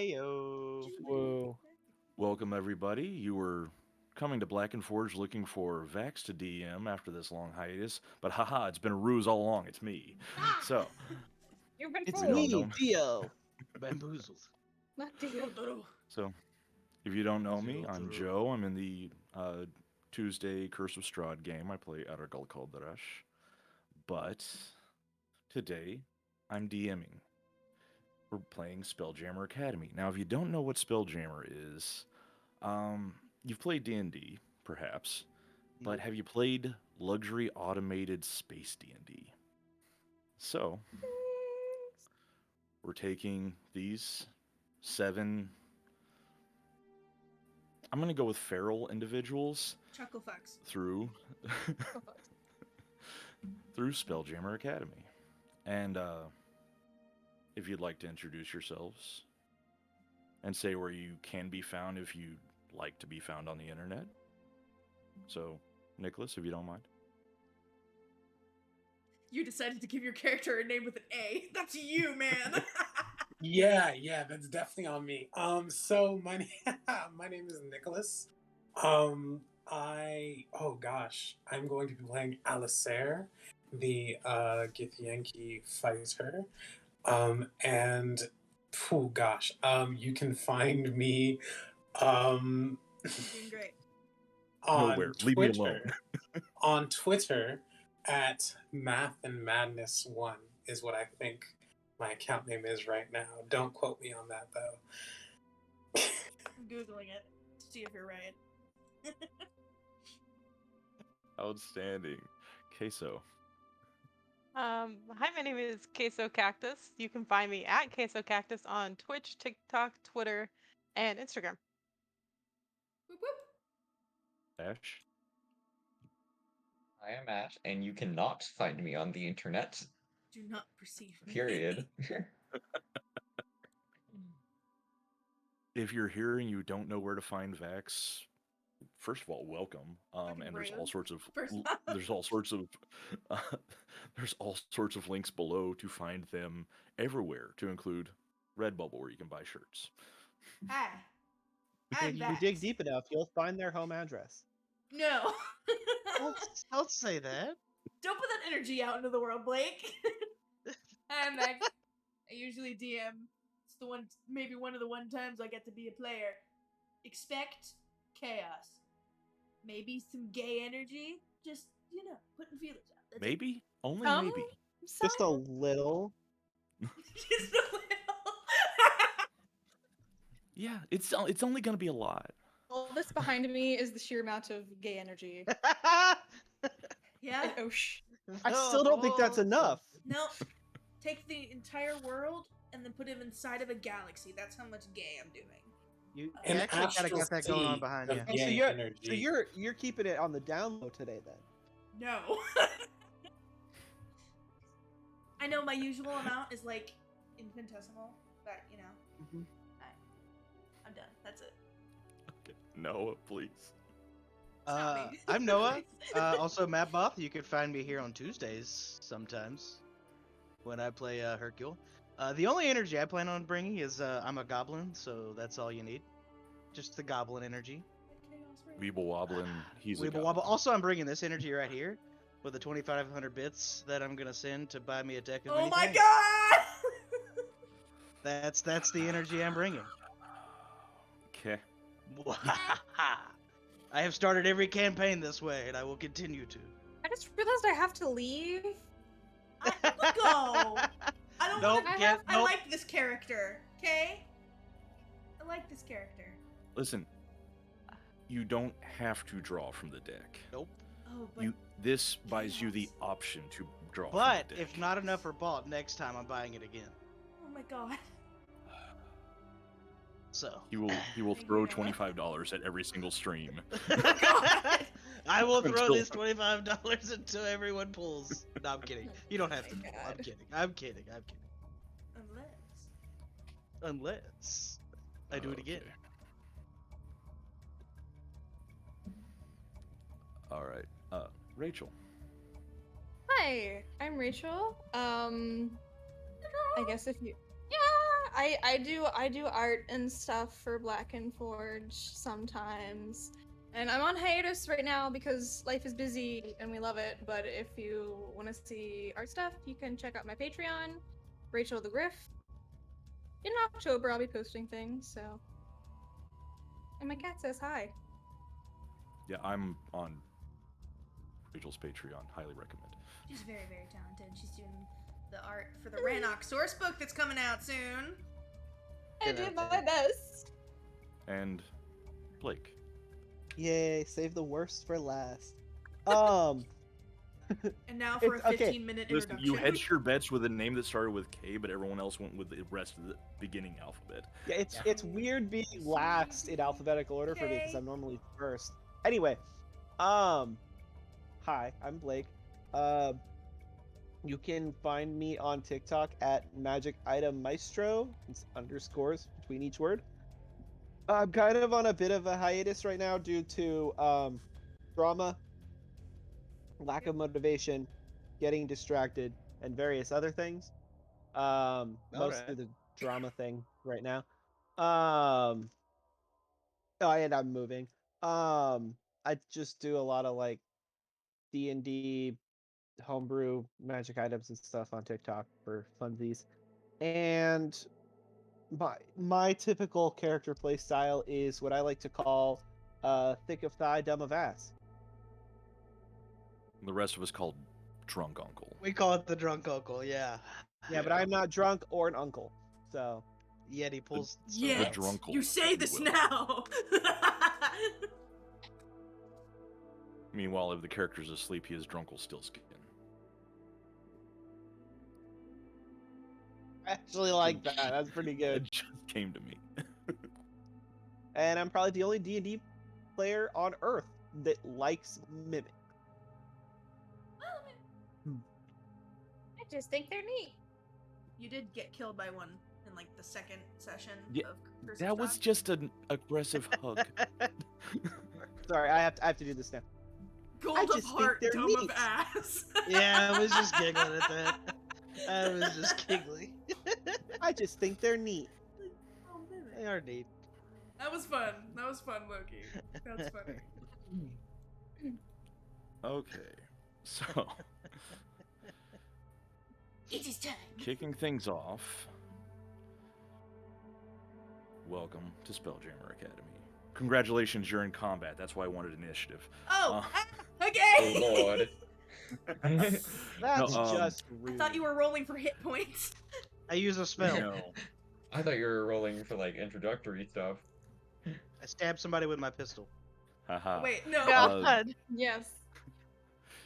Heyo. Whoa. Welcome, everybody. You were coming to Black and Forge looking for Vax to DM after this long hiatus, but haha, it's been a ruse all along. It's me. So, You've been It's We don't fooled. know me, Dio. Bamboozled. Not Dio. so if you don't know me, I'm Joe. I'm in the Tuesday Curse of Strahd game. I play Aragal Kaldrash. But today, I'm DMing. We're playing Spelljammer Academy. Now, if you don't know what Spelljammer is, you've played D&D, perhaps, but have you played luxury automated space D&D? So, we're taking these 7, I'm going to go with feral individuals Chuckle fucks. through Spelljammer Academy. And if you'd like to introduce yourselves and say where you can be found if you'd like to be found on the internet. So, Nicholas, if you don't mind. You decided to give your character a name with an A. That's you, man. Yeah, that's definitely on me. So my my name is Nicholas. I'm going to be playing Alisair, the Githyanki fighter. And you can find me Doing great. on Nowhere. Leave me alone. on Twitter at Math and Madness 1 is what I think my account name is right now. Don't quote me on that though. I'm Googling it to see if you're right. Outstanding. Queso. Hi, my name is Queso Cactus. You can find me at Queso Cactus on Twitch, TikTok, Twitter, and Instagram. Whoop whoop. Ash. I am Ash, and you cannot find me on the internet. Do not perceive me. Period. If you're here and you don't know where to find Vax, first of all, welcome. Fucking And there's rude. all sorts of First there's all sorts of there's all sorts of links below to find them everywhere, to include Redbubble, where you can buy shirts. Hi. If I'm you Vax. dig deep enough, you'll find their home address. No. Don't say that. Don't put that energy out into the world, Blake. I'm Max. I usually DM. It's the one, maybe one of the one times I get to be a player. Expect chaos. Maybe some gay energy. Just, putting feelers out. That's it. Maybe? Only Some? maybe. Just a little. Just a little. Yeah, it's only gonna be a lot. All this behind me is the sheer amount of gay energy. Yeah? Oh, shh. I still don't think that's enough. No. Take the entire world and then put him inside of a galaxy. That's how much gay I'm doing. You An actually gotta Astral get that going on Sea behind of you. gay So energy. you're keeping it on the down low today then. No. I know my usual amount is like infinitesimal, but Mhm. I'm done. That's it. Okay. Noah, please. Stop me. I'm Noah. Also Matt Both. You can find me here on Tuesdays sometimes when I play Hercule. The only energy I plan on bringing is I'm a goblin, so that's all you need. Just the goblin energy. Weeble wobbling. He's a Weeble god. wobble. Also, I'm bringing this energy right here with the 2,500 bits that I'm gonna send to buy me a deck of Oh many my things. god! That's the energy I'm bringing. Okay. I have started every campaign this way, and I will continue to. I just realized I have to leave. Go. I don't Nope, want can't- I nope. like this character, okay? I like this character. Listen, you don't have to draw from the deck. Nope. Oh, but This buys you the option to draw But from the deck. if not enough are bought, next time I'm buying it again. oh my god. So He will Thank throw you. $25 at every single stream. God. I will throw Until- this $25 until everyone pulls. No, I'm kidding. You don't have to my pull. God. I'm kidding. Unless. Unless I do it again. Okay. All right. Rachel. Hi, I'm Rachel. I guess if you... Yeah, I do art and stuff for Black and Forge sometimes. And I'm on hiatus right now because life is busy and we love it. But if you want to see art stuff, you can check out my Patreon, Rachel the Griff. In October, I'll be posting things, so. And my cat says hi. Yeah, I'm on Rachel's Patreon. Highly recommend. She's very, very talented. She's doing the art for the Rannoch source book that's coming out soon. I did my best. And Blake. Yay, save the worst for last. And now for a It's- okay. 15-minute Listen, introduction. you hedged your bets with a name that started with K, but everyone else went with the rest of the beginning alphabet. Yeah, it's weird being last in alphabetical order for me because Okay. I'm normally first. Anyway, hi, I'm Blake. You can find me on TikTok at Magic Item Maestro. It's underscores between each word. I'm kind of on a bit of a hiatus right now due to drama, lack of motivation, getting distracted, and various other things. Mostly the drama thing right now. Oh, and I'm moving. I just do a lot of like D&D homebrew magic items and stuff on TikTok for funsies. And my typical character play style is what I like to call thick of thigh, dumb of ass. The rest of us called Drunk Uncle. We call it the drunk uncle, yeah. Yeah, but I'm not drunk or an uncle. So Yet he pulls. Yet, drunkle, you say if you this will. now. Meanwhile, if the character's asleep, he has Drunkle still skin. I actually like that. That's pretty It good. just came to me. And I'm probably the only D&D player on Earth that likes Mimic. I just think they're neat. You did get killed by one in like the second session Yeah, of Curse of That was Strahd. just an aggressive hug. Sorry, I have to do this now. Gold I of just think heart, they're dumb neat. of ass. Yeah, I was just giggling at that. I was just giggling. I just think they're neat. Oh, Mimic. They are neat. That was fun. That was fun, Loki. That's funny. Okay, so It is time. kicking things off. Welcome to Spelljammer Academy. Congratulations, you're in combat. That's why I wanted initiative. Oh, Oh okay. lord. That's No, just I rude. thought you were rolling for hit points. I use a spell. No. I thought you were rolling for like introductory stuff. I stab somebody with my pistol. Haha. Wait, no. God. Yes.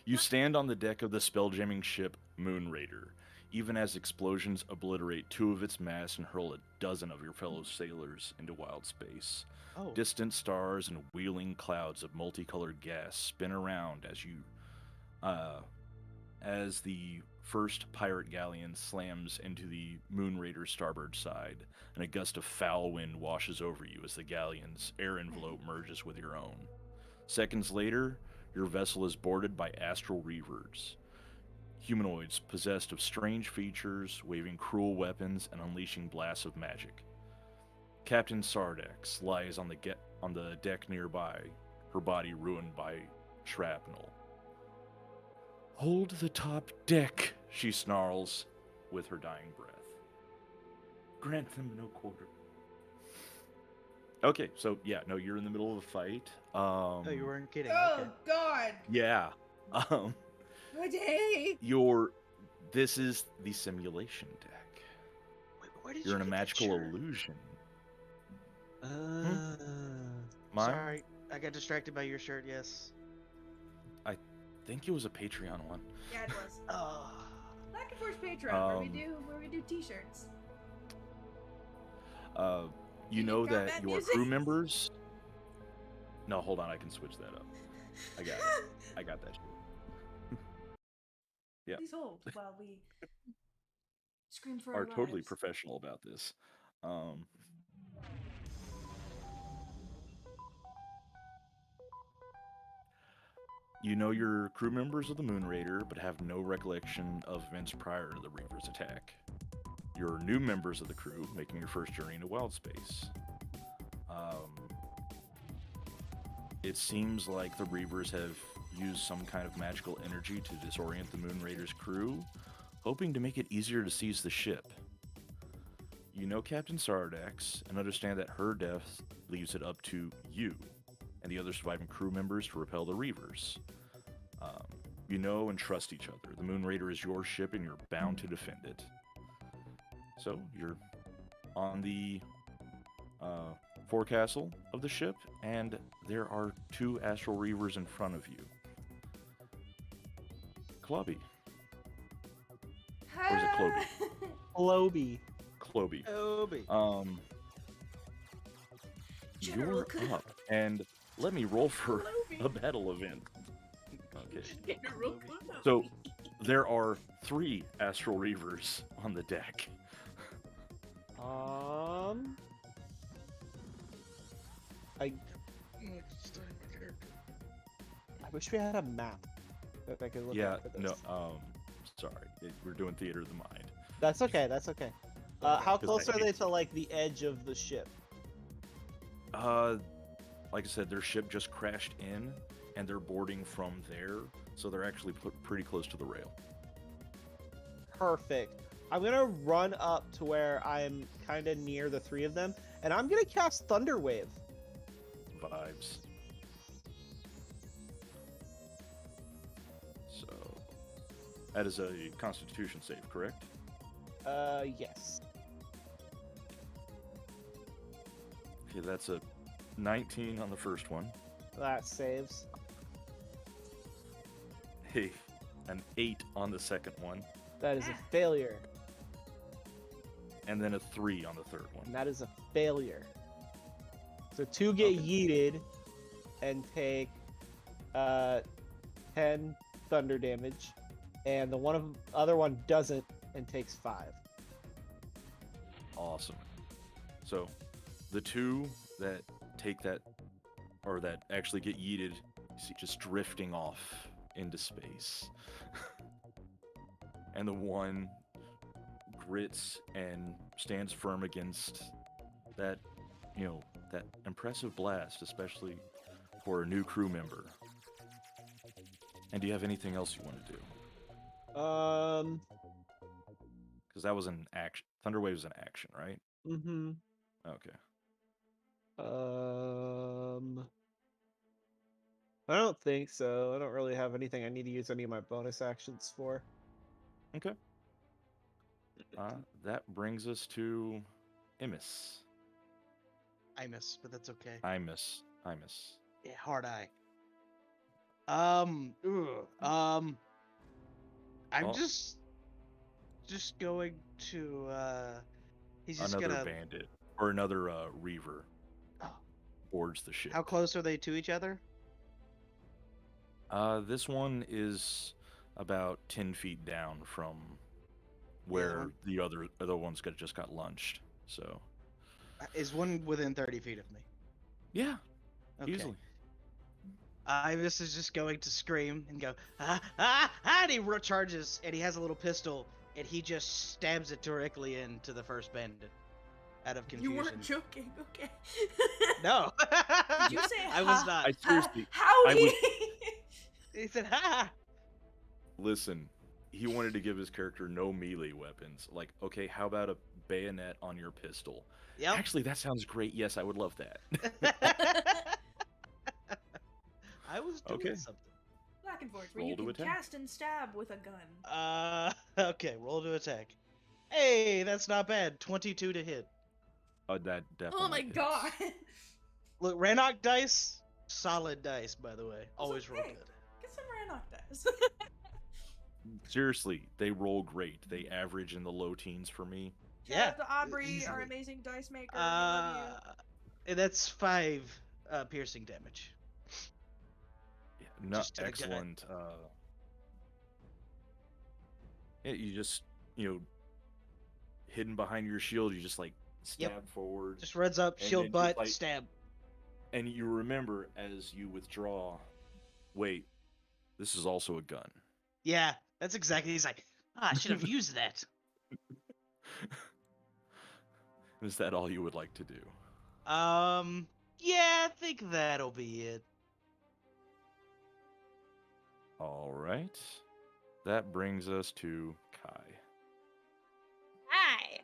You stand on the deck of the spelljamming ship Moonraider, even as explosions obliterate 2 of its masts and hurl a dozen of your fellow sailors into wild space. Oh. Distant stars and wheeling clouds of multicolored gas spin around as the first pirate galleon slams into the Moonraider's starboard side, and a gust of foul wind washes over you as the galleon's air envelope merges with your own. Seconds later, your vessel is boarded by astral reavers, humanoids possessed of strange features, waving cruel weapons and unleashing blasts of magic. Captain Sardex lies on the deck nearby, her body ruined by shrapnel. "Hold the top deck," she snarls with her dying breath. "Grant them no quarter." Okay, so yeah, no, you're in the middle of a fight. Oh, you weren't kidding. Oh Okay. God. Yeah. Okay. This is the simulation deck. Wait, where did You're in you a get that magical shirt? illusion. Mine? Sorry, I got distracted by your shirt. Yes. I think it was a Patreon one. Yeah, it was. Oh. Black and Forge Patreon, where Um, we do t-shirts. You You know got that that your music? crew members. No, hold on, I can switch that up. I got it. I got that shit. Yeah. Please hold while we scream for Are our totally lives. professional about this. You know your crew members of the Moonraider, but have no recollection of events prior to the Reaver's attack. your new members of the crew making your first journey into wild space. It seems like the reavers have used some kind of magical energy to disorient the Moonraider's crew, hoping to make it easier to seize the ship. You know Captain Sardax and understand that her death leaves it up to you and the other surviving crew members to repel the reavers. You know and trust each other. The Moonraider is your ship and you're bound to defend it. So you're on the forecastle of the ship, and there are 2 astral reavers in front of you. Clubby. Or is it Cloby? Cloby. Cloby. Obi. General You're Cloby. up, and let me roll for Cloby. a battle event. Okay. General Cloby. So there are 3 astral reavers on the deck. I wish we had a map that I could look Yeah, at for this. no, sorry. We're doing theater of the mind. That's okay. That's okay. How 'Cause close I are hate they to like the edge of the ship? Like I said, their ship just crashed in, and they're boarding from there, so they're actually pretty close to the rail. Perfect. I'm gonna run up to where I'm kind of near the 3 of them, and I'm gonna cast Thunder Wave. Vibes. So, that is a Constitution save, correct? Yes. Okay, that's a 19 on the first one. That saves. Hey, an 8 on the second one, That is a failure. and then a 3 on the third And one. that is a failure. So 2 get yeeted and take 10 thunder damage, and the other one doesn't and takes 5. Awesome. So, the 2 that take that, or that actually get yeeted, you see just drifting off into space. And the one grits and stands firm against that, that impressive blast, especially for a new crew member. And do you have anything else you want to do? Because that was an action. Thunderwave is an action, right? Mm-hmm. Okay. I don't think so. I don't really have anything I need to use any of my bonus actions for. Okay. That brings us to Imis. I miss, but that's okay. Imis. Yeah, hard eye. I'm Oh. just going to he's just Another gonna bandit. Or another reaver Oh. boards the ship. How close are they to each other? This one is about 10 feet down from where the other ones just got lunched. So Is one within 30 feet of me? yeah, Okay. easily. Ivis is just going to scream and go, and he charges, and he has a little pistol, and he just stabs it directly into the first bandit out of confusion. You weren't joking, okay? No. Did you say I was ha? not. I seriously. Howdy! He said, ha! Listen, he wanted to give his character no melee weapons. Like, okay, how about a bayonet on your pistol? Yep. Actually, that sounds great. Yes, I would love that. I was doing Okay. something. Black and forth, where Roll you to can attack. cast and stab with a gun. Okay, roll to attack. Hey, that's not bad. 22 to hit. That definitely. Oh my hits. god! Look, Rannoch dice, solid dice, by the way. Always roll hey. good. Get some Rannoch dice. Seriously, they roll great. They average in the low teens for me. Shout Yeah, out to Aubrey, our easily. amazing dice maker. We love you. And that's 5 piercing damage. Yeah, no, Just to the gut. excellent. Yeah, you just hidden behind your shield, you just like stab forward, Just runs up, And shield then butt, just, like- stab. and you remember as you withdraw. Wait, this is also a gun. Yeah, that's exactly. He's like, I should have used that. Is that all you would like to do? Yeah, I think that'll be it. All right. That brings us to Kai. Hi.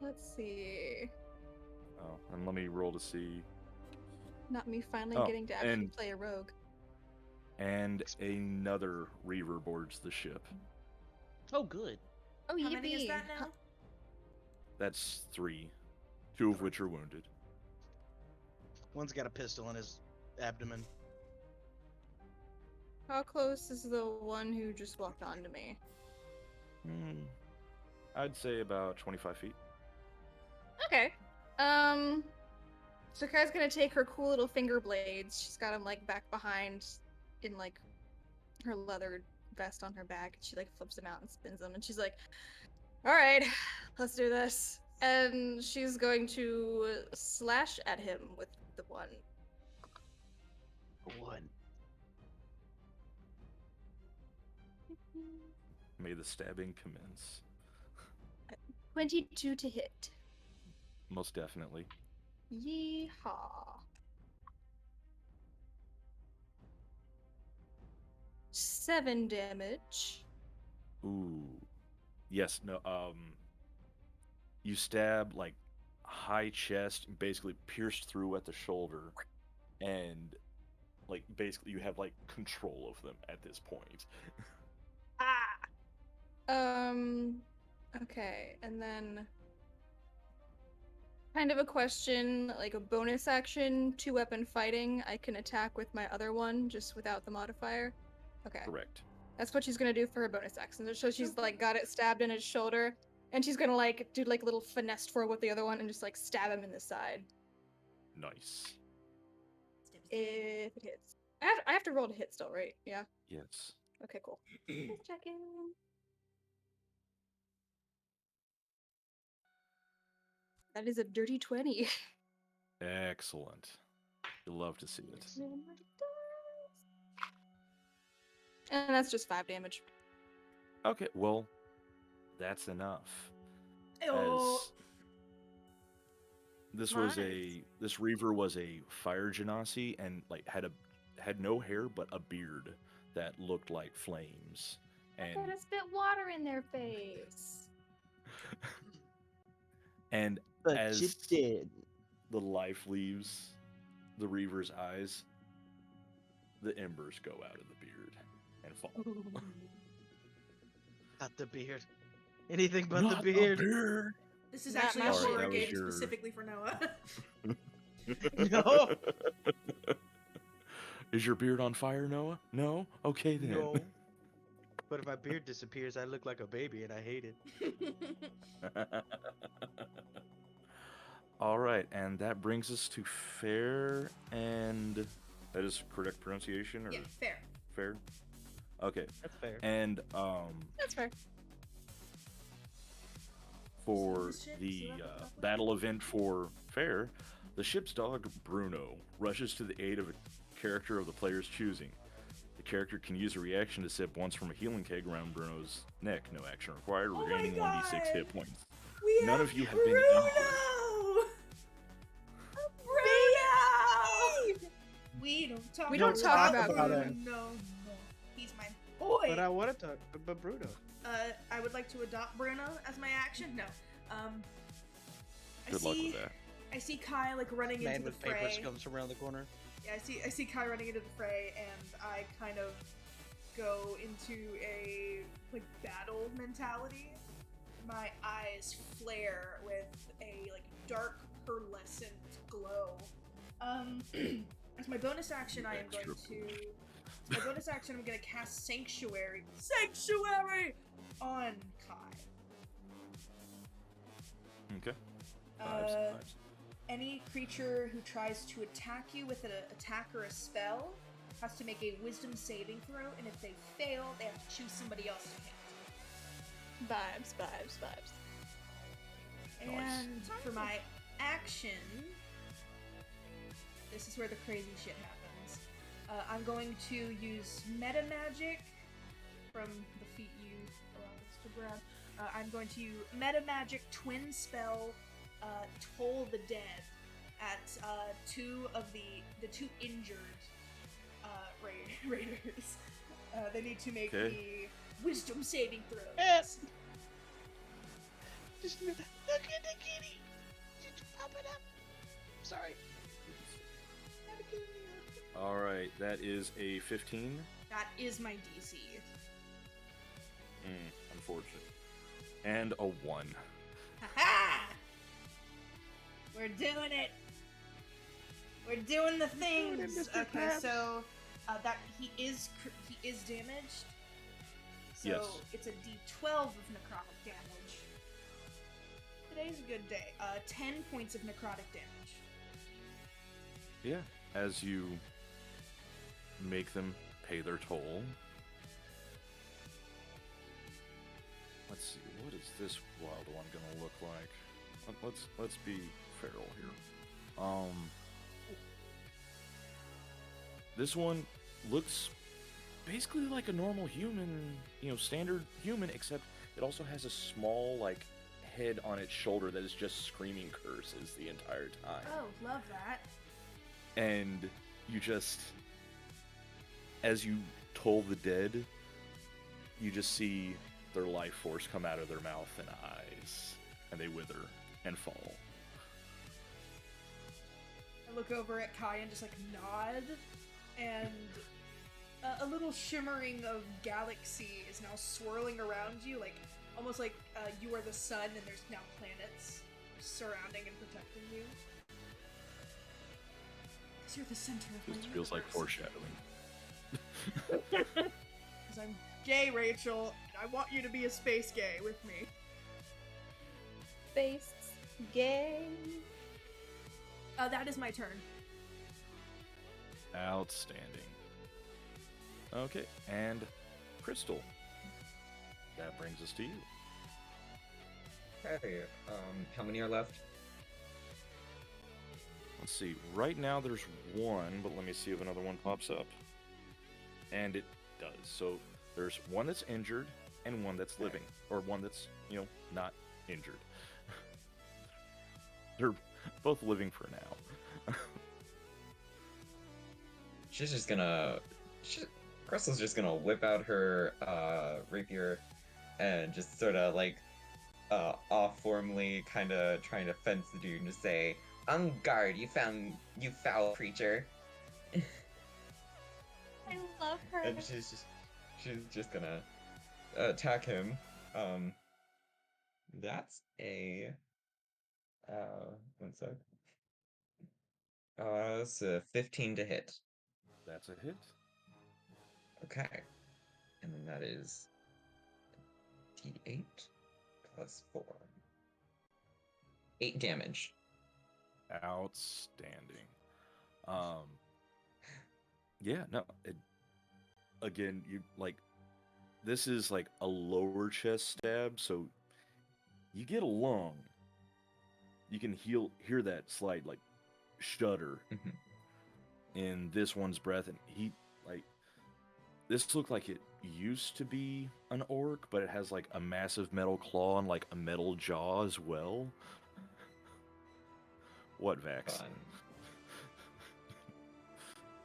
Let's see. Oh, and let me roll to see. Not me finally Oh, getting to actually and- play a rogue. And another Reaver boards the ship. Oh, good. Oh, How many is that now? That's 3, 2 of which are wounded. One's got a pistol in his abdomen. How close is the one who just walked onto me? I'd say about 25 feet. Okay. So Kai's gonna take her cool little finger blades. She's got them like back behind, in like her leather vest on her back. She like flips them out and spins them, and she's like, "All right, let's do this." And she's going to slash at him with the one. One. May the stabbing commence. 22 to hit. Most definitely. Yeehaw. 7 damage. Ooh. Yes, no, you stab like high chest, basically pierced through at the shoulder, and like basically you have like control of them at this point. Okay, and then kind of a question, like a bonus action, 2-weapon fighting. I can attack with my other one, just without the modifier. Okay. Correct. That's what she's gonna do for her bonus action. So she's like got it stabbed in his shoulder, and she's gonna like do like a little finesse for with the other one and just like stab him in the side. Nice. If it hits. I have to roll to hit still, right? Yeah. Yes. Okay, cool. Just checking. That is a dirty 20. Excellent. You'll love to see it. And that's just 5 damage. Okay, well, that's enough. Oh. As this Reaver was a fire genasi and like had no hair but a beard that looked like flames. And I gotta spit water in their face. and But as you did. the life leaves the Reaver's eyes, the embers go out of the beard and fall. Not the beard. Anything but Not the beard. This is Not actually my a Alright, horror that was game your- specifically for Noah. No. Is your beard on fire, Noah? No? Okay then. No. But if my beard disappears, I look like a baby, and I hate it. All right, and that brings us to fair, and that is correct pronunciation, or Yeah, fair. fair? Okay, That's fair. and That's fair. for This shit, the see that? battle event for fair, the ship's dog Bruno rushes to the aid of a character of the player's choosing. The character can use a reaction to sip once from a healing keg around Bruno's neck. No action required, Oh my regaining 1d6 God. hit points. We None have of you have been Bruno! injured. Bruno! We don't talk. We don't talk about Bruno. him. No, he's my boy. But I want to talk about Bruno. I would like to adopt Bruno as my action. No. Good luck with that. I see Kai like running Man into the with papers fray. comes from around the corner. Yeah, I see Kai running into the fray, and I kind of go into a like battle mentality. My eyes flare with a like dark pearlescent glow. As my bonus action, I am going Extra to. As my bonus action, I'm going to cast Sanctuary. Sanctuary on Kai. Okay. Uh, Any creature who tries to attack you with an attack or a spell has to make a wisdom saving throw, and if they fail, they have to choose somebody else to hit. Vibes. And for my action, this is where the crazy shit happens. I'm going to use meta magic from the feat you allowed us to grab. I'm going to meta magic twin spell, Toll the Dead at two of the two injured raiders. They need to make the wisdom saving throws. Just look at the kitty. Just pop it up. Sorry. All right, that is a 15. That is my DC. Unfortunate. And a 1. Ha-ha! We're doing it. We're doing the things. Okay, so that he is damaged. So Yes. it's a D12 of necrotic damage. Today's a good day. 10 points of necrotic damage. Yeah, as you make them pay their toll. Let's see, what is this wild one gonna look like? Let's be feral here. This one looks basically like a normal human, standard human, except it also has a small, head on its shoulder that is just screaming curses the entire time. Oh, love that. And you just, as you toll the dead, you just see their life force come out of their mouth and eyes, and they wither and fall. I look over at Kai and just nod, and a little shimmering of galaxy is now swirling around you, almost like you are the sun and there's now planets surrounding and protecting you. Because you're the center of my This feels like universe. foreshadowing. Because I'm gay, Rachel, and I want you to be a space gay with me. Space gay. That is my turn. Outstanding. Okay, and Crystal. That brings us to you. Okay, how many are left? Let's see. Right now there's one, but let me see if another one pops up. And it does. So there's one that's injured and one that's living, or one that's, not injured. They're both living for now. She's just gonna... Crystal's just gonna whip out her rapier and just sort of off-formally kind of trying to fence the dude and just say, "On guard, you foul creature." I love her. And she's just gonna attack him. That's a 1 sec. It's a 15 to hit. That's a hit. Okay. And then that is D8 plus 4. 8 damage. Outstanding. Yeah, no. Again, you this is a lower chest stab, so you get a lung. You can hear that slight shudder in this one's breath, and he this looked like it used to be an orc, but it has a massive metal claw and a metal jaw as well. What, Vax? Fun.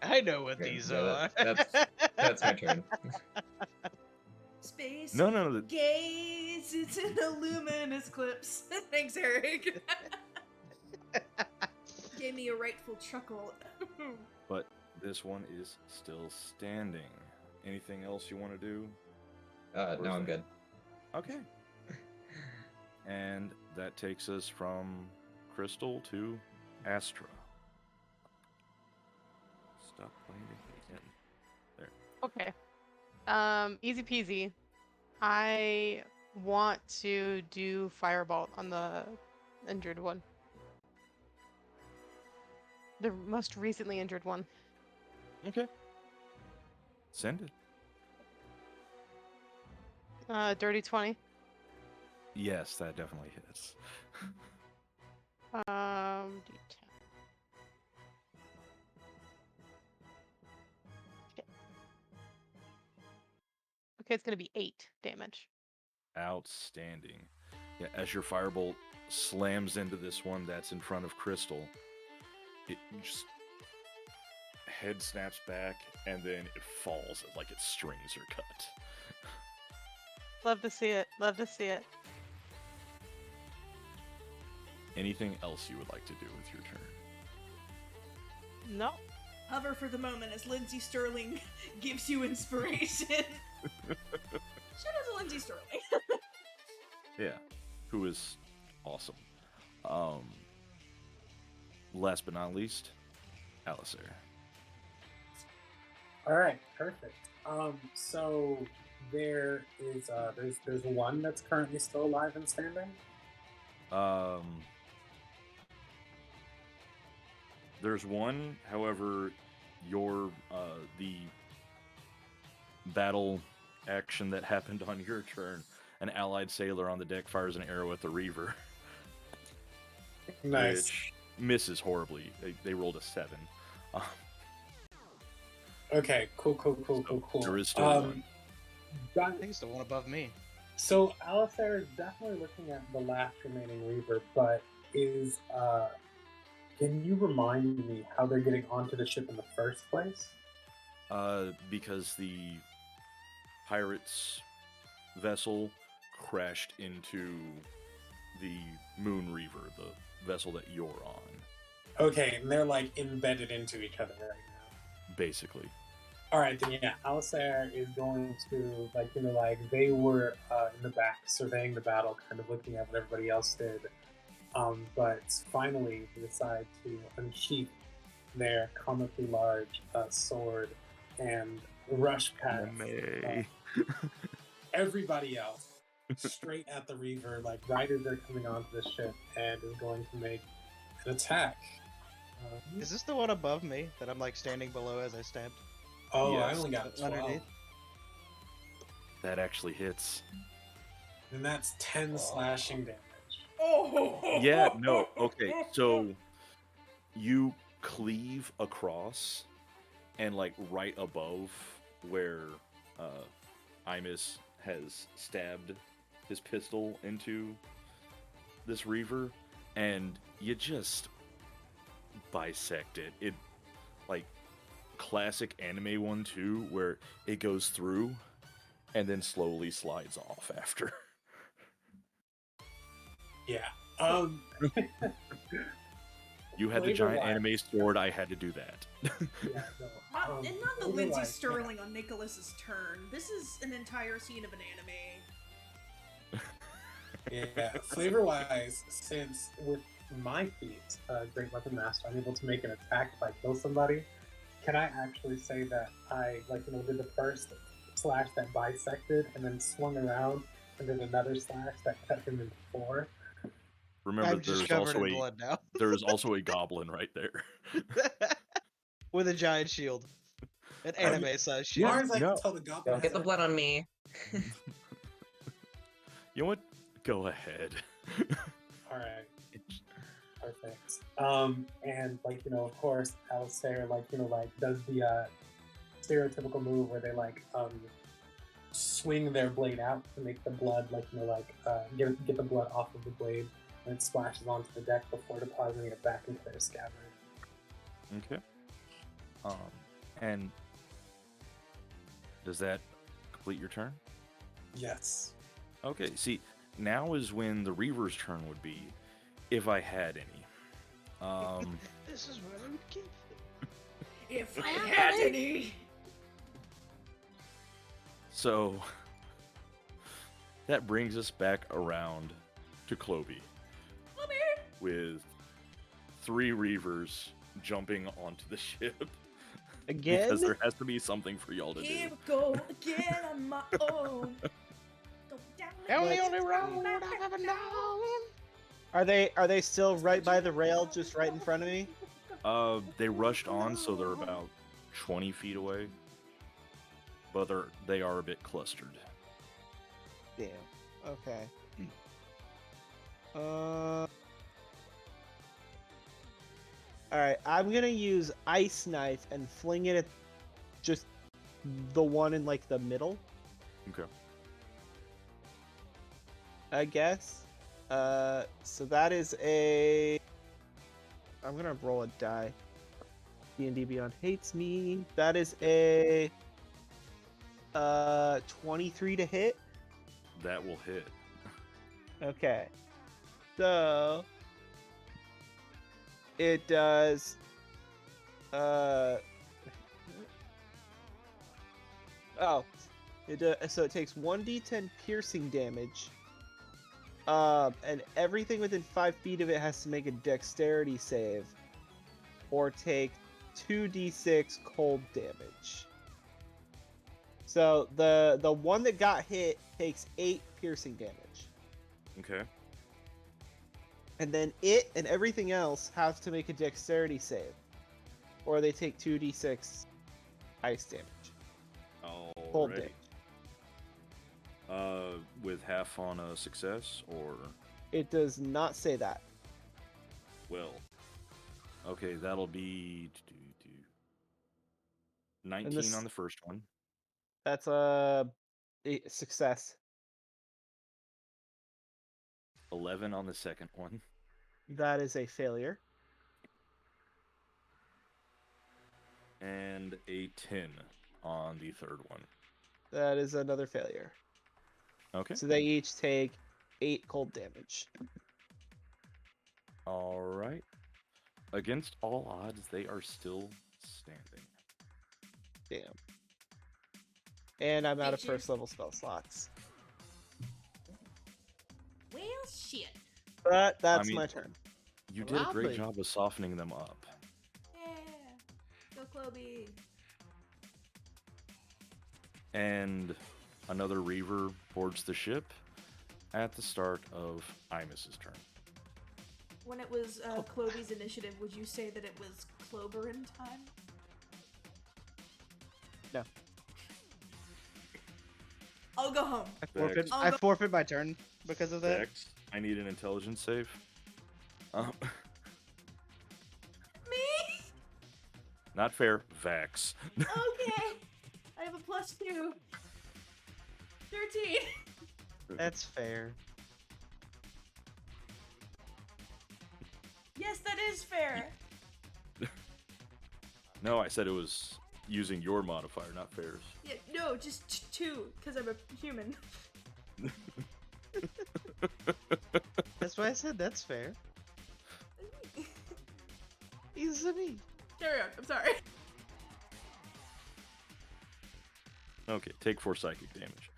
I know what Okay, these yeah, are. that's my turn. Space No. gaze, it's an illuminous clips. Thanks, Eric. Gave me a rightful chuckle. But this one is still standing. Anything else you want to do? No, I'm good. Okay. And that takes us from Crystal to Astra. Stop playing it again. There. Okay. Easy peasy. I want to do Firebolt on the injured one. The most recently injured one. Okay. Send it. Dirty 20. Yes, that definitely hits. D10. Shit. Okay, it's gonna be 8 damage. Outstanding. Yeah, as your firebolt slams into this one that's in front of Crystal, it just head snaps back and then it falls like its strings are cut. Love to see it. Love to see it. Anything else you would like to do with your turn? No. Hover for the moment as Lindsay Sterling gives you inspiration. Shout out to Lindsay Sterling. Yeah, who is awesome. Last but not least, Alistair. All right, perfect. So there is there's one that's currently still alive and standing. There's one, however, your the battle action that happened on your turn, an allied sailor on the deck fires an arrow at the reaver. Nice. Which misses horribly. They rolled a 7. Okay, cool. There is still one. I think it's the one above me. So Alistair is definitely looking at the last remaining Reaver, but is can you remind me how they're getting onto the ship in the first place? Because the pirates' vessel crashed into the Moonraider, the vessel that you're on. Okay, and they're like embedded into each other right now. Basically. Alright, then yeah, Alistair is going to, they were in the back surveying the battle, kind of looking at what everybody else did. But finally decide to unsheath their comically large sword and rush past everybody else straight at the Reaver. Like, riders are coming onto the ship and is going to make an attack. Is this the one above me that I'm like standing below as I stabbed? Oh, Yes. I only got 12. Underneath. That actually hits. And that's 10 slashing damage. Oh. Yeah, no, okay. So you cleave across and like right above where Imus has stabbed his pistol into this Reaver, and you just bisect it. It like classic anime 1-2 where it goes through and then slowly slides off after. Yeah. You had the giant anime sword, I had to do that. Yeah, no. And not the Lindsay Sterling on Nicholas's turn. This is an entire scene of an anime. Yeah, flavor-wise, since with my feat, Great Weapon Master, I'm able to make an attack if I kill somebody, can I actually say that I, did the first slash that bisected and then swung around and did another slash that cut him into 4? Remember, I'm just covered in blood now. there is also a goblin right there. With a giant shield. An anime-sized shield. As far as I can tell, the goblin Don't get the blood on me. You know what? Go ahead. Alright. Perfect. And of course, Alistair, does the stereotypical move where they swing their blade out to make the blood, get the blood off of the blade, and it splashes onto the deck before depositing it back into their scabbard. Okay. And does that complete your turn? Yes. Okay. See, now is when the Reaver's turn would be, if I had any. This is where I would keep it. If I had any. So that brings us back around to Clovey. With 3 Reavers jumping onto the ship. Again? Because there has to be something for y'all to do. Here we go again on my own. Go down The only road I've ever known. Are they still right by the rail, just right in front of me? They rushed on, so they're about 20 feet away. But they are a bit clustered. Damn. Okay. Alright, I'm gonna use Ice Knife and fling it at just the one in the middle. Okay. I guess. So that is a. I'm gonna roll a die. D&D Beyond hates me. That is a 23 to hit. That will hit. Okay. So it does so it takes 1d10 piercing damage. And everything within 5 feet of it has to make a dexterity save or take 2d6 cold damage. So the one that got hit takes 8 piercing damage. Okay. And then it and everything else have to make a dexterity save, or they take 2d6 ice damage. Cold Alrighty. damage. With half on a success, or It does not say that. well, okay, that'll be 19 this- on the first one. That's a success. 11 on the second one. That is a failure. And a 10 on the third one. That is another failure. Okay. So they each take 8 cold damage. All right. Against all odds, they are still standing. Damn. And I'm out of Bitches. first level spell slots. Well, shit. But that's mean- my turn. You did a great Lovely. job of softening them up. Yeah. Go Cloby. And another Reaver boards the ship at the start of Imus's turn. When it was Clovy's initiative, would you say that it was Cloberin time? No. I'll go home. Vex, I'll I go- forfeit my turn because of that. Vex, I need an intelligence save. Me? Not fair. Vex. Okay. I have a +2. 13. That's fair. Yes, that is fair. No, I said it was using your modifier, not fair's. Yeah, no, just 2, because I'm a human. That's why I said that's fair. Easy me. Carry on. I'm sorry. Okay, take 4 psychic damage.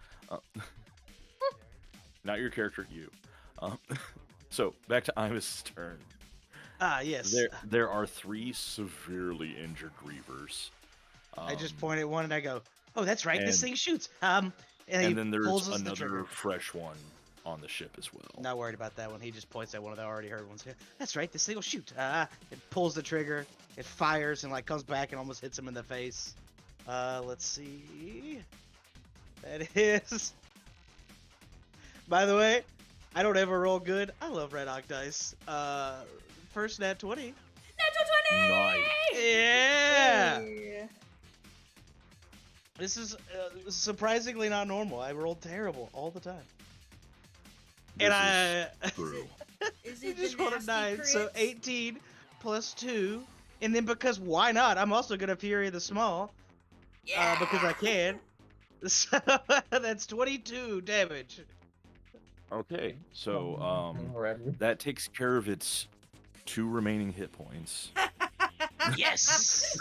Not your character, you. So, back to Imus' turn. Ah, yes. There are 3 severely injured Reavers. I just point at one and I go, "Oh, that's right. This and- thing shoots." And he And then there's pulls us the another trigger. fresh one on the ship as well. Not worried about that one. He just points at one of the already heard ones. That's right. This thing will shoot. It pulls the trigger. It fires and like comes back and almost hits him in the face. Let's see. That is. By the way, I don't ever roll good. I love Red Hawk dice. First nat 20. Natural 20! Nice. Yeah. Hey. This is surprisingly not normal. I rolled terrible all the time. This And I. is true. Is You it just the rolled a nasty 9, so crits? 18 plus 2. And then because why not? I'm also gonna Fury the Small. Because I can. So that's 22 damage. Okay, so Alrighty. that takes care of its 2 remaining hit points. Yes!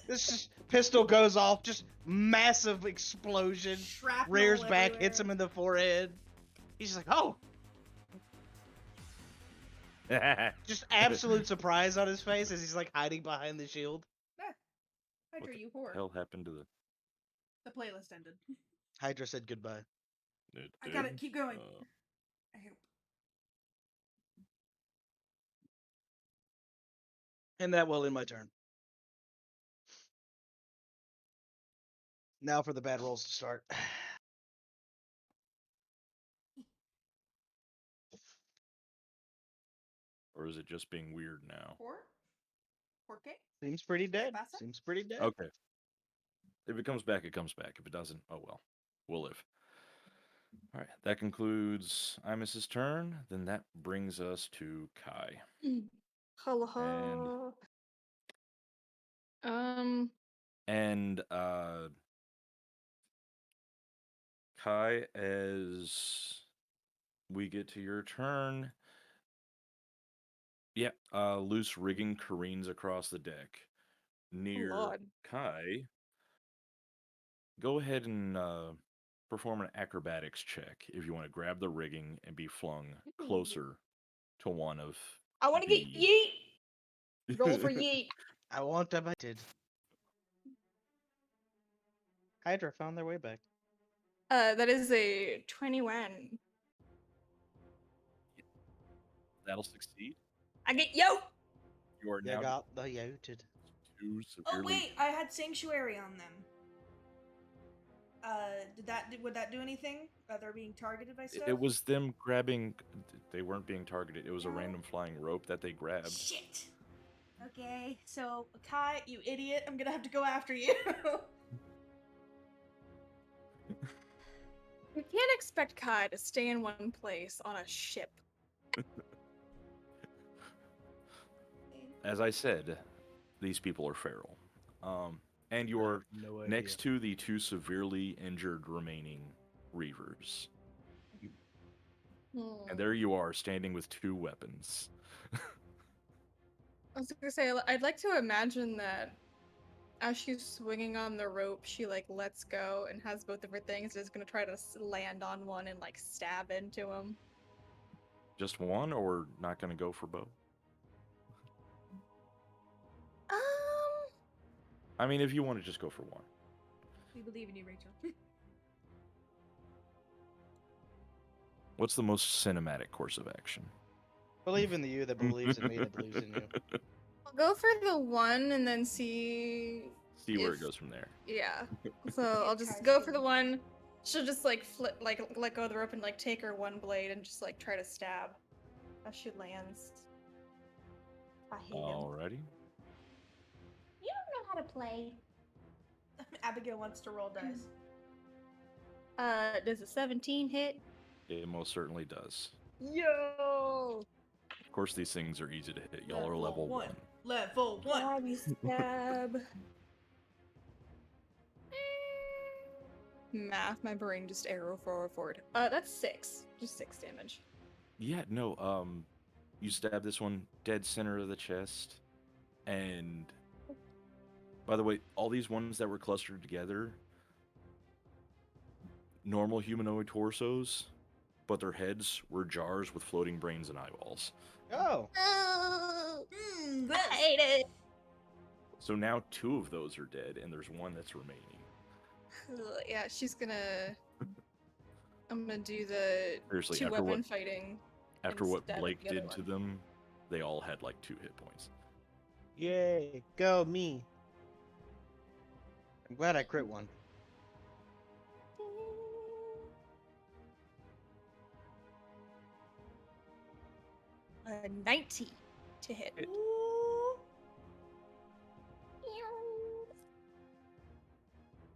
This pistol goes off, just massive explosion. Shrapnel Rears back, hits everywhere. him in the forehead. He's just like, oh! Just absolute surprise on his face as he's like hiding behind the shield. Hydra, What you whore. hell happened to the? The playlist ended. Hydra said goodbye. It I gotta did? keep going. Uh, I hope. And that will end my turn. Now for the bad rolls to start. or is it just being weird now? 4? 4K? Seems pretty dead. pasa? Seems pretty dead. Okay. If it comes back, it comes back. If it doesn't, oh well. We'll live. All right, that concludes Imus's turn. Then that brings us to Kai. Hello. And Kai, as we get to your turn, yeah, loose rigging careens across the deck. Near Lord. Kai, go ahead and perform an acrobatics check if you want to grab the rigging and be flung closer to one of I want to get the... yeet. Roll for yeet. I want to bite it. Hydra found their way back. That is a 21. That'll succeed. I get yo. You are You now got the yoted. too Oh severely... wait, I had sanctuary on them. Would that do anything? They're being targeted by stuff? It was them grabbing... They weren't being targeted. It was a random flying rope that they grabbed. Shit. Okay, so Kai, you idiot, I'm gonna have to go after you. You can't expect Kai to stay in one place on a ship. As I said, these people are feral. And you're next to the two severely injured remaining reavers. And there you are, standing with two weapons. I was gonna say, I'd like to imagine that as she's swinging on the rope, she like lets go and has both of her things. Is gonna try to land on one and like stab into him. Just one, or not gonna go for both? I mean, if you want to just go for one. We believe in you, Rachel. What's the most cinematic course of action? Believe in the you that believes in me that believes in you. I'll go for the one and then see. See where if- it goes from there. Yeah. So I'll just go for the one. She'll just like flip, like let go of the rope and like take her one blade and just like try to stab as she lands. I hate him. Alrighty. You don't know how to play. Abigail wants to roll dice. Does a 17 hit? It most certainly does. Yo! Of course, these things are easy to hit. Y'all are level 1. Level 1. Stabby stab. Math, my brain just arrow forward. That's 6. Just 6 damage. Yeah, no, you stab this one dead center of the chest, and by the way, all these ones that were clustered together, normal humanoid torsos, but their heads were jars with floating brains and eyeballs. Oh. Oh, Gross. I hate it. So now 2 of those are dead, and there's 1 that's remaining. Yeah, she's gonna. I'm gonna do the Seriously, 2 after weapon what fighting. after what instead of Blake the other did to one. them, they all had like 2 hit points. Yay. Go me. I'm glad I crit one. A 90 to hit. Hit. Ooh.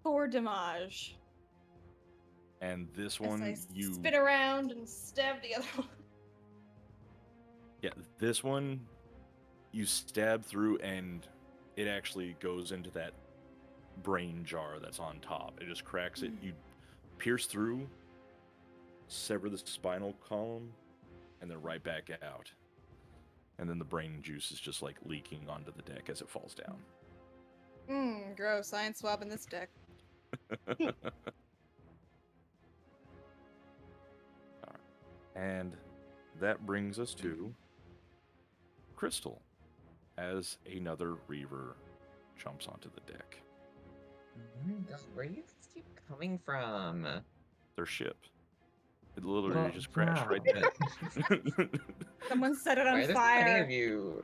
4 damage. And this As one, I you spin around and stab the other one. yeah, this one you stab through, and it actually goes into that brain jar that's on top. It just cracks it. You pierce through, sever the spinal column, and then right back out. And then the brain juice is just like leaking onto the deck as it falls down. Gross. I ain't swapping this deck. And that brings us to Crystal, as another Reaver jumps onto the deck. Oh my god, where do you keep coming from? Their ship. It literally Well, just crashed wow, right there. Someone set it Why on are there so many fire. of you?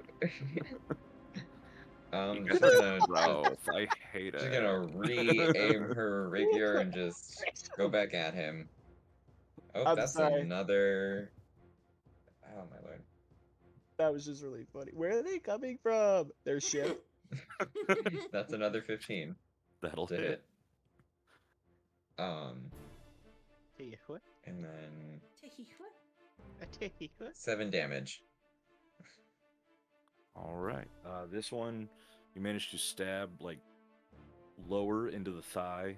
Because Just gonna, Ralph, I hate just it. gonna re-aim her rapier and just go back at him. Oh, I'm that's sorry. another. Oh my lord. That was just really funny. Where are they coming from? Their ship. That's another 15 That'll to hit. hit. Tell you what. And then I tell you what. 7 damage. All right. This one, you managed to stab like lower into the thigh.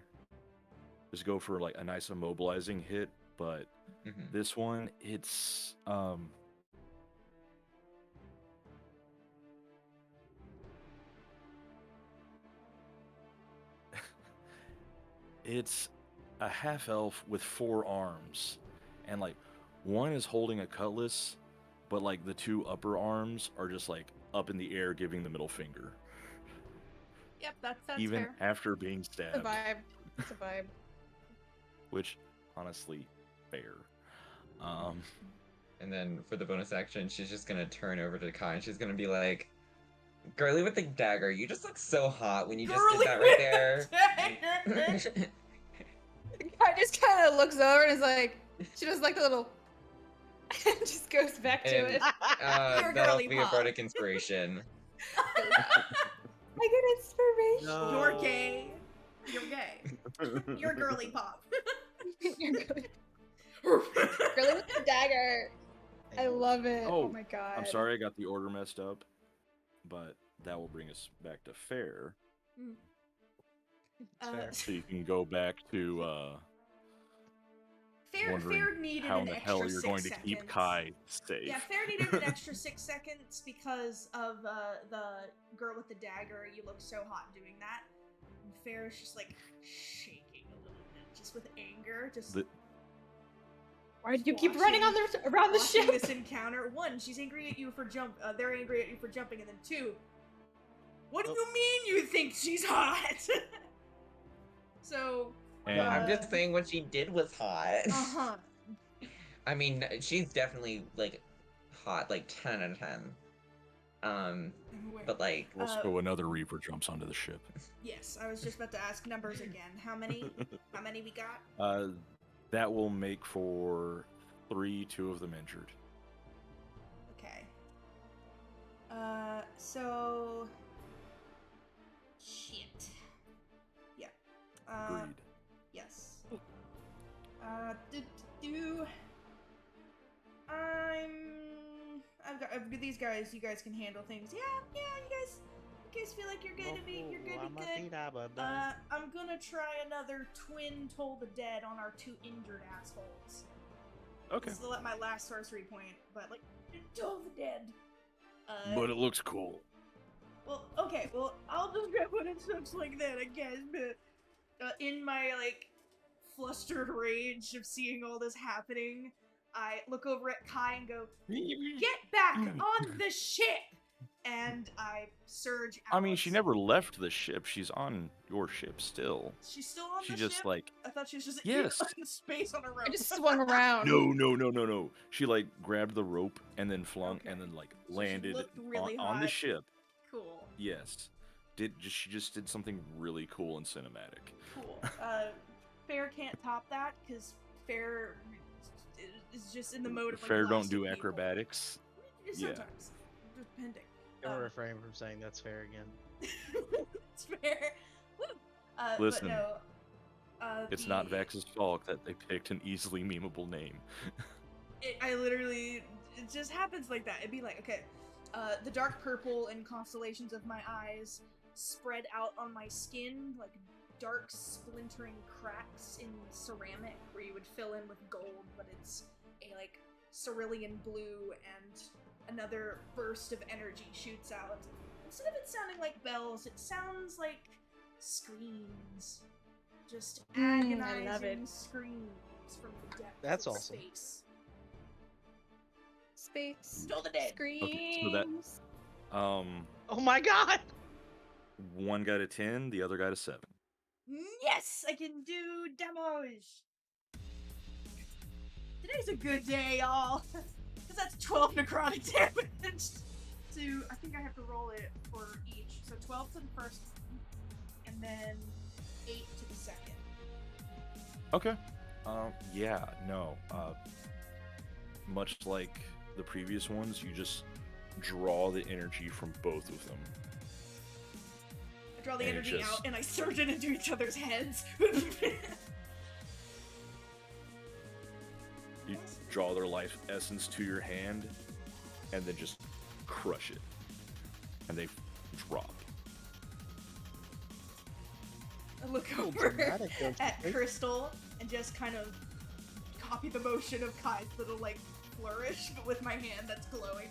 Just go for like a nice immobilizing hit, but Mhm. this one, it's it's a half elf with 4 arms, and like one is holding a cutlass, but like the 2 upper arms are just like up in the air, giving the middle finger, Yep, that's even fair. after being It's a stabbed. vibe. It's a vibe. Which, honestly, fair. And then for the bonus action, she's just gonna turn over to Kai and she's gonna be like, "Girly with the dagger, you just look so hot when you just did that right there." Dagger! I just kind of looks over and is like, she does like a little, and just goes back to And it. Your that'll girly be a pop. bardic inspiration. I get inspiration. You're gay. You're gay. You're girly pop. You're good. Really with the dagger. I love it. Oh, Oh my god. I'm sorry I got the order messed up, but that will bring us back to fair. Fair. So you can go back to Fair wondering needed how an in the extra hell you're 6 going to seconds. keep Kai safe. Yeah, Fair needed an extra 6 seconds because of the girl with the dagger. You look so hot doing that. And Fair is just like shaking a little bit, just with anger. Just Why do you keep watching- running on around the watching ship? this encounter. 1, she's angry at you for they're angry at you for jumping, and then 2, what do you mean you think she's hot? So, And I'm just saying what she did was hot. uh-huh. I mean, she's definitely like hot, like 10 out of 10. But like, also another Reaper jumps onto the ship. Yes, I was just about to ask numbers again. How many? How many we got? That will make for 3, 2 of them injured. Okay. So shit. Yeah. Agreed. Yes. I've got these guys. You guys can handle things. Yeah. You guys feel like you're gonna be good. I'm gonna try another twin Toll the Dead on our 2 injured assholes. Okay. This will let my last sorcery point, but like Toll the Dead. But it looks cool. Well, okay. Well, I'll describe what it looks like then, I guess. But in my like flustered rage of seeing all this happening, I look over at Kai and go, "Get back on the ship!" And I surge out. I mean, she never left the ship. She's on your ship still. She's still on She the just ship? like I thought she was just Yes. in space on a rope. I just swung around. no. She like grabbed the rope and then flung Okay. and then like So she landed looked really on the hot. ship. Cool. Yes. She just did something really cool and cinematic. Cool. Fair can't top that because Fair is just in the mode of like, Fair don't do blasting people. acrobatics. Yeah. Sometimes, depending. Gonna refrain from saying that's fair again. It's fair. Woo. Listen, but no, It's not Vex's fault that they picked an easily memeable name. I literally, it just happens like that. It'd be like, okay, the dark purple and constellations of my eyes spread out on my skin like dark splintering cracks in ceramic where you would fill in with gold, but it's a like cerulean blue, and another burst of energy shoots out. Instead of it sounding like bells, it sounds like screams. Just I agonizing love it. screams from the depths That's of awesome. space. Space. Still the dead. Screams. Okay, so that Oh my god! one got a 10, the other got a 7. Yes, I can do damage. Today's a good day, y'all. Because that's 12 necrotic damage. So I think I have to roll it for each. So 12 to the first one, and then 8 to the second. Okay. Yeah, no. Much like the previous ones, you just draw the energy from both of them. I draw the And it energy just- out, and I surge it into each other's heads. draw their life essence to your hand, and then just crush it. And they drop. I look Little over dramatic, don't you at think? Crystal and just kind of copy the motion of Kai's little like flourish, but with my hand that's glowing.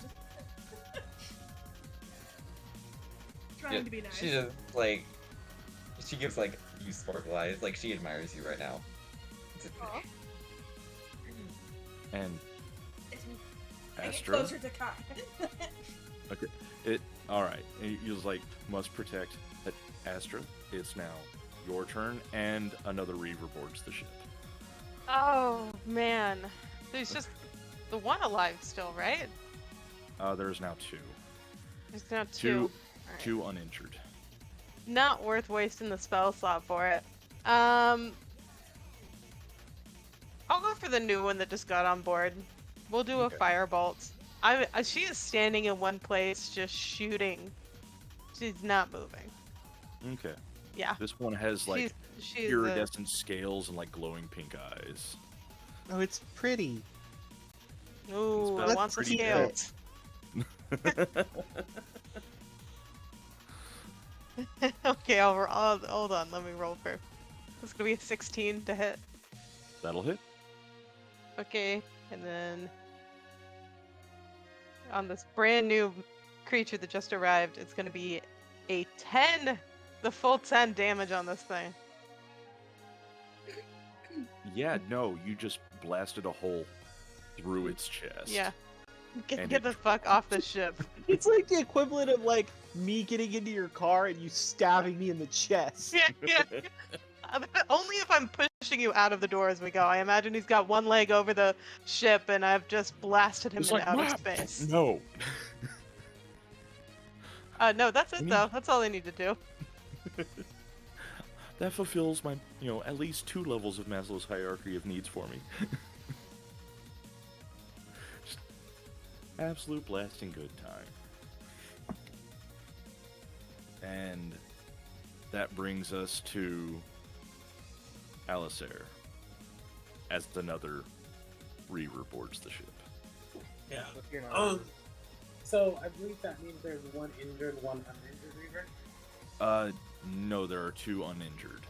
Just trying to be nice. She just like, she gives like you sparkle eyes, like she admires you right now. Aw. And I get Astra. closer to Kai. Okay. Alright. You just like must protect Astra. It's now your turn, and another Reaver boards the ship. Oh man, there's just the one alive still, right? There's now two. There's now Two. two. Alright. Two uninjured. Not worth wasting the spell slot for it. I'll go for the new one that just got on board. We'll do Okay. a firebolt. She is standing in one place, just shooting. She's not moving. Okay. Yeah. This one has like she's iridescent scales and like glowing pink eyes. Oh, it's pretty. Ooh, I That's want the pretty scales. Okay, I'll hold on. Let me roll for. This is gonna be a 16 to hit. That'll hit. Okay, and then on this brand new creature that just arrived, it's gonna be a 10, the full 10 damage on this thing. Yeah, no, you just blasted a hole through its chest. Yeah. And Get it- the fuck off the ship. It's like the equivalent of like me getting into your car and you stabbing me in the chest. Yeah. Only if I'm pushing you out of the door as we go. I imagine he's got one leg over the ship and I've just blasted him It's into like, outer "Map!" space. No. No, that's it though. That's all I need to do. That fulfills my, at least 2 levels of Maslow's hierarchy of needs for me. Just absolute blasting good time. And that brings us to Alistair as another Reaver boards the ship. Yeah. If you're not- So I believe that means there's one injured, one uninjured Reaver. No, there are 2 uninjured.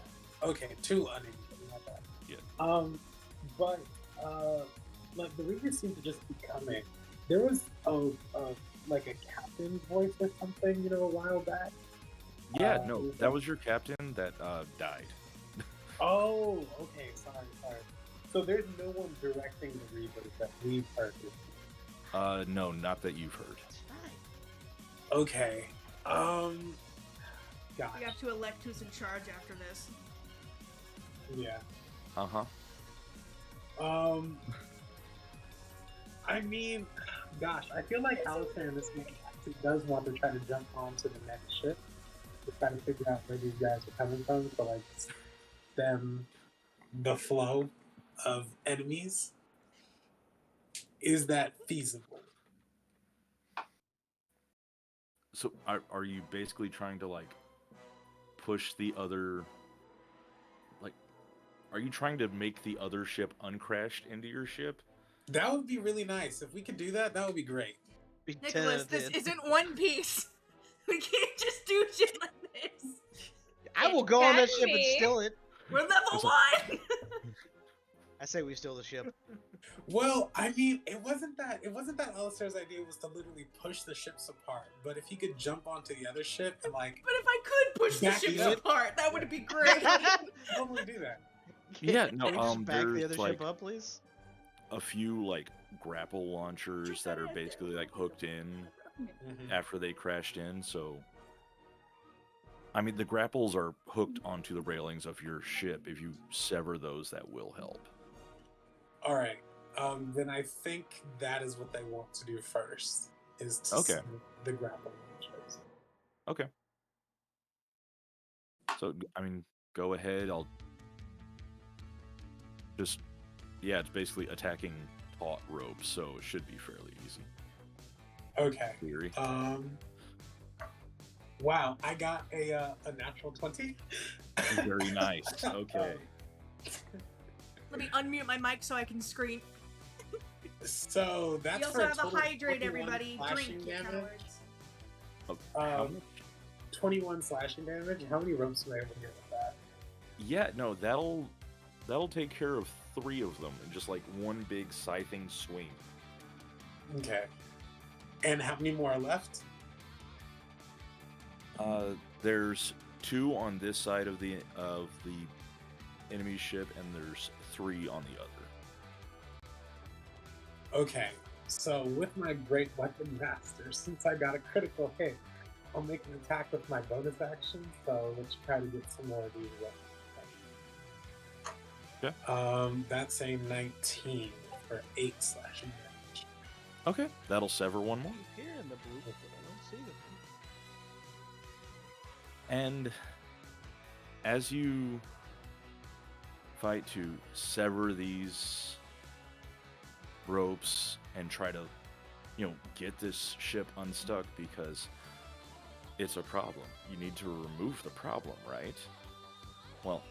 Okay, 2 uninjured. Not bad. Yeah. But like the Reavers seem to just be coming. There was like a captain's voice or something, a while back. Yeah, no, that was your captain that died. Oh, okay. Sorry. So there's no one directing the Reavers that we've heard. No, not that you've heard. Okay. Gosh. We have to elect who's in charge after this. Yeah. Uh-huh. I mean, gosh, I feel like Alistair in this game actually does want to try to jump onto the next ship to try to figure out where these guys are coming from, so like them, the flow of enemies. Is that feasible? So are you basically trying to like push the other, like, are you trying to make the other ship uncrashed into your ship? That would be really nice. If we could do that, that would be great. Be Nicholas, this tempted. isn't One Piece. We can't just do shit like this. I will go on that ship and Exactly. steal it. We're level It's 1! I say we steal the ship. Well, I mean, it wasn't that Alistair's idea was to literally push the ships apart, but if he could jump onto the other ship and like But if I could push the Back ships it up. apart, that would be great. totally do that. Yeah, Can no, we just back the there's, other like, ship up, please? A few like grapple launchers that are basically like hooked in after they crashed in, so I mean the grapples are hooked onto the railings of your ship. If you sever those, that will help. All right. Then I think that is what they want to do first. Is to Okay. send the grapple launchers. Okay. So I mean, go ahead. I'll just it's basically attacking taut ropes, so it should be fairly easy. Okay. in Theory. Wow, I got a natural 20. Very nice. Okay. Let me unmute my mic so I can scream. So that's We also for a have a total of hydrate, 21 everybody. slashing Drink, you damage. cowards. How much? 21 slashing damage. How many ropes were I able to get with that? Yeah, no, that'll take care of 3 of them in just like one big scything swing. Okay. And how many more are left? There's 2 on this side of the enemy ship, and there's 3 on the other. Okay. So with my Great Weapon Master, since I got a critical hit, I'll make an attack with my bonus action. So let's try to get some more of these weapons. Okay. That's a 19 for 8 slashing damage. Okay, that'll sever 1 more. Here in the blue, but I don't see them. And as you fight to sever these ropes and try to, get this ship unstuck, because it's a problem. You need to remove the problem, right? Well,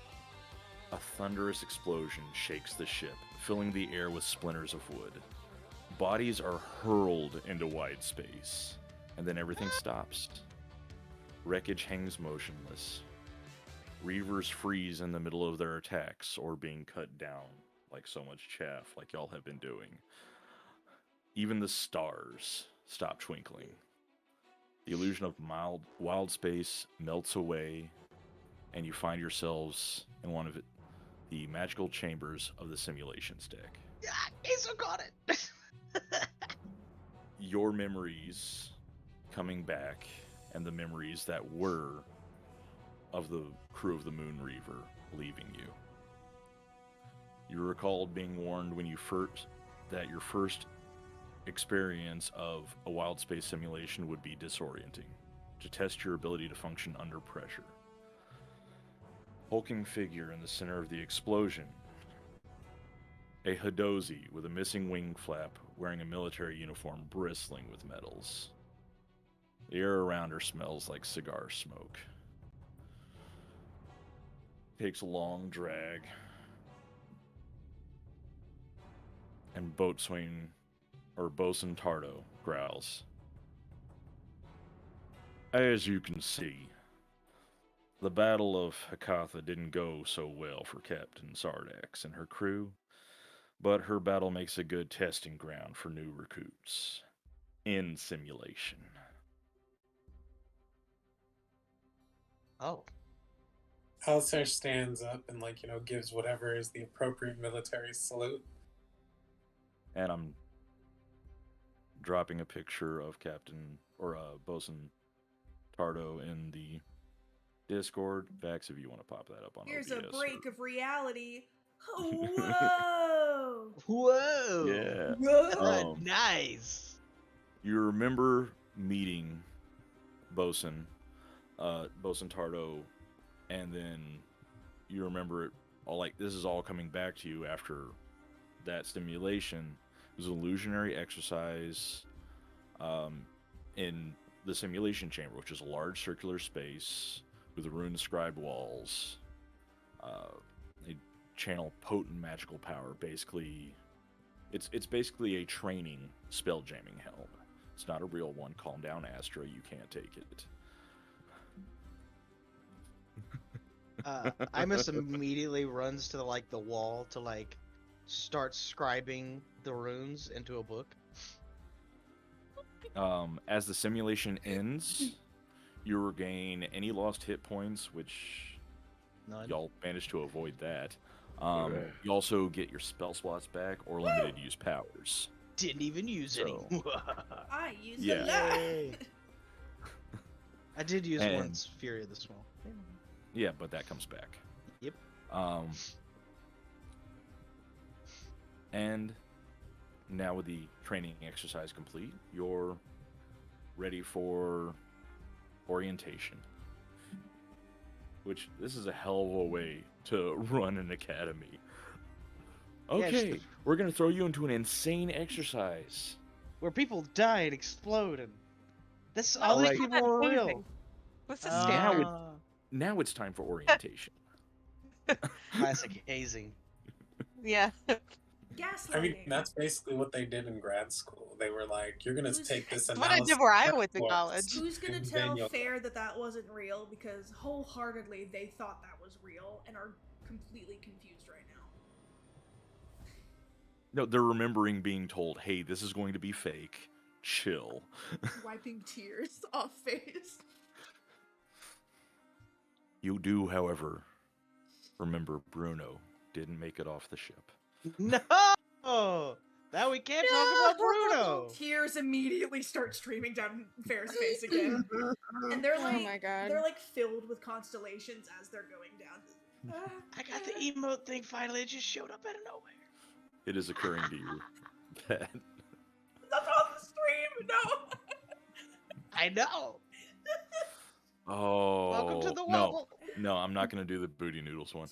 a thunderous explosion shakes the ship, filling the air with splinters of wood. Bodies are hurled into wide space, and then everything stops. Wreckage hangs motionless. Reavers freeze in the middle of their attacks or being cut down like so much chaff, like y'all have been doing. Even the stars stop twinkling. The illusion of wild space melts away, and you find yourselves in one of the magical chambers of the simulation stack. Yeah, Queso got it. Your memories coming back, and the memories that were of the crew of the Moonraider leaving you. You recalled being warned when that your first experience of a wild space simulation would be disorienting, to test your ability to function under pressure. Hulking figure in the center of the explosion. A Hadozi with a missing wing flap, wearing a military uniform bristling with medals. The air around her smells like cigar smoke. Takes a long drag. And Boatswain Tardo growls. As you can see, the Battle of Hakatha didn't go so well for Captain Sardax and her crew, but her battle makes a good testing ground for new recruits in simulation. Oh. Alistair stands up and, gives whatever is the appropriate military salute. And I'm dropping a picture of Bosun Tardo in the Discord. Vax, if you want to pop that up on Here's OBS. a break of reality. Whoa! Whoa. Yeah. Whoa! Nice. You remember meeting Bosun Tardo, and then you remember it all, like, this is all coming back to you after that stimulation. It was an illusionary exercise in the simulation chamber, which is a large circular space with rune-scribed walls. They channel potent magical power. Basically, it's basically a training spelljamming helm. It's not a real one. Calm down, Astra. You can't take it. Imus immediately runs to the wall to start scribing the runes into a book. As the simulation ends, you regain any lost hit points, which None. y'all managed to avoid that. You also get your spell slots back or limited use powers. Didn't even use any. I used Yeah. a lot. I did use And- once Fury of the Small. Yeah, but that comes back. Yep. And now with the training exercise complete, you're ready for orientation. Which, this is a hell of a way to run an academy. Yeah, Okay, just- we're going to throw you into an insane exercise. Where people die and explode and this all Alright. these people are real. This is Now standard. Now it's time for orientation. Classic hazing. Yeah. Gaslighting. I mean, that's basically what they did in grad school. They were like, "You're gonna Who's- take this That's what I analysis did where I went to course, college. Who's gonna and tell then you'll-" Fair that that wasn't real? Because wholeheartedly they thought that was real and are completely confused right now. No, they're remembering being told, "Hey, this is going to be fake. Chill." Wiping tears off face. You do, however, remember Bruno didn't make it off the ship. No! Now we can't talk about Bruno! Tears immediately start streaming down Fair's face again. And they're like, Oh my god. they're like filled with constellations as they're going down. I got the emote thing finally, it just showed up out of nowhere. It is occurring to you that That's on the stream, no! I know! oh Welcome to the no, wobble! no, I'm not gonna do the booty noodles one.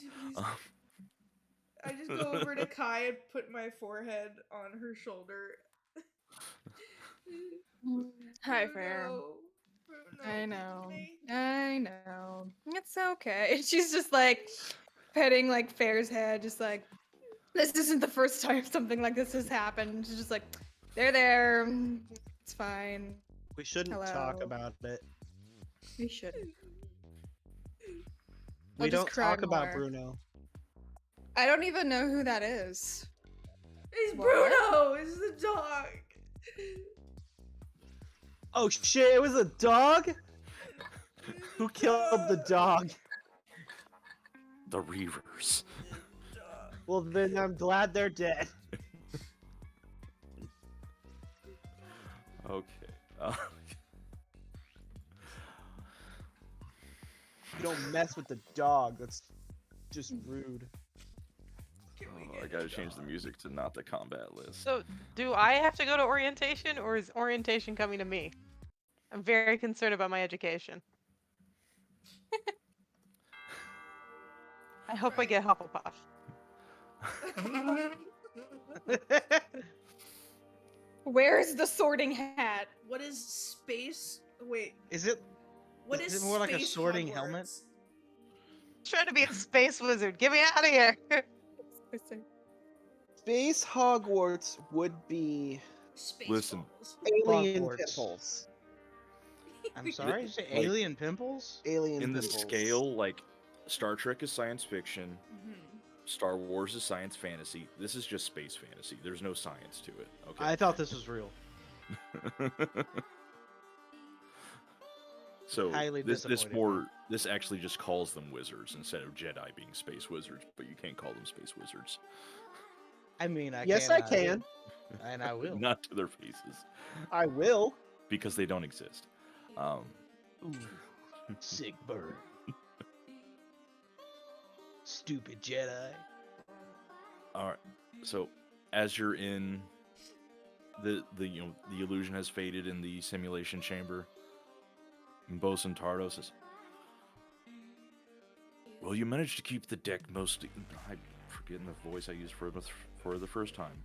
I just go over to Kai and put my forehead on her shoulder. Hi, Fair. Bruno, I know. me. I know. It's okay. She's just like petting like Fair's head, just like this isn't the first time something like this has happened. She's just like, they're there. It's fine. We shouldn't talk Hello. about it. We shouldn't. We I'll just don't cry talk about more. Bruno. I don't even know who that is. It's What? Bruno! It's the dog! Oh shit! It was a dog. Who killed the dog? The reavers. Well, then I'm glad they're dead. Okay. You don't mess with the dog. That's just rude. I gotta change the music to not the combat list. So, do I have to go to orientation, or is orientation coming to me? I'm very concerned about my education. I hope I get Hufflepuff. Where's the sorting hat? What is space? Wait, Is it what Is is it more like a space sorting Hogwarts? helmet? Trying to be a space wizard. Get me out of here. Space Hogwarts would be Space Listen. balls. alien Hogwarts. pimples. I'm sorry, you say Like- alien pimples? Alien In the pimples. scale, like Star Trek is science fiction, Mhm. Star Wars is science fantasy. This is just space fantasy. There's no science to it. Okay. I thought this was real. So Highly this disappointed. this actually just calls them wizards instead of Jedi being space wizards, but you can't call them space wizards. I mean, I Yes, can. I can. And I will. Not to their faces, I will. because they don't exist. Ooh, sick bird. Stupid Jedi. All right. So as you're in the illusion has faded in the simulation chamber, and Bosun Tardo says, "Well, you managed to keep the deck mostly." I'm forgetting the voice I used for the first time.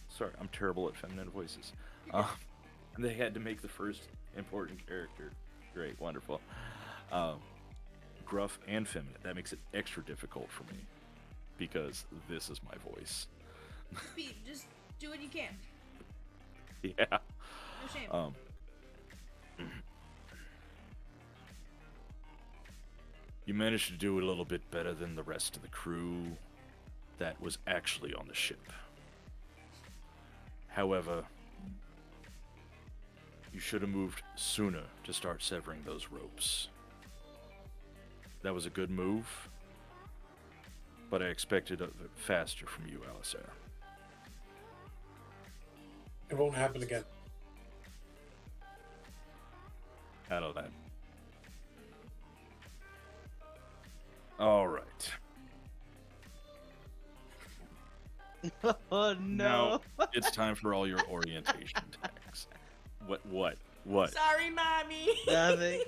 Sorry, I'm terrible at feminine voices. And they had to make the first important character. Great, wonderful. Gruff and feminine. That makes it extra difficult for me because this is my voice. Just do what you can. Yeah. No shame. You managed to do it a little bit better than the rest of the crew that was actually on the ship. However, you should have moved sooner to start severing those ropes. That was a good move, but I expected it faster from you, Alistair. It won't happen again. Handle that. All right. Oh Now it's time for all your orientation tags. What? Sorry, mommy. Nothing.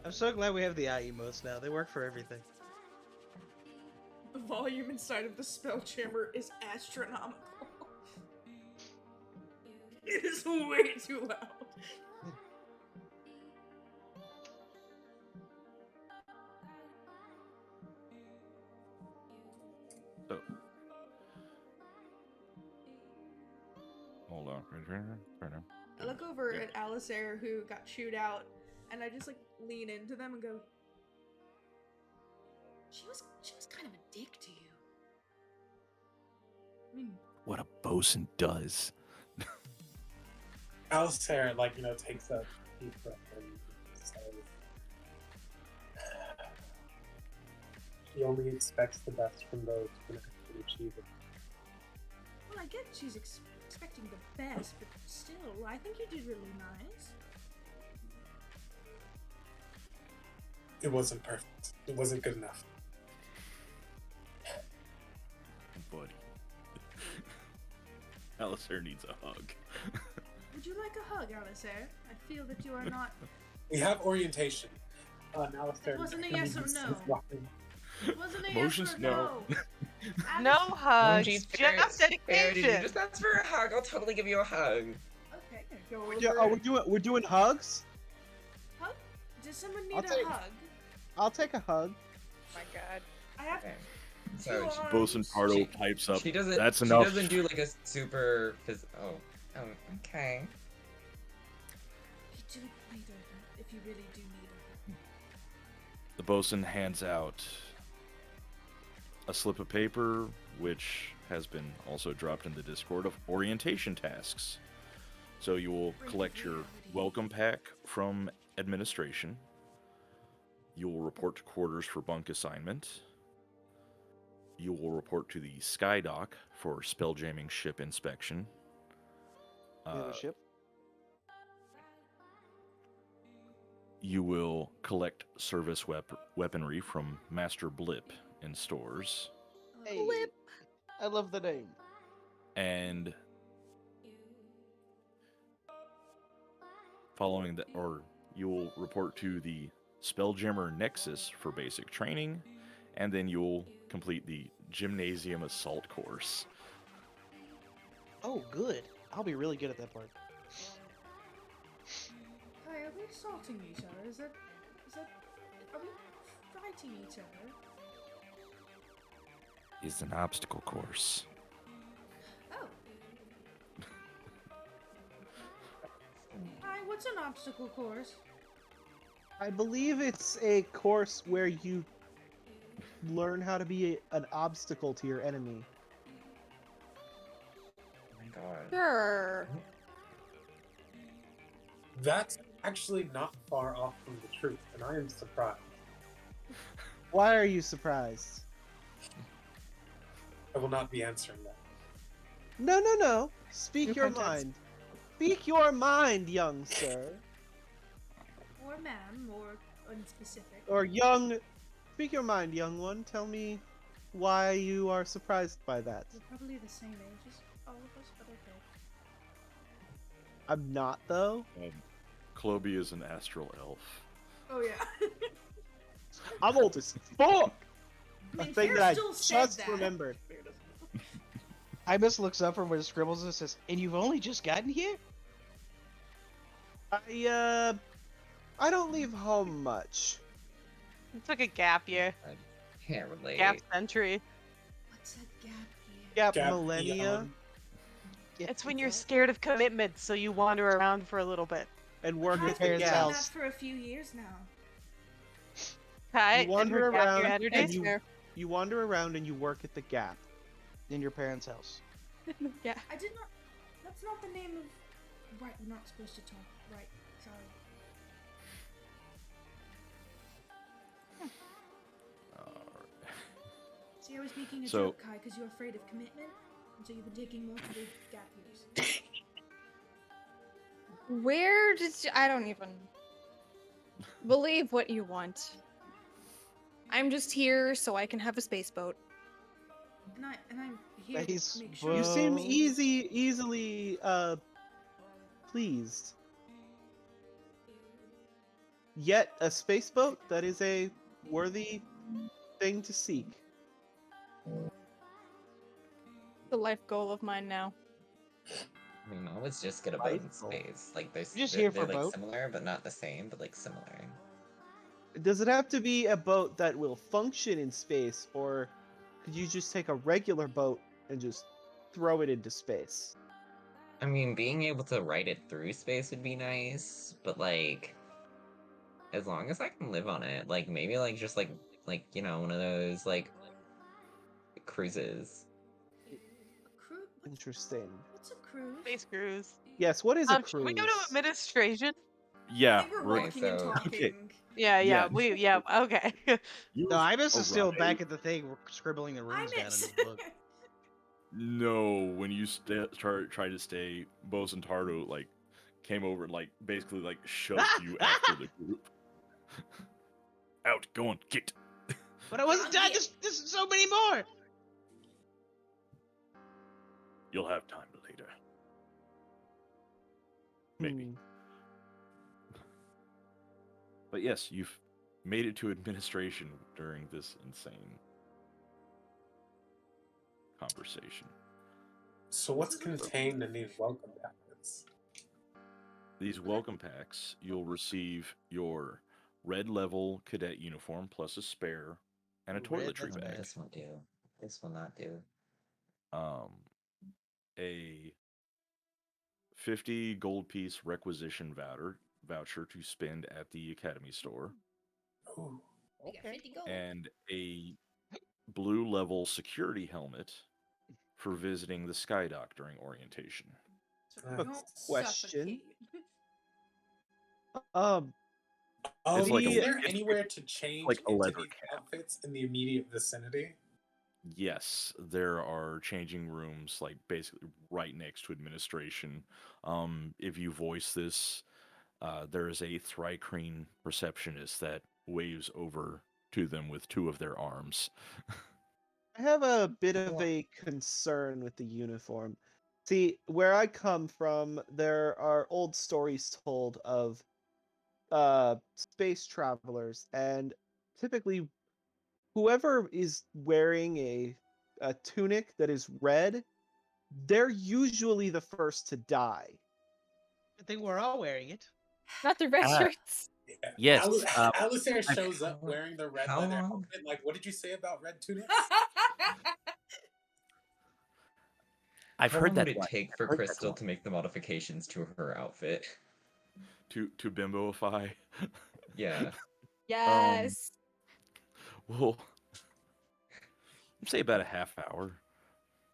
I'm so glad we have the eye emotes now. They work for everything. The volume inside of the Spelljammer is astronomical. It is way too loud. Hold on. Right now. I look over at Alistair, who got chewed out, and I just like lean into them and go, She was kind of a dick to you. I mean, What a bosun does. Alistair, like, takes a deep breath and says, he only expects the best from those who can actually achieve it. well, I get she's expecting the best, but still, I think you did really nice. It wasn't perfect. It wasn't good enough. Buddy. Alistair needs a hug. Would you like a hug, Alistair? I feel that you are not. We have orientation. Alistair. It wasn't a yes or no. It wasn't a Emotions, yes or no. No hugs, Jeez, just Fair, did you dedication. just ask for a hug? I'll totally give you a hug. Okay, go over. Yeah, we're doing hugs. Hug? Does someone need I'll take- a hug? I'll take a hug. Oh my god. I have Okay. two So arms. Bosun Pardo pipes up. she doesn't. That's she enough. doesn't do like a super. Oh, okay. You do need a hug if you really do need a hug. The bosun hands out a slip of paper, which has been also dropped in the Discord, of orientation tasks. So you will collect your welcome pack from administration. You will report to quarters for bunk assignment. You will report to the sky dock for spelljamming ship inspection. Leadership. You will collect service weaponry from Master Blip in stores. Hey, I love the name. And following that, or you will report to the Spelljammer Nexus for basic training, and then you'll complete the Gymnasium Assault course. Oh, good. I'll be really good at that part. Hey, are we assaulting each other? Is that? Are we fighting each other? It's an obstacle course. Oh. Hi, what's an obstacle course? I believe it's a course where you learn how to be an obstacle to your enemy. Oh my god. Sure. That's actually not far off from the truth, and I am surprised. Why are you surprised? I will not be answering that. No. Speak New your context. mind. Speak your mind, young sir. Or ma'am, or unspecific. Or young... Speak your mind, young one. Tell me why you are surprised by that. We're probably the same age as all of us, but okay. I'm not, though. Cloby is an astral elf. Oh yeah. I'm old as fuck! I A mean, thing Fair that I still said just that. remembered. Ibis looks up from where the scribbles and says, "And you've only just gotten here?" I don't leave home much. It took a gap year. I can't relate. Gap century. What's a gap year? Gap Gap millennia. beyond. It's when you're scared of commitment, so you wander around for a little bit. And work I've at been the doing gap. that for a few years now. Kai, You wander and her gap around year and energy. you wander around and you work at the gap. In your parents' house. Yeah. I did not. That's not the name of. Right, we're not supposed to talk. Right, sorry. See, I was making a So- joke, Kai, because you're afraid of commitment, and so you've been taking multiple gap years. Where did you... I don't even believe what you want. I'm just here so I can have a space boat. And I'm here Space to make sure. You seem Whoa. easily pleased. Yet a space boat, that is a worthy thing to seek. The life goal of mine now. I mean, I was just get a boat in Delightful. space. Like they're, Just they're, here they're for like boat. similar, but not the same, but like similar. Does it have to be a boat that will function in space, or could you just take a regular boat and just throw it into space? I mean, being able to write it through space would be nice, but like, as long as I can live on it, like maybe like just like you know one of those like cruises. Interesting. What's a cruise? Space cruise. Yes, what is a Should we go to cruise? administration? I Yeah, think we're we're, walking and so- talking. okay. Yeah, Yeah. okay. you've No, Ibis is still arrived. back at the thing, scribbling the I runes down in miss. his book. No, when you tried to stay, Bosun Tardo like came over and like basically like shoved you after the group. Out, go on, get. But I wasn't done. There's so many more. You'll have time later. Maybe. Hmm. But yes, you've made it to administration during this insane conversation. So what's contained in these welcome packets? These welcome packs, you'll receive your red level cadet uniform plus a spare and a Red, toiletry that's bag. bad. This won't do. This will not do. A 50 gold piece requisition voucher to spend at the Academy store, Ooh. We got 50 gold. and a blue level security helmet for visiting the Skydock during orientation. So we A don't question. suffocate. It's like Is a- there it's- anywhere to change like a into leather these cap. outfits in the immediate vicinity? Yes, there are changing rooms like basically right next to administration. If you voice this, there is a Thrycreen receptionist that waves over to them with two of their arms. I have a bit of a concern with the uniform. See, where I come from, there are old stories told of space travelers, and typically whoever is wearing a tunic that is red, they're usually the first to die. I think we're all wearing it. Not the red Ah. shirts. Yes, Alistair shows up How- wearing the red how leather long? outfit. Like, what did you say about red tunics? I've How heard long that would it one. take I've for heard that Crystal one. to make the modifications to her outfit? to bimboify. Yeah. Yes. Well, say about a half hour.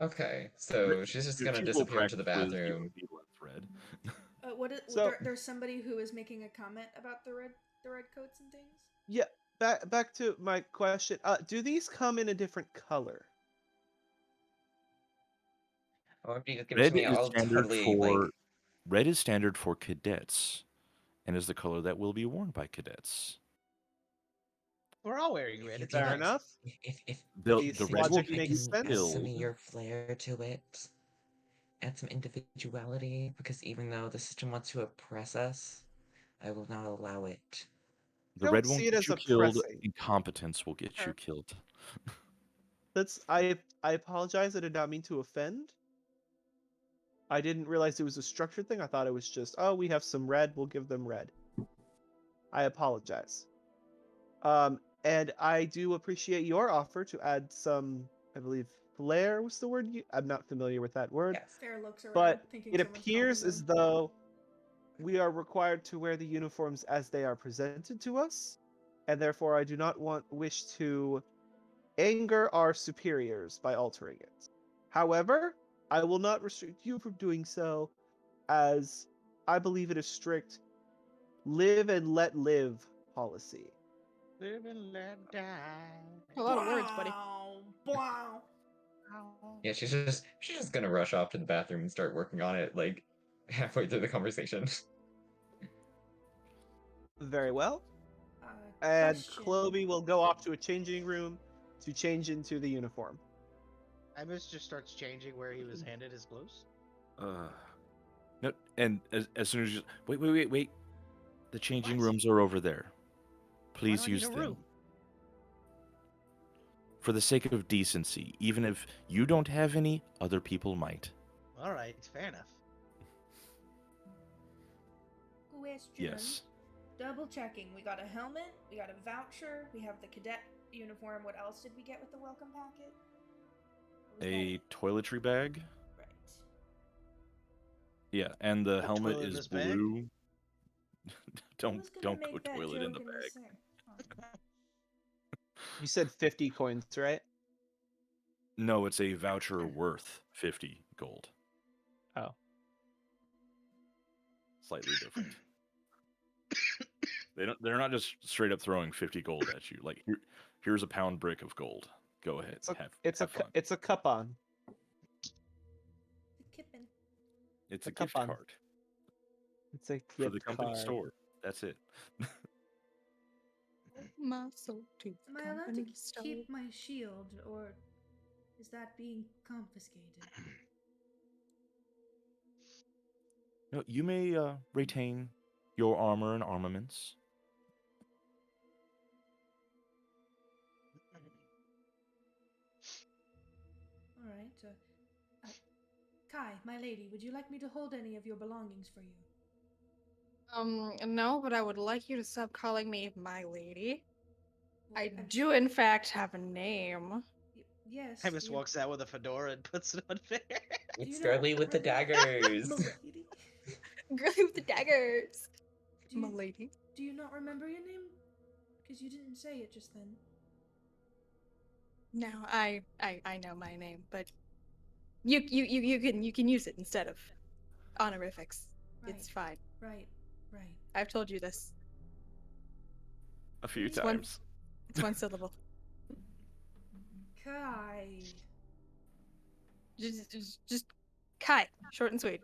Okay, so she's just gonna She will disappear into the practice with bathroom. the left thread. What is, So- there's somebody who is making a comment about the red coats and things. Yeah, back to my question. Do these come in a different color? Oh, if you just give it to me, I'll totally like. Red is standard for cadets, and is the color that will be worn by cadets. We're all wearing red. If It's you Fair give it- nice. enough. If The These red will logic be makes sense. add some of killed. your flair to it, add some individuality, because even though the system wants to oppress us, I will not allow it. The don't red won't see it get as you killed. oppressing. Incompetence will get you Sure. killed. I apologize. I did not mean to offend. I didn't realize it was a structured thing. I thought it was just, oh, we have some red, we'll give them red. I apologize. And I do appreciate your offer to add some, I believe, flair was the word. I'm not familiar with that word. Yes. Fair looks around, But thinking it someone's appears helping as them. though we are required to wear the uniforms as they are presented to us, and therefore I do not wish to anger our superiors by altering it. However, I will not restrict you from doing so, as I believe it is strict live and let live policy. Live and let die. A lot of words, buddy. Wow. Yeah, she's just gonna rush off to the bathroom and start working on it like halfway through the conversation. Very well. And Question. Clovey will go off to a changing room to change into the uniform. Ibis just starts changing where he was handed his clothes. No, and as soon as you wait, the changing What? rooms are over there. Why Please do I need use a them. room? For the sake of decency, even if you don't have any, other people might. All right, fair enough. Question. Yes. Double checking. We got a helmet. We got a voucher. We have the cadet uniform. What else did we get with the welcome packet? What was A that? toiletry bag, Right. Yeah, and the helmet toilet in is this bag? blue. I don't was gonna don't go make that toilet in joke the in bag. sec- You said 50 coins, right? No, it's a voucher worth 50 gold. Oh. Slightly different. They're not just straight up throwing 50 gold at you. Like here's a pound brick of gold. Go ahead, have fun. It's a coupon. Kippin'. It's a a gift coupon. card It's a for the gift company card. store. That's it. My soul to the Am I allowed to company store. keep my shield, or is that being confiscated? No, you may retain your armor and armaments. All right. Kai, my lady, would you like me to hold any of your belongings for you? No, but I would like you to stop calling me my lady. Well, I do, in fact, have a name. Yes. Hamus do you- walks out with a fedora and puts it on there. do you It's not Girly with the remember- daggers. Milady? Girl with the daggers. Do My you, lady. do you not remember your name? Because you didn't say it just then. No, I know my name, but you can use it instead of honorifics. It's fine. Right. I've told you this. A few It's one- times. It's one syllable. Kai. Just Kai, short and sweet.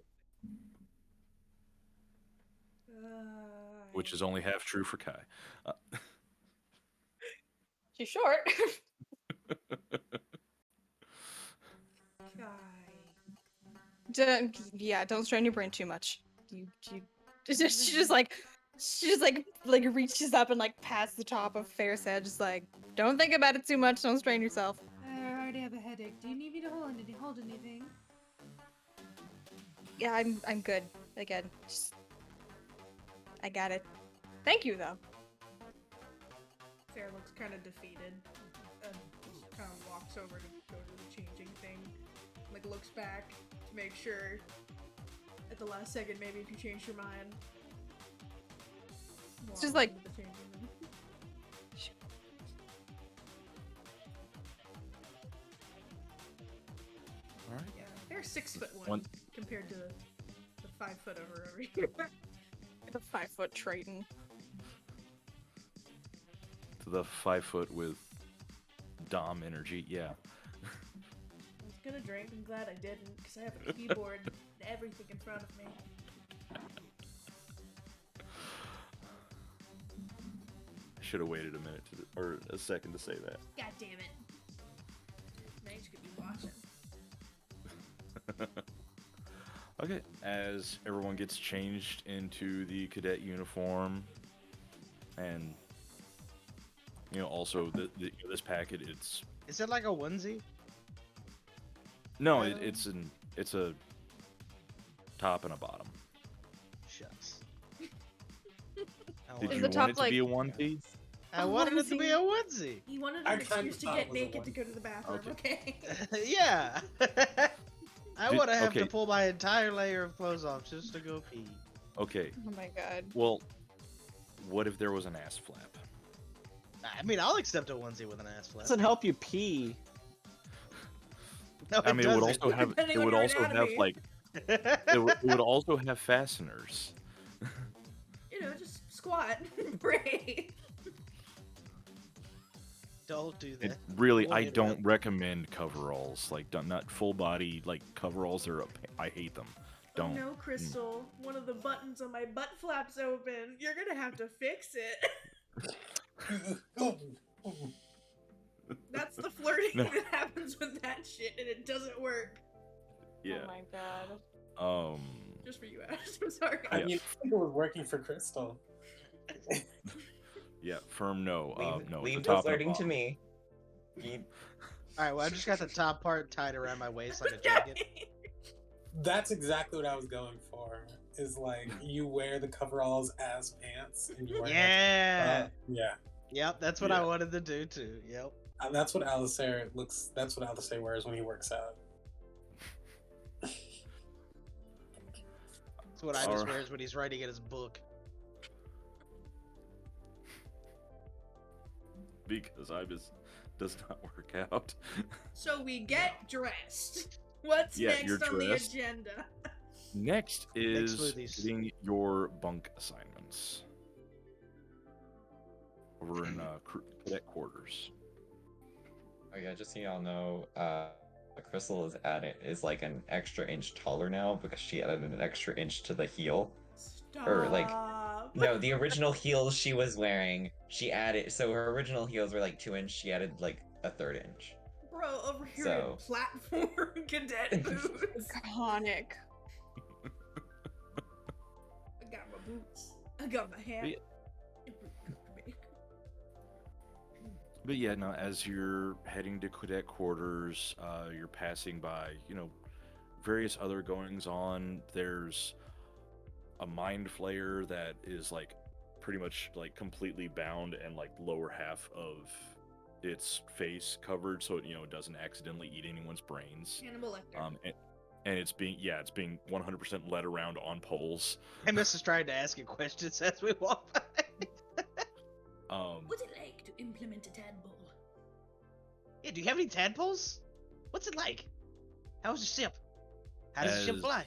Which is only half true for Kai. She's short. Kai. Don't strain your brain too much. She just like reaches up and like past the top of Fair's head, just like, don't think about it too much, don't strain yourself. I already have a headache. Do you need me to hold anything? Yeah, I'm good. Again, I got it. Thank you though. Fair looks kind of defeated and just kind of walks over to go to the changing thing. Like looks back to make sure at the last second maybe if you changed your mind. It's just like- Walks into the changing room. All right. Yeah, they're 6'1" One- compared to the 5 foot over here. The 5-foot Triton. To the 5 foot with Dom energy. Yeah. I was gonna drink. I'm glad I didn't because I have a keyboard and everything in front of me. I should have waited a minute or a second to say that. God damn it! Mage could be watching. Okay, as everyone gets changed into the cadet uniform, and also this packet, Is it like a onesie? no, it's a top and a bottom. Shucks. Did Is you the want top, it to be a onesie? I wanted it to be a onesie. He wanted I an kind of excuse to thought get it was a naked to one. go to the bathroom. Okay. Yeah. I would have okay. to pull my entire layer of clothes off just to go pee. Okay, Oh my god. well, what if there was an ass flap? I mean, I'll accept a onesie with an ass flap. Doesn't help you pee. No, I mean, it would doesn't. also have Depending it on would your also have anatomy. like it would also have fasteners. Just squat. Brave. Don't do It that. really, Won't I interrupt. don't recommend coveralls. Like, not full body like coveralls. I hate them. Don't. Oh no, Crystal. One of the buttons on my butt flap's open. You're gonna have to fix it. That's the flirting No. that happens with that shit, and it doesn't work. Yeah. Oh my god. Just for you, Ash. I'm sorry. I Yeah. mean, I think it was working for Crystal. Yeah. Firm no. No. Leave the the top and flirting to bottom. me. Alright, well, I just got the top part tied around my waist like a jacket. That's exactly what I was going for. Is like you wear the coveralls as pants, and you wear Yeah. yeah. Yep, that's what I wanted to do too. Yep. And that's what Alistair looks. That's what Alistair wears when he works out. That's what Ibis Alright. wears when he's writing in his book. Because Ibis does not work out. So we get dressed. What's Yeah, you're next on dressed. the agenda? Next is smoothies. getting your bunk assignments over in cadet quarters. Oh yeah, just so y'all know, Crystal is like an extra inch taller now because she added an extra inch to the heel. Stop. Or, like, No, the original heels she was wearing, she added. So her original heels were like 2 inch. She added like a 1/3 inch. Bro, over here So- in platform cadet boots. Iconic. I got my boots. I got my hat. Yeah. But yeah, no, as you're heading to cadet quarters, you're passing by, various other goings on. There's a mind flayer that is like pretty much like completely bound and like lower half of its face covered so it doesn't accidentally eat anyone's brains. Hannibal Lecter. And it's being 100% led around on poles. Amos is trying to ask you questions as we walk by. What's it like to implement a tadpole? Yeah, do you have any tadpoles? What's it like? How's your ship? How does your ship fly?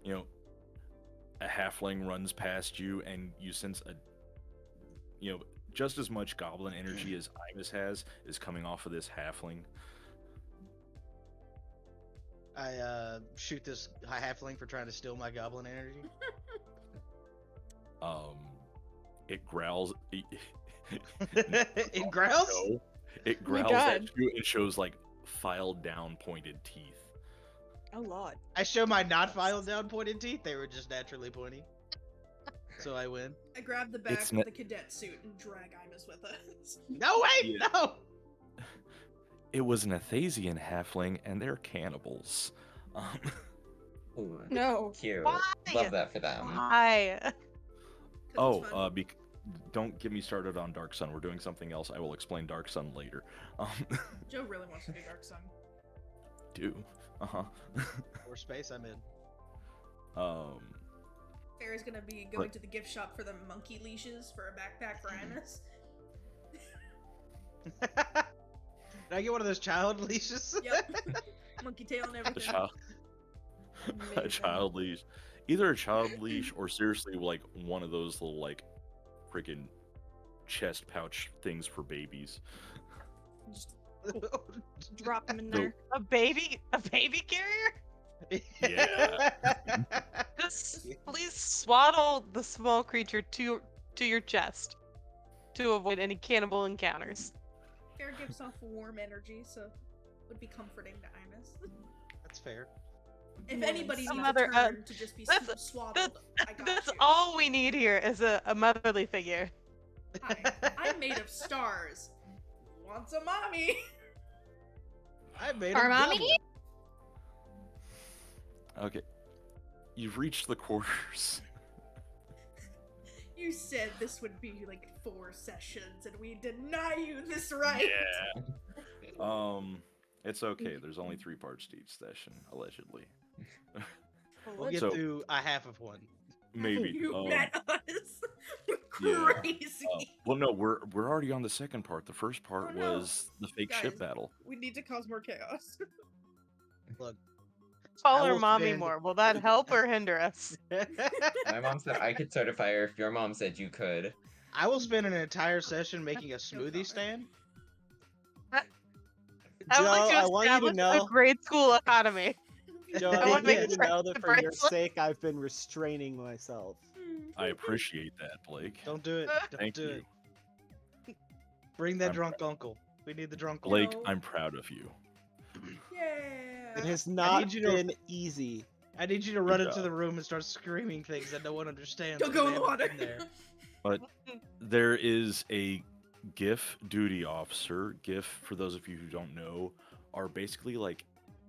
A halfling runs past you and you sense just as much goblin energy as Ibis has is coming off of this halfling. I shoot this halfling for trying to steal my goblin energy. It growls. It growls? No, it Oh my growls God. at you and shows like filed down pointed teeth. Oh lord. I show my not filed down pointed teeth. They were just naturally pointy. So I win. I grab the back It's of ne- the cadet suit and drag Imus with us. No, wait! Yeah. No! It was an Athasian halfling, and they're cannibals. Ooh, No. cute. Why? Love that for them. Hi. 'Cause it's fun. Don't get me started on Dark Sun. We're doing something else. I will explain Dark Sun later. Joe really wants to do Dark Sun. Uh-huh. More space I'm in. Farrah's gonna be going to the gift shop for the monkey leashes for a backpack for Imus. Did I get one of those child leashes? Yep. Monkey tail and a everything. child, a child leash. Either a child leash or seriously like one of those little like freaking chest pouch things for babies. Just drop them in No. there. A baby carrier? Yeah. Just please swaddle the small creature to your chest to avoid any cannibal encounters. Farrah gives off warm energy, so it would be comforting to Imus. That's fair. If anybody Some needs other- a turn to just be that's- swaddled, I got That's you. all we need here is a motherly figure. Hi, I'm made of stars. Wants a mommy? I made Our a mommy? goblin. Okay. You've reached the quarters. You said this would be like 4 sessions, and we deny you this right. Yeah. It's okay. There's only 3 parts to each session, allegedly. We'll get So- through a half of one. Maybe. You met us. yeah. Crazy. Well, no, we're already on the second part. The first part Oh, no. was the fake Guys. ship battle. We need to cause more chaos. Look. Call I her will mommy spend- more. Will that help or hinder us? My mom said I could certify her if your mom said you could. I will spend an entire session making a smoothie stand. I would like Joe, to I want you to establish know- a grade school economy. Joe, I I wanna want make you a to tra- know that the for your bracelet. sake, I've been restraining myself. I appreciate that, Blake. Don't do it. Don't Thank do you. it. Bring that I'm drunk uncle. We need the drunk uncle. Blake, No. I'm proud of you. Yeah. It has not need you to- been easy. I need you to run Good into job. the room and start screaming things that no one understands. Don't 'cause go they in the haven't water. been there. But there is a GIF duty officer. GIF, for those of you who don't know, are basically like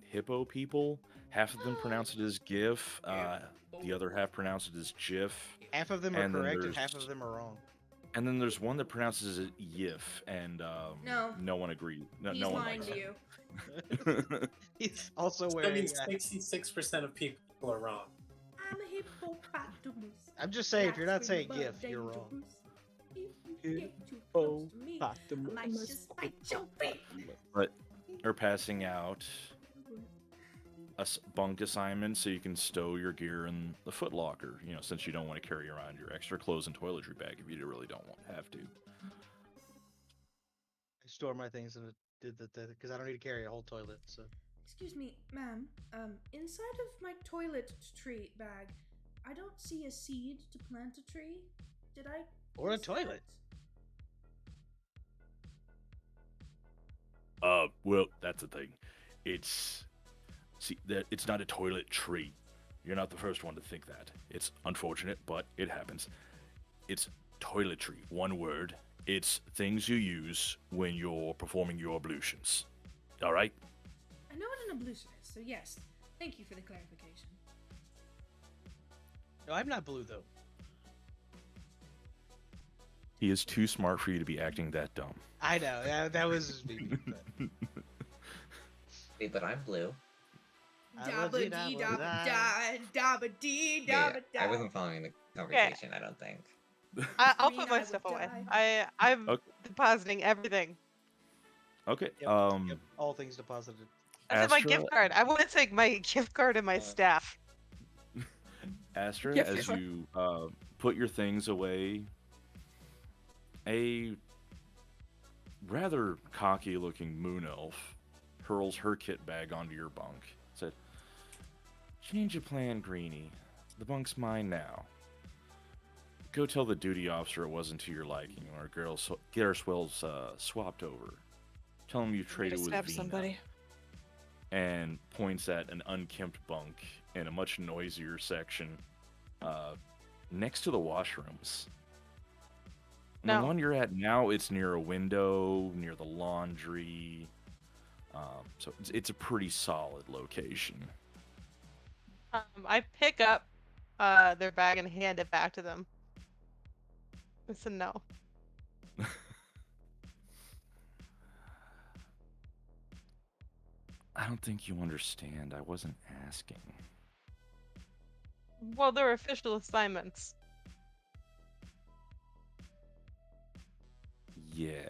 hippo people. Half of them pronounce it as GIF. The other half pronounce it as GIF. Half of them are And then correct and half there's- of them are wrong. And then there's one that pronounces it YIF, and No. one agreed. No, He's no one lying likes to you. it. He's also That wearing. means 66% of people are wrong. I'm a hippopotamus. I'm just saying, if you're not That's saying really GIF, you're wrong. dangerous. If you get too close to me, I might just bite your feet. But are passing out bunk assignments so you can stow your gear in the foot locker. You know, since you don't want to carry around your extra clothes and toiletry bag if you really don't have to. I store my things in the because I don't need to carry a whole toilet. So Excuse me, ma'am. Inside of my toilet tree bag, I don't see a seed to plant a tree. Did I? or a miss that? toilet. Well, that's the thing. It's not a toilet tree. You're not the first one to think that. It's unfortunate, but it happens. It's toiletry, one word. It's things you use when you're performing your ablutions. All right? I know what an ablution is, so yes. Thank you for the clarification. No, I'm not blue though. He is too smart for you to be acting that dumb. I know that was me. Wait, but I'm blue. Dabba dee dabba da, dabba dee Yeah, dabba da. I wasn't following the conversation, I don't think. I'll Green put my eye stuff would away. die. I'm Okay. depositing everything. Okay. Yep, all things deposited. That's my Astra, gift card. I want to take my gift card and my staff. Astra, Gift as card. you put your things away, a rather cocky-looking moon elf hurls her kit bag onto your bunk. Said, "Change of plan, Greenie. The bunk's mine now. Go tell the duty officer it wasn't to your liking, or get our swells swapped over. Tell him you traded with stab Vina." somebody. And points at an unkempt bunk in a much noisier section next to the washrooms. And No. the one you're at now, it's near a window, near the laundry. So it's a pretty solid location. I pick up their bag and hand it back to them. It's a no. I don't think you understand. I wasn't asking. Well, they're official assignments. Yeah.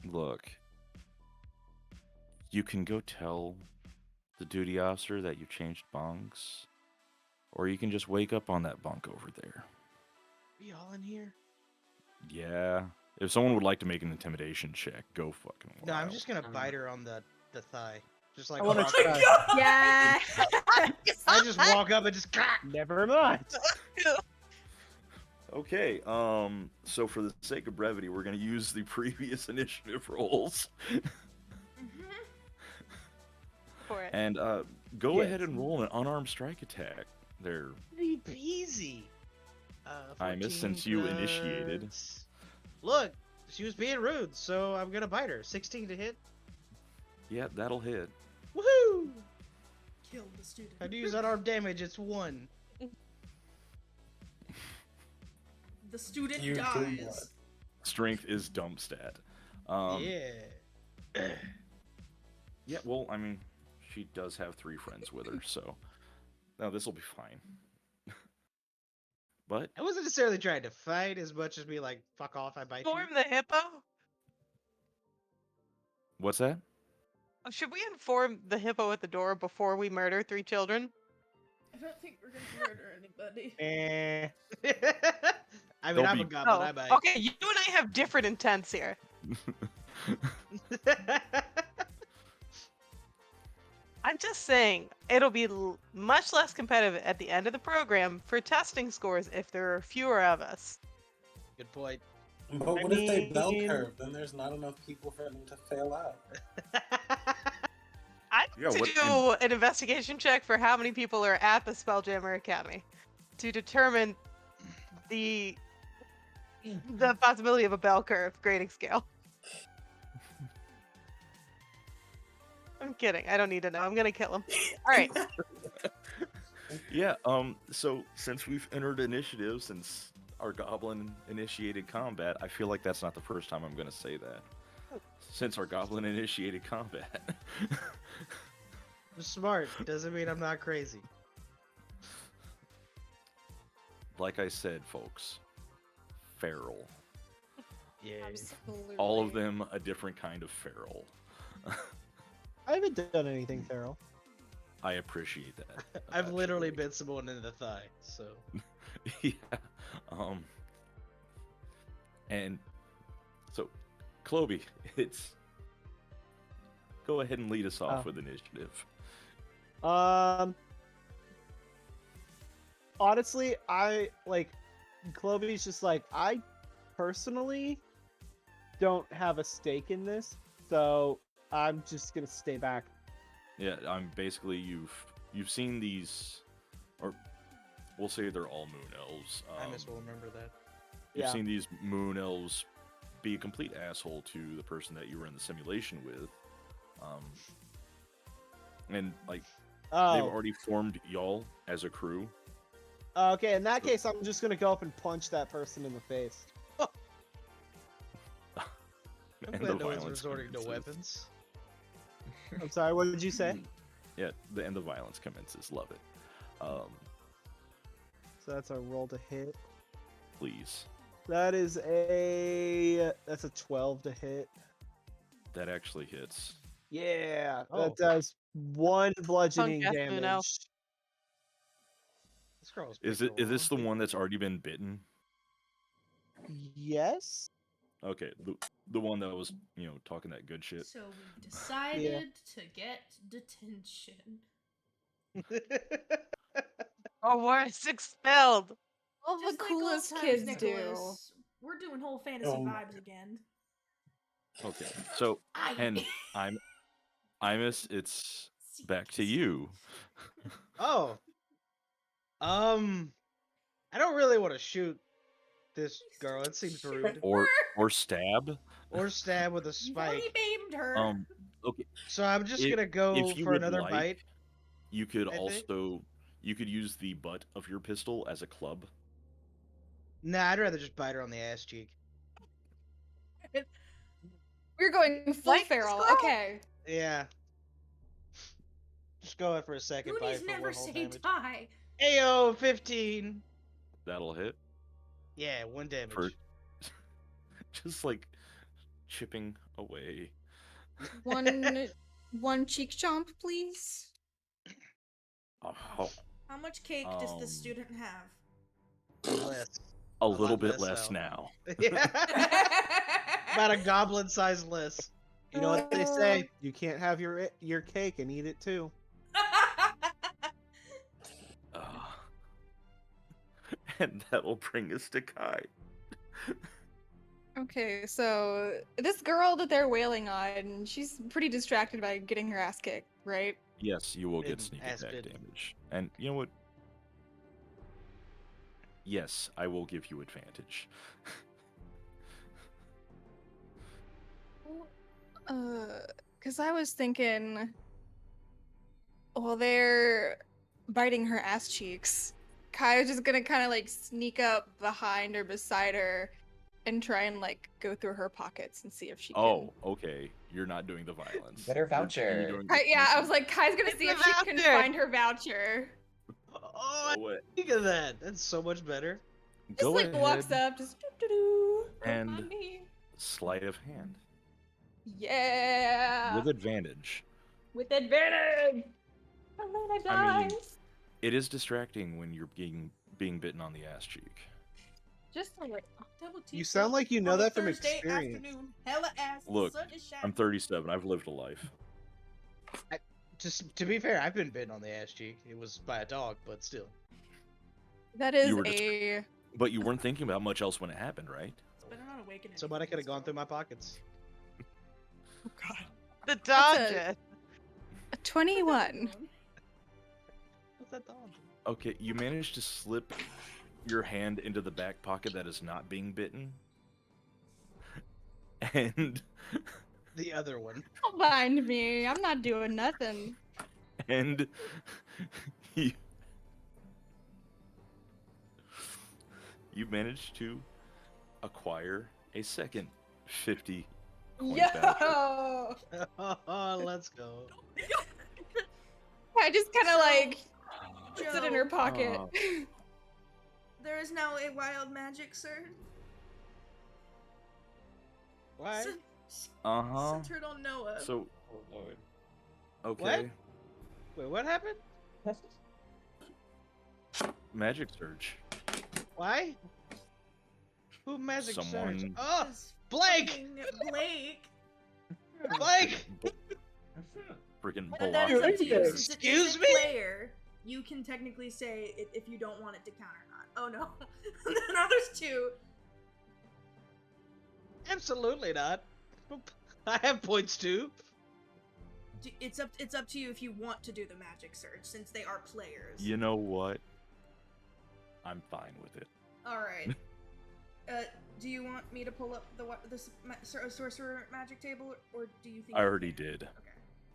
Look. You can go tell the duty officer that you changed bunks, or you can just wake up on that bunk over there. We all in here? Yeah. If someone would like to make an intimidation check, go fucking wild. No, I'm just gonna bite her on the thigh. Just like I wanna walk try. up. Yeah. I just walk up and just Never mind. Okay, so for the sake of brevity, we're gonna use the previous initiative rolls. For it. And go Yes. ahead and roll an unarmed strike attack. There, easy. I miss 14 since you initiated. plus- Look, she was being rude, so I'm gonna bite her. 16 to hit. yeah, that'll hit. Woohoo! Kill the student. If I do use unarmed damage, it's 1. The student You do dies. what? Strength is dump stat. Yeah. Yeah, well, I mean, she does have 3 friends with her, so now this will be fine. But I wasn't necessarily trying to fight as much as be like, fuck off, I bite you. Inform the hippo? what's that? Should we inform the hippo at the door before we murder 3 children? I don't think we're gonna murder anybody. Eh. I mean, Don't I'm be- a goblin, Oh, I bite. okay, you and I have different intents here. I'm just saying, it'll be much less competitive at the end of the program for testing scores if there are fewer of us. Good point. But what if they bell mean- curve? Then there's not enough people for them to fail out. I Yeah, need what- to do an investigation check for how many people are at the Spelljammer Academy to determine the possibility of a bell curve grading scale. I'm kidding. I don't need to know. I'm gonna kill him. All right. Yeah, so since we've entered initiative, since our goblin initiated combat, I feel like that's not the first time I'm gonna say that. Since our goblin initiated combat. smart. Doesn't mean I'm not crazy. Like I said, folks, feral. Yeah. Absolutely. All of them a different kind of feral. I haven't done anything feral. I appreciate that. I've about literally you. bit someone in the thigh, so. Yeah. And so, Clovey, it's go ahead and lead us off with initiative. Honestly, I like Clovey's just like, I personally don't have a stake in this, so I'm just gonna stay back. Yeah, I'm basically you've seen these, or we'll say they're all moon elves. I just will remember that. You've Yeah. seen these moon elves be a complete asshole to the person that you were in the simulation with, and like they've Oh, already formed y'all as a crew. okay. In that case, I'm just gonna go up and punch that person in the face. I'm And glad the no one's violence resorting to commences. weapons. I'm sorry. What did you say? Yeah, the end of violence commences. Love it. So that's a roll to hit. Please. That's a 12 to hit. That actually hits. Yeah, Oh. that does 1 bludgeoning Punk-ass Muno. damage. This girl's Is picking this the wrong one that's already been bitten? Yes. Okay, the one that was talking that good shit. So we decided to get detention. people. Oh, worse, expelled. All the Just like coolest old times, kids do. Nicholas. We're doing whole fantasy Oh my vibes again. Okay, so Aye. and Imus, it's back to you. Oh. I don't really want to shoot this girl. It seems rude. Or stab. Or stab with a You've already spike. maimed her. Okay. So I'm just If- gonna go if you for would another like, bite. You could I think. also use the butt of your pistol as a club. Nah, I'd rather just bite her on the ass cheek. We're going full Like feral. this girl? Okay. Yeah. Just go in for a second bite Goonies for never one whole say damage. die. Ayo, 15. That'll hit Yeah, 1 damage. for just like chipping away. One cheek chomp, please. Oh, How much cake does the Um, student have? Less. a lot little bit less less now. now. Yeah. About a goblin size less. You know what they say? You can't have your cake and eat it too. And that'll bring us to Kai. Okay, so this girl that they're wailing on, she's pretty distracted by getting her ass kicked, right? Yes, you will get Bitten, sneak ass attack bitten. damage. And you know what? Yes, I will give you advantage. Because I was thinking, while they're biting her ass cheeks, Kai's just gonna kind of like sneak up behind or beside her and try and like go through her pockets and see if she can. Oh, okay. You're not doing the violence. Better You're voucher. doing Kai, the yeah, I sneaky. was like, Kai's gonna It's see the if she can voucher. find her voucher. Oh, Go, think of that. That's so much better. Just go like ahead walks up, just doo-doo-doo. Don't and mind me. sleight of hand Yeah, with advantage. with advantage. Elena dies. I mean, it is distracting when you're being bitten on the ass cheek. Just a little. Double You teeth sound up like you know on a that from Thursday experience. Afternoon. Hella ass. Look, sun is shining. I'm 37. I've lived a life. Just to be fair, I've been bitten on the ass cheek. It was by a dog, but still. That is You were just- a. But you weren't thinking about much else when it happened, right? It's better not awaken Somebody anything could have in gone this through my world. pockets. The That's dodge a- it. A 21. What's that dog? Okay, you managed to slip your hand into the back pocket that is not being bitten. And The other one. Don't mind me. I'm not doing nothing. and you managed to acquire a second 50 coin voucher. Yo! Oh, let's go. I just kind of like puts it in her Joe, pocket. there is now a wild magic sword. Why? Centered on Noah. So, Oh lord. okay. Wait, what happened? Magic Surge. Why? Who magic surge? Someone- Oh, Is Blake! fucking Blake. Blake! Freaking But that's block. up to you. Since it Excuse is a me? player, you can technically say if you don't want it to count or not. Oh no. Now there's two. Absolutely not. I have points too. It's up to you if you want to do the magic surge, since they are players. You know what? I'm fine with it. All right. Do you want me to pull up the sorcerer magic table, or do you think I you already can? did. Okay.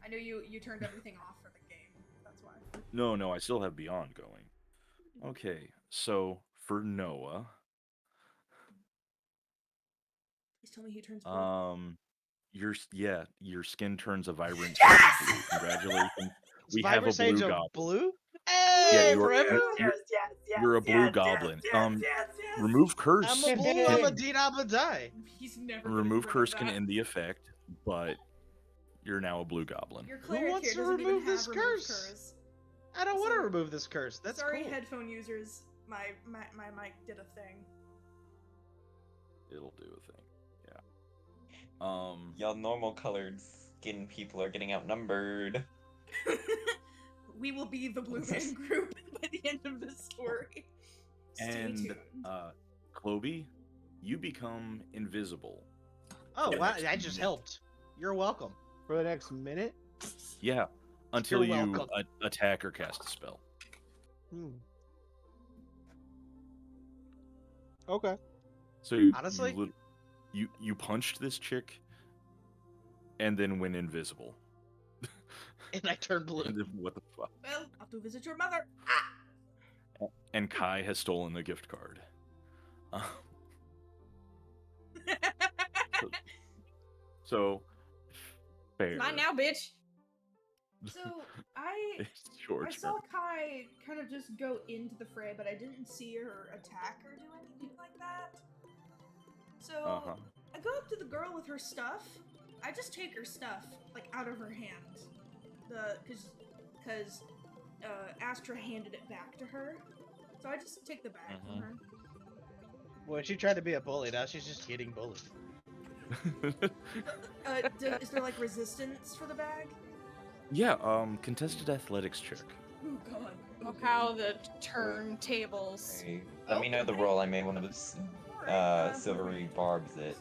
I know you turned everything off for the game. That's why. No, I still have Beyond going. Okay, so for Noah, Please tell me he turns blue. your skin turns a vibrant shade of blue. Congratulations. We have a Vibrant Sage blue of goblin. blue? Yeah, Hey, you're- forever? You're a blue goblin. Remove curse. I'm a blue, I'm a deed, I'm a die. He's never gonna Remove remember curse can that. end the effect, but you're now a blue goblin. Your cleric wants here to doesn't even remove this have remove curse? I don't want to So- remove this curse. That's Sorry, cool. headphone users. My mic did a thing. It'll do a thing. Yeah. Y'all normal colored skin people are getting outnumbered. We will be the Blue Man Group by the end of this story. Stay And tuned. Cloby, you become invisible. Oh, wow, that just helped. You're welcome. For the next minute? Yeah, until You're you welcome. attack or cast a spell. Okay. So you, Honestly? you punched this chick, and then went invisible. And I turned blue. And then what the fuck? Well, I'll to visit your mother. And Kai has stolen the gift card. So fair. Not now, bitch. So I It's your I turn. saw Kai kind of just go into the fray, but I didn't see her attack or do anything like that. So Uh-huh. I go up to the girl with her stuff. I just take her stuff like out of her hand, because Astra handed it back to her. So I just take the bag from her. Well, she tried to be a bully. Now she's just getting bullied. Is there like resistance for the bag? Yeah, contested athletics check. Oh god. Look how the turntables. Hey, let me know the Okay. roll. I made one of those Alright, silvery barbs that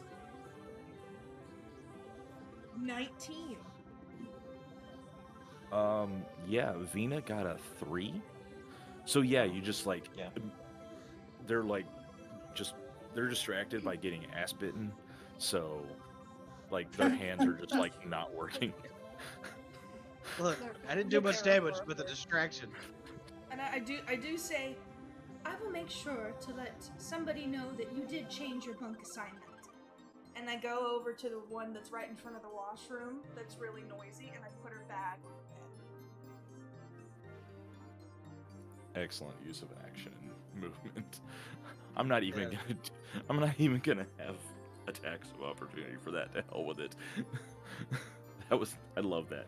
19. Yeah, Vina got a 3. So yeah, you just like Yeah. they're like they're distracted by getting ass bitten, so like their hands are just like not working. Look, I didn't do much damage with the distraction. And I do say, I will make sure to let somebody know that you did change your bunk assignment. And I go over to the one that's right in front of the washroom that's really noisy, and I put her bag on the bed. Excellent use of action and movement. I'm not even gonna have attacks of opportunity for that. To hell with it. I love that.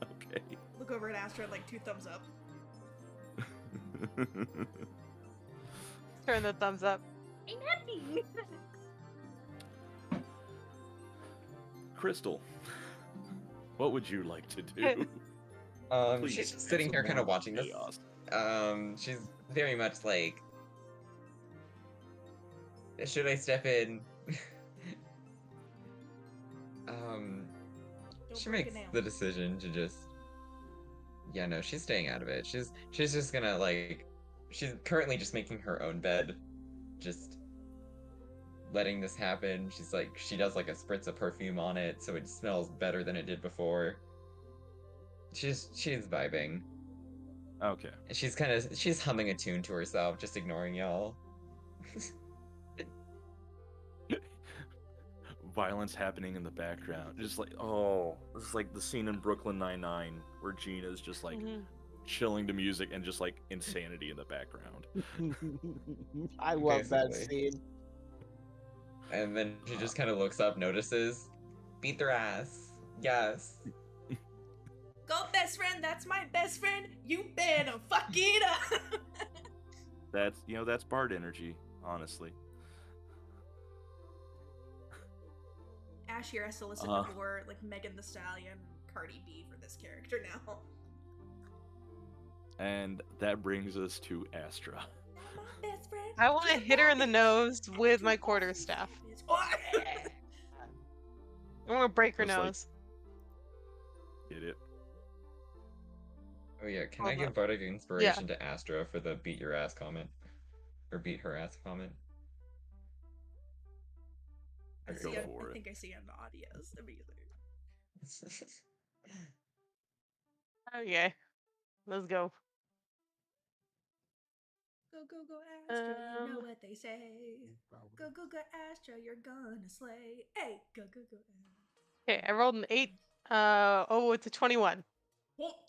Okay. Look over at Astra like 2 thumbs up. Turn the thumbs up. I'm happy! Crystal, what would you like to do? Please, she's just sitting here kind of watching this. chaos. She's very much like, should I step in? Don't She break makes a nail. the decision to just, yeah, no, she's staying out of it. She's just gonna like, she's currently just making her own bed, just letting this happen. She's like, she does like a spritz of perfume on it, so it smells better than it did before. She's vibing. Okay. And she's humming a tune to herself, just ignoring y'all. violence happening in the background. Just like, oh, this is like the scene in Brooklyn Nine-Nine where Gina's just like chilling to music and just like insanity in the background. I love that Basically. scene. And then she just kind of looks up, notices, beat their ass. Yes. Go, best friend. That's my best friend. You better fuck it up. That's Bard energy, honestly. Ash here has to listen to more like Megan Thee Stallion, Cardi B for this character now. And that brings us to Astra. Best friend. I want to hit her in the nose with my quarterstaff. I want to break her Just like- nose. Get it? Oh yeah, can Hold I give up. bardic inspiration to Astra for the beat your ass comment? Or beat her ass comment? I Go for it. think I see on the audios immediately. Okay, let's go. Go, go, go, Astra, you know what they say. Go, go, go, Astra, you're gonna slay. Hey, go, go, go, Astra. Okay, I rolled an 8. It's a 21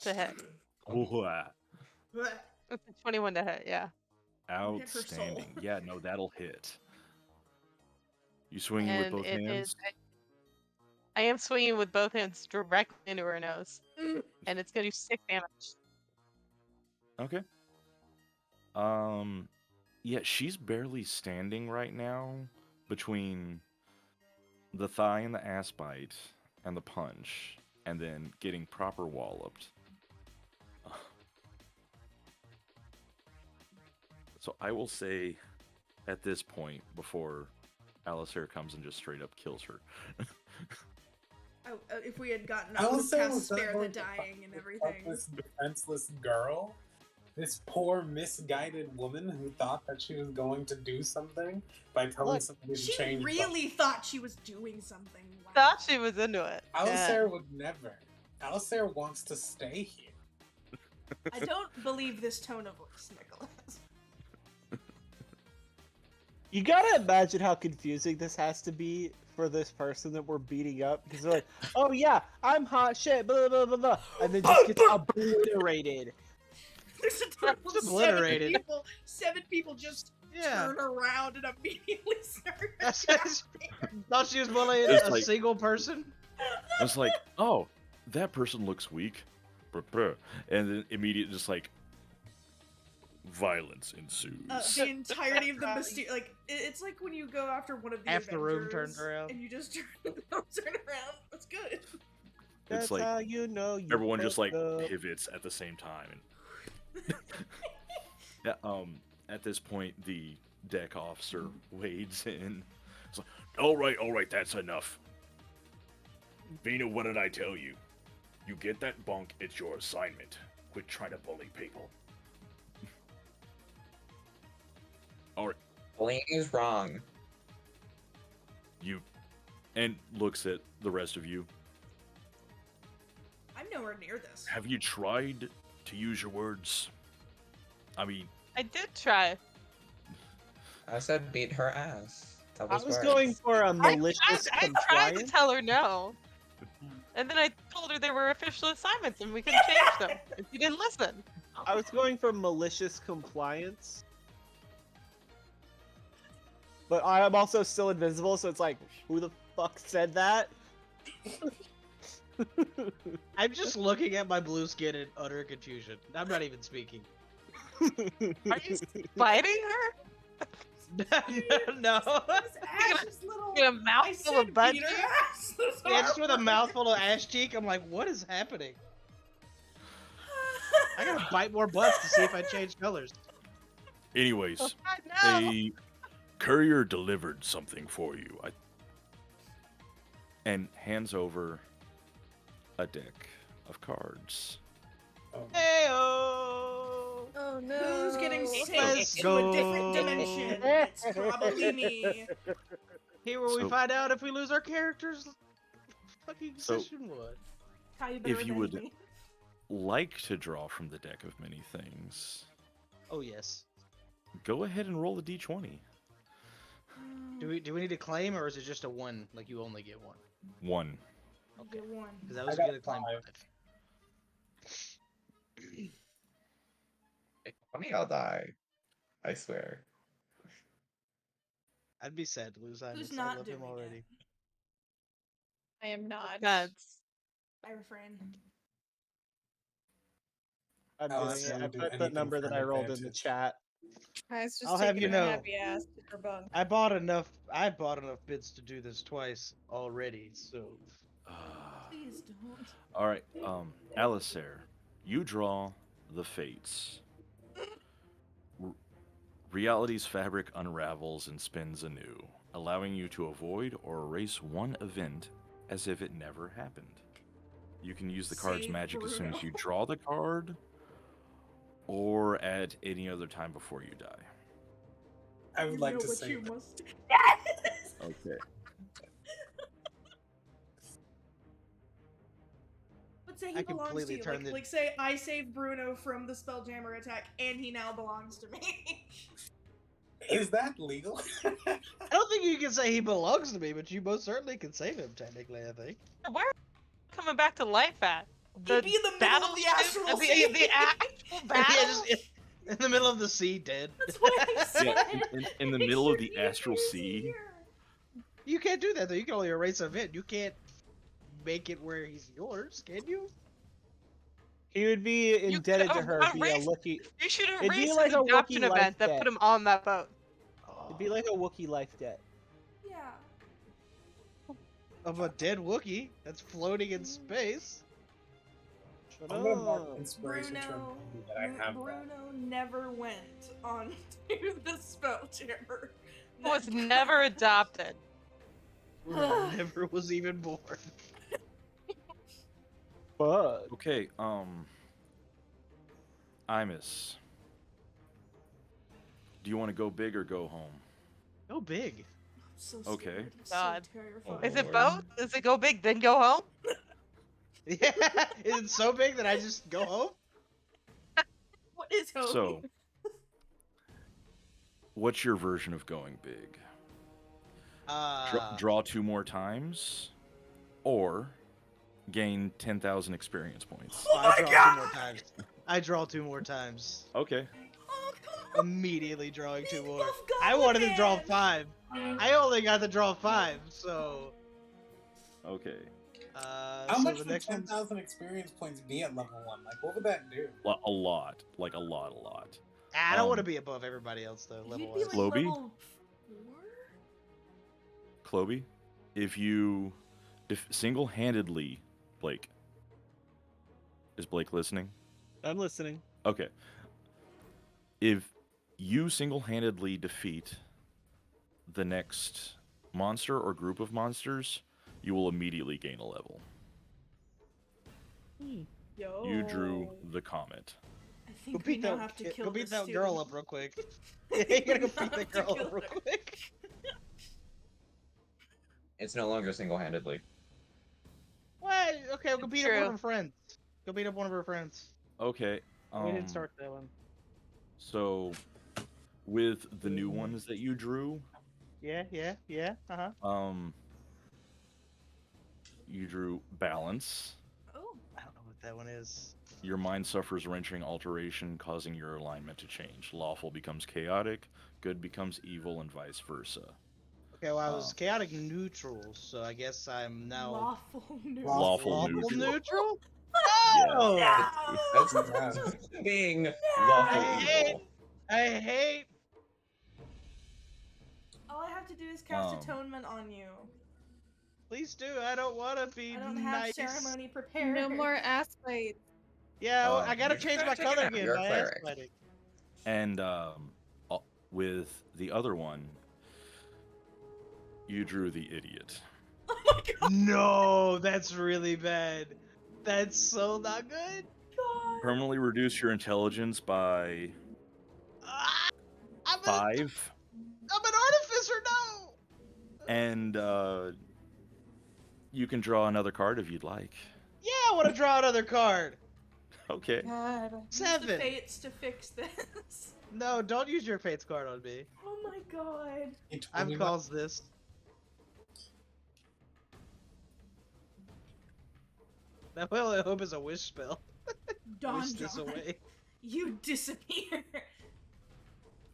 to hit. It's a 21 to hit, yeah. Hit her soul. Outstanding. Yeah, no, that'll hit. You swinging with And both it hands? is. I am swinging with both hands directly into her nose, and it's gonna do 6 damage. Okay. Yeah, she's barely standing right now between the thigh and the ass bite and the punch, and then getting proper walloped. So I will say, at this point, before Alistair comes and just straight up kills her. If we had gotten I will out say past was that spare the going to dying and fuck everything. This defenseless girl, this poor misguided woman who thought that she was going to do something by telling Look, somebody to She change. really thought she was doing something. Wow. Thought she was into it. Alistair would never. Alistair wants to stay here. I don't believe this tone of voice, Nicholas. You gotta imagine how confusing this has to be for this person that we're beating up, because they're like, "Oh yeah, I'm hot shit," blah blah blah blah, and then just gets obliterated. There's a total of Obliterated. 7 people just Yeah. turn around and immediately start. Thought she was bullying It's a like- single person. It's like, oh, that person looks weak. And then immediate, just like, violence ensues. The entirety of the mysterious, like it's like when you go after one of the Half the room Avengers turns around. and you just turn around. That's good. That's like, how you know you Everyone just like fucked up. pivots at the same time. And yeah, at this point, the deck officer wades in. It's like, all right, that's enough. Vina, what did I tell you? You get that bunk, it's your assignment. Quit trying to bully people. All right, Bullying is wrong. you, and looks at the rest of you. I'm nowhere near this. Have you tried to use your words? I mean, I did try. I said beat her ass. That I was was words. going for a I malicious tried to compliance. tell her no. And then I told her there were official assignments and we could change them. And she didn't listen. I was going for malicious compliance. But I am also still invisible, so it's like, who the fuck said that? I'm just looking at my blue skin in utter confusion. I'm not even speaking. Are you fighting her? No. This Ash's little. Get a I mouthful said of butt beat her cheek? ass. That's Yeah, just with a horrible. mouthful of ass cheek, I'm like, what is happening? I gotta bite more butts to see if I change colors. anyways, Oh, God, no. a courier delivered something for you. And hands over a deck of cards. Heyo! Oh no. Who's getting Let's sent to a different go. dimension? It's probably me. Here where we So- find out if we lose our characters. Fucking So- session one. How you better If you avenge would- me. Like to draw from the deck of many things, Oh yes. go ahead and roll a d20. Do we need to claim, or is it just a one? Like you only get one? 1. You get one. Because I was got gonna claim 5. 5. If only I'll die. I swear. I'd be sad to lose Who's Imus. I not love him doing it? already. I am not. Nuts. I refrain. I'm Alice, doing I it. I would do put the anything number for that an I rolled in the advantage. chat. Guys, just I'll have taking you a know. happy ass to her bunk. I bought enough bids to do this twice already, so Please don't. All right, Alistair, you draw the fates. Reality's fabric unravels and spins anew, allowing you to avoid or erase one event as if it never happened. You can use the card's Save magic as soon as Bruno. you draw the card, or at any other time before you die. I would You like know to what say you that. must. Yes! Okay. But say I he belongs to completely you. turned Like say I saved Bruno from the Spelljammer attack, and he now belongs to me. Is that legal? I don't think you can say he belongs to me, but you most certainly can save him. Technically, I think. Where are you coming back to life at? He'd be in the middle of the battleship? Astral The Sea. actual Yeah, battle? just in the middle of the sea, dead. That's what I said. Yeah, in the Make middle sure of the he Astral appears Sea. here. You can't do that though. You can only erase an event. You can't make it where he's yours, can you? He would be indebted to her via erase- Wookiee. You should It'd be erase like an a adoption Wookiee life event that debt. put him on that boat. It'd be like a Wookiee life debt. Yeah. Of a dead Wookiee that's floating in space. Shut I'm gonna mark up. inspiration to Bruno, remind you that I have that. Bruno never went on to the Spelljammer. Was never adopted. Never was even born. Fuck. Okay, Imus. Do you want to go big or go home? Go big. So Okay. scared. I'm God. So terrified. Is it Lord. both? Does it go big then go home? Yeah, is it so big that I just go home? What is hope? So, what's your version of going big? Draw 2 more times, or gain 10,000 experience points. Oh my I draw God! 2 more times. I draw 2 more times. Okay. Oh, come on. Immediately drawing 2 Big more. buff I wanted to draw goblin 5. I only got to draw 5, so. Okay. How so much the would next one? 10,000 experience points be at level 1? Like, what would that do? A lot. Like, a lot. I don't want to Um, be above everybody else though. Level You'd be wise. like Floby? level 4? Cloby, if you single-handedly, Blake. Is Blake listening? I'm listening. Okay. If you single-handedly defeat the next monster or group of monsters, you will immediately gain a level. Yo. You drew the comet. I Go think we beat now that, have to kid- kill go beat this that student. girl up real quick. You gotta go We beat have that to girl kill up real her. quick. It's no longer single-handedly. What? Okay, go beat up one True. of her friends. Go beat up one of her friends. Okay. We didn't start that one. So, with the new ones that you drew, Yeah. you drew balance. Oh. I don't know what that one is. Your mind suffers wrenching alteration, causing your alignment to change. Lawful becomes chaotic, good becomes evil, and vice versa. Okay, well, I was Oh. chaotic neutral, so I guess I'm now Lawful neutral. Lawful lawful neutral. neutral? Yeah. Oh! That's being lawful I hate- evil. I hate. All I have to do is cast Um, atonement on you. Please do. I don't want to be I don't have nice. ceremony prepared. No more ass fights. Yeah, well, Um, I gotta you're change trying my to take it color out. again. You're a My ass cleric. fighting. And with the other one, you drew the idiot. Oh my god. No, that's really bad. That's so not good. Permanently reduce your intelligence by Ah, I'm, 5, I'm an artificer now. and you can draw another card if you'd like. Yeah, I want to draw another card. Okay. God. Use the 7. fates to fix this. No, don't use your fates card on me. Oh my god. He told I've me caused this. That will, I hope, is a wish spell. Wish this Don, away. you disappear.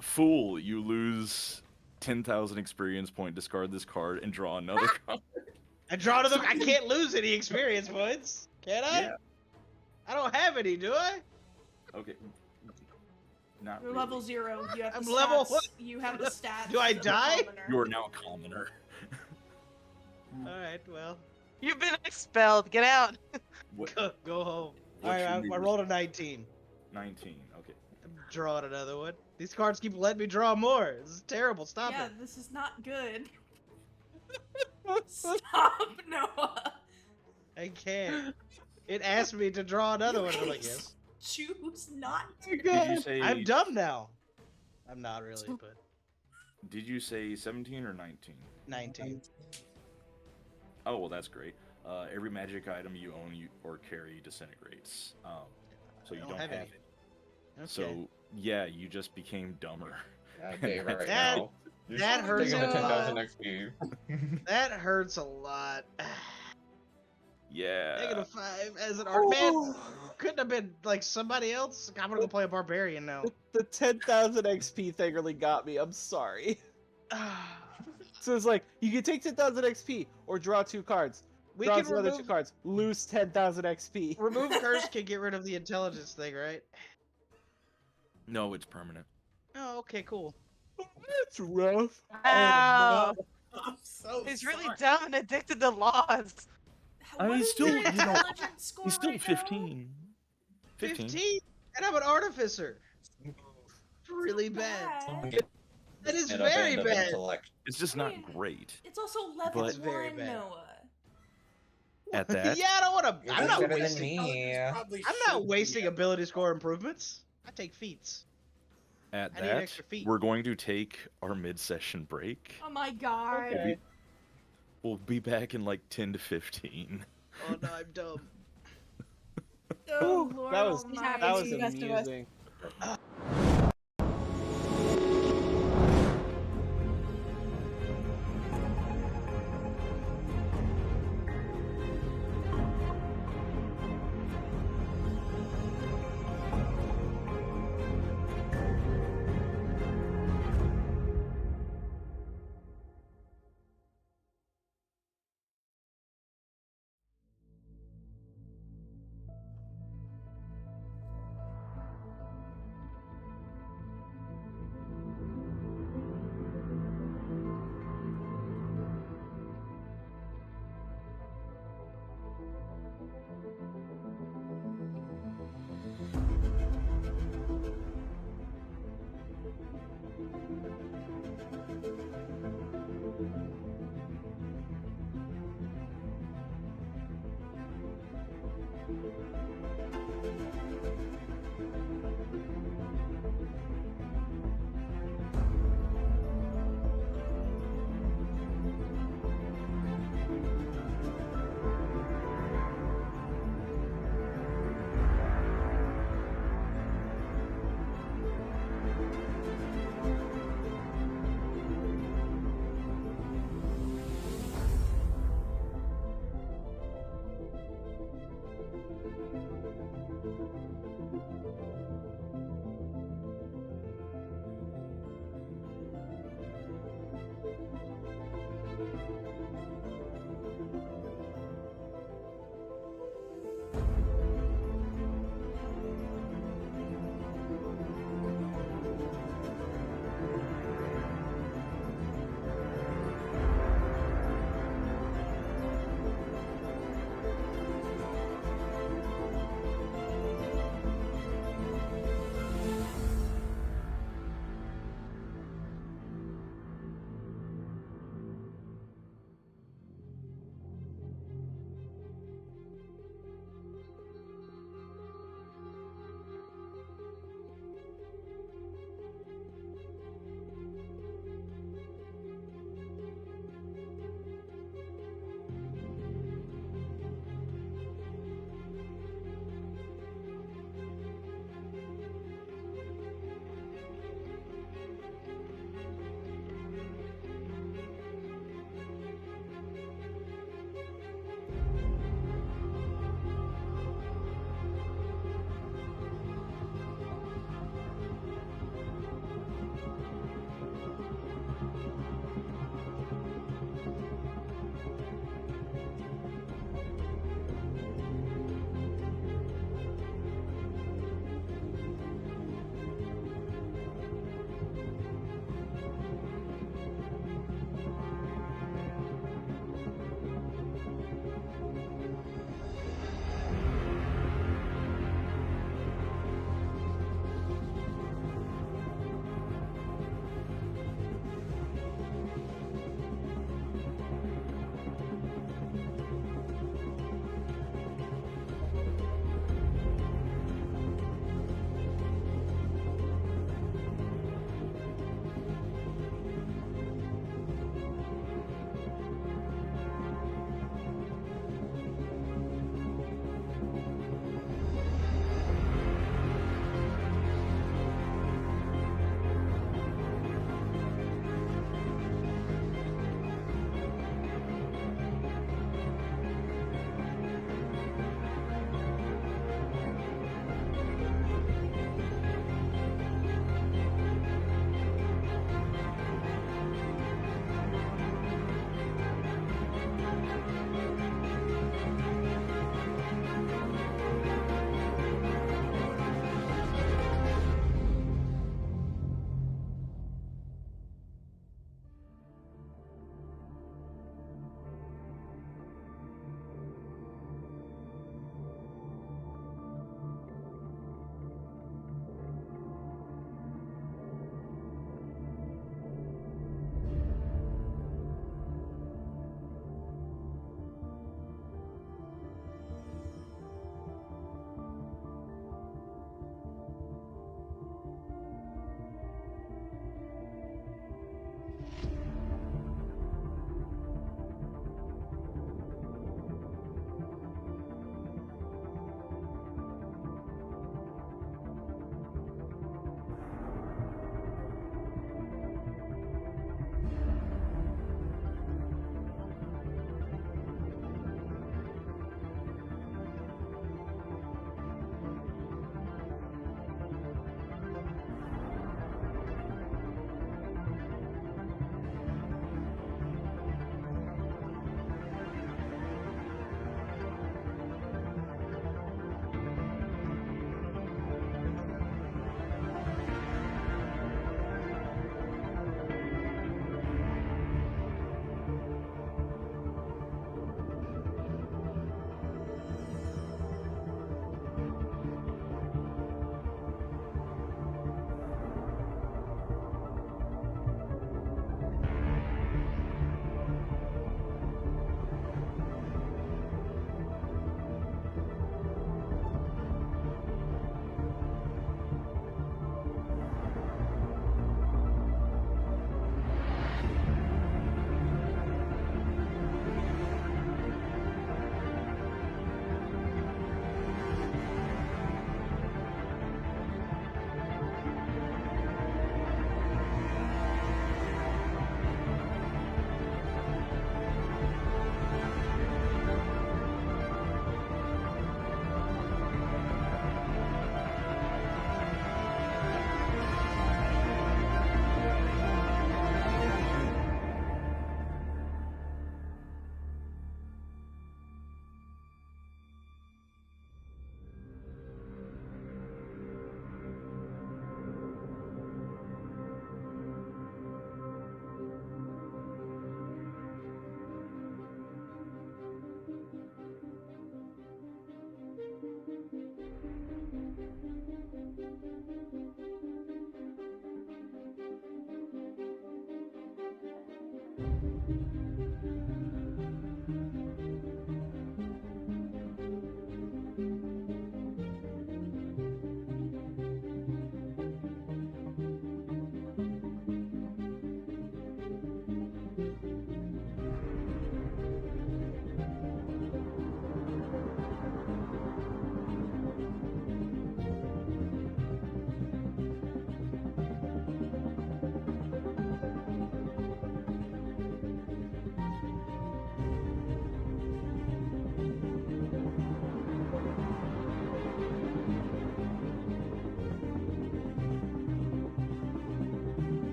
Fool, you lose 10,000 experience point, discard this card, and draw another card. I draw another. I can't lose any experience points, can I? Yeah. I don't have any, do I? Okay. Not You're really. level 0. You have I'm the level stats. what? You have the stats. Do I of a die? commoner. You are now a commoner. All right, well, You've been expelled. Get out. What? go home. All What's right, your I rolled a 19. 19. Okay. I'm drawing another one. These cards keep letting me draw more. This is terrible. Stop Yeah, it. this is not good. Stop, Noah. I can't. It asked me to draw another You one. I'm can like, yes. Choose not to. Did you say? I'm dumb now. I'm not really, but Did you say 17 or 19? 19. Oh well, that's great. Every magic item you own or carry disintegrates. So I you don't don't have have any. it. Okay. So yeah, you just became dumber. Okay, right That- now. You're that hurts taking the a 10,000 lot. XP. That hurts a lot. Yeah. -5 as an art man. Couldn't have been like somebody else. I'm gonna go play a barbarian now. The 10,000 XP thing really got me. I'm sorry. So it's like you can take 10,000 XP or draw 2 cards. We Draw can another 2 remove cards. Lose 10,000 XP. remove curse can get rid of the intelligence thing, right? No, it's permanent. Oh, okay, cool. That's rough. Wow. I'm so He's really sorry. dumb and addicted to laws. I mean, What he's is still, your you know, intelligence score He's still right now? 15. 15, and I'm an artificer. Really bad. Bad. That is And a very band of bad. intellect. It's just I not mean, great. It's also level But- It's very 1, bad. Noah. At that, Yeah, I don't want to. You're I'm just not better than wasting. me. I'm not wasting ability score improvements. I take feats. at I need that, extra feet. we're going to take our mid-session break. Oh my god. Okay. We'll be back in like 10 to 15. Oh no, I'm dumb. Oh, Lord That was almighty. that was the best of us. amusing.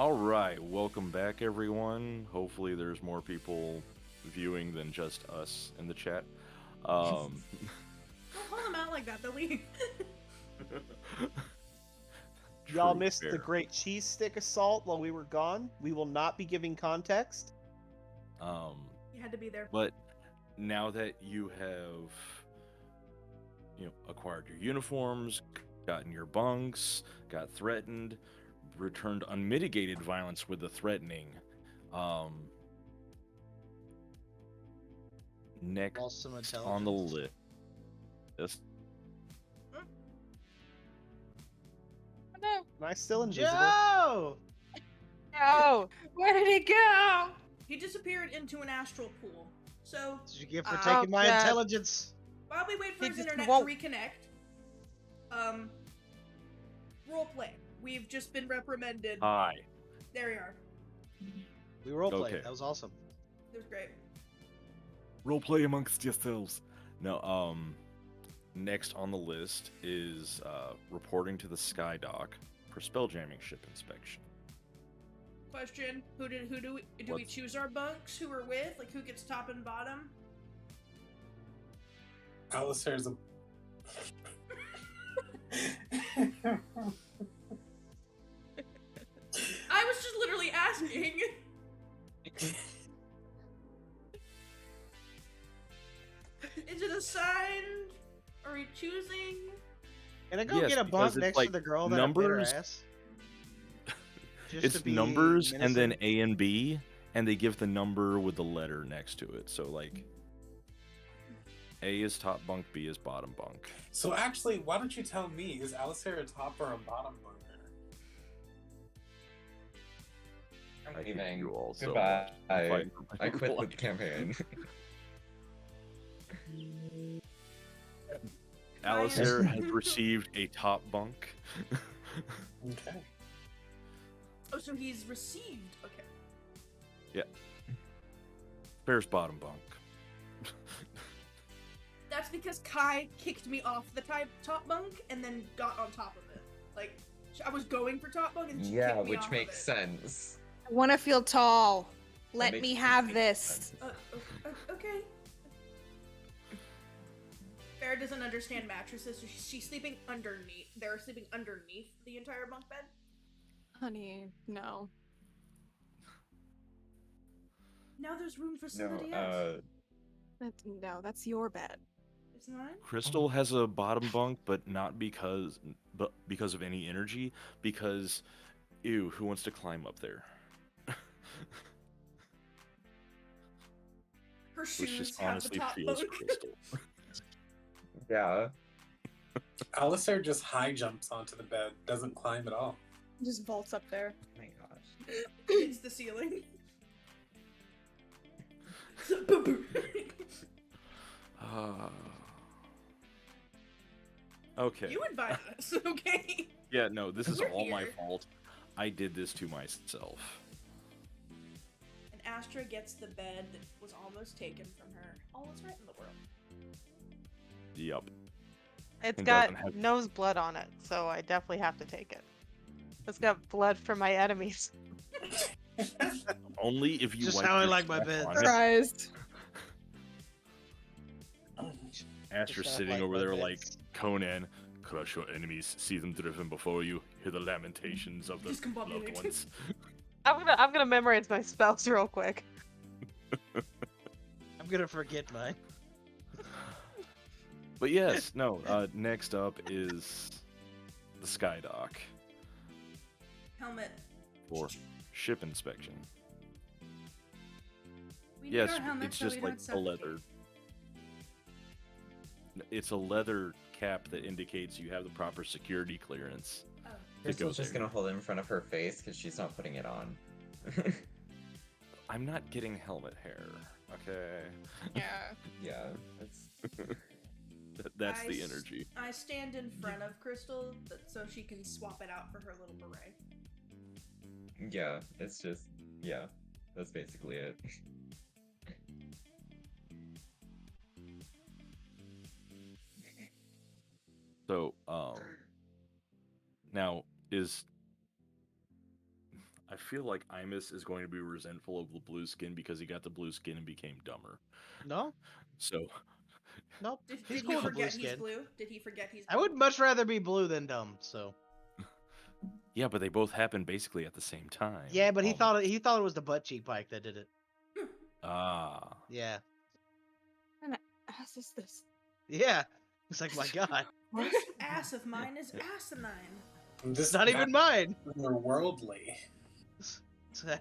All right, welcome back, everyone. Hopefully, there's more people viewing than just us in the chat. Don't call them out like that. They'll leave. Y'all True, missed the fair. great cheese stick assault while we were gone. We will not be giving context. You had to be there. But now that you have, acquired your uniforms, gotten your bunks, got threatened, returned unmitigated violence with the threatening, next Awesome on the intelligence. list. No. Am I still invisible? Joe! No. Where did he go? He disappeared into an astral pool. So What did you get for Oh, taking my God. intelligence? while we wait for He his just internet won't- to reconnect, roleplay. We've just been reprimanded. Hi. There we are. We roleplayed. Okay. That was awesome. It was great. Roleplay amongst yourselves. No, next on the list is reporting to the Sky Dock for spelljamming ship inspection. Question: Who do we What's- choose our bunks? Who we're with? Like who gets top and bottom? Alistair's a. I was just literally asking. Is it assigned? Are we choosing? Can I go Yes, get a because bunk it's next like to the girl that bit her numbers- ass? Just It's to be numbers and then menacing? A and B, and they give the number with the letter next to it. So like, A is top bunk, B is bottom bunk. So actually, why don't you tell me? Is Alistair a top or a bottom bunker? I'm I hate leaving. you all so Goodbye. much. I'm fighting for my I quit the life. campaign. Alistair has received a top bunk. Okay. Oh, so he's received. Okay. Bear's bottom bunk. That's because Kai kicked me off the top bunk and then got on top of it. Like I was going for top bunk and she Yeah, kicked me which off makes of it. sense. I want to feel tall. Let makes me complete have this. sense. Okay. Farrah doesn't understand mattresses, so she's sleeping underneath. They're sleeping underneath the entire bunk bed. Honey, no. Now there's room for No, somebody else. No, that's your bed. It's not. Crystal has a bottom bunk, but not because of any energy. Because, ew, who wants to climb up there? Her Which shoes just have honestly the top feels bunk. Crystal. Yeah. Alistair just high jumps onto the bed, doesn't climb at all. Just vaults up there. Oh my gosh. It's the ceiling. Okay. You invited us, okay? Yeah, no, this is We're all my here. fault. I did this to myself. And Astra gets the bed that was almost taken from her. All is right in the world. Yep. It's It got doesn't have- nose blood on it, so I definitely have to take it. It's got blood from my enemies. Only if you Just wipe how I your like my crap beds. on it. Surprised. Astra Just how I sitting like over my there like beds. Conan. Crush your enemies, see them driven before you, hear the lamentations of the loved Discombobulate. ones. I'm gonna memorize my spells real quick. I'm gonna forget mine. But yes, no. Next up is the Sky Dock Helmet. for ship inspection. We Yes, need our helmets it's so just we like don't a suffocate. leather. It's a leather cap that indicates you have the proper security clearance. Oh. to go Crystal's just there. gonna hold it in front of her face because she's not putting it on. I'm not getting helmet hair. Okay, Yeah. Yeah, that's that's the I s- energy. I stand in front of Crystal so she can swap it out for her little beret. yeah. It's just yeah. That's basically it. So, now is I feel like Imus is going to be resentful of the blue skin because he got the blue skin and became dumber. No, So nope. Did He's he cool with the blue forget he's skin. blue? Did he forget he's I blue? would much rather be blue than dumb. So yeah, but they both happened basically at the same time. yeah, but he almost. thought it was the butt cheek pike that did it. Ah. Yeah, What ass is this? yeah. It's like my God, This ass of mine is asinine. it's not even mine. They're worldly. This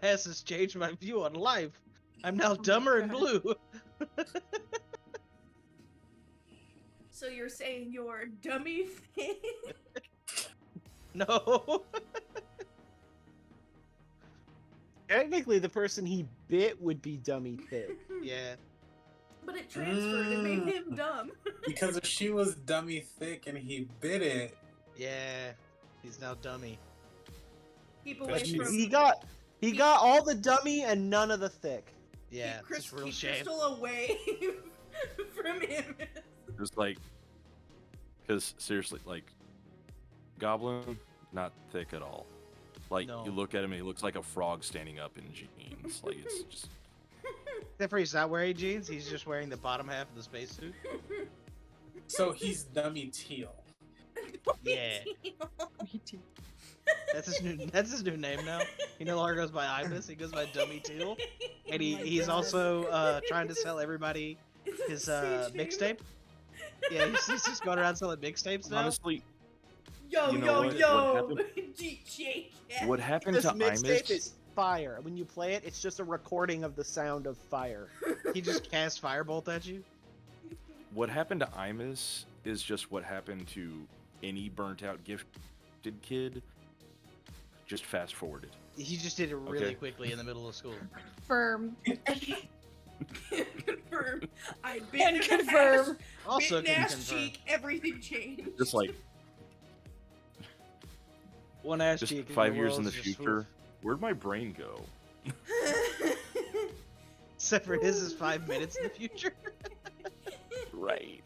ass has changed my view on life. I'm now my dumber and God. blue. So you're saying you're dummy thing? No. Technically, the person he bit would be dummy thick. Yeah. But it transferred and made him dumb. Because if she was dummy thick and he bit it, Yeah. He's now dummy. Keep away Jeez. from He got all the dummy and none of the thick. Yeah. keep It's a real keep shame. Crystal away from him. Just like, because seriously, like, Goblin, not thick at all. Like, No. you look at him and he looks like a frog standing up in jeans. Like, it's just. Except for he's not wearing jeans. He's just wearing the bottom half of the spacesuit. so he's dummy teal. Yeah. That's his new name now. He no longer goes by Ibis. He goes by Dummy Teal. And he's also trying to sell everybody his mixtape. Yeah, he's just going around selling mixtapes now. Honestly, Yo, You know yo, what yo! happened? DJ. what happened This to mixtape Imus? is fire. When you play it, it's just a recording of the sound of fire. He just casts Firebolt at you. What happened to Imus is just what happened to any burnt out gifted kid. Just fast forwarded. He just did it really Okay. quickly in the middle of school. Firm. Confirm. I bit And Nash, confirm. Also bit can Nash confirm. cheek, everything changed. Just like One ass just cheek. 5 years in the world's just future. oof. Where'd my brain go? Except for his is 5 minutes in the future. Right.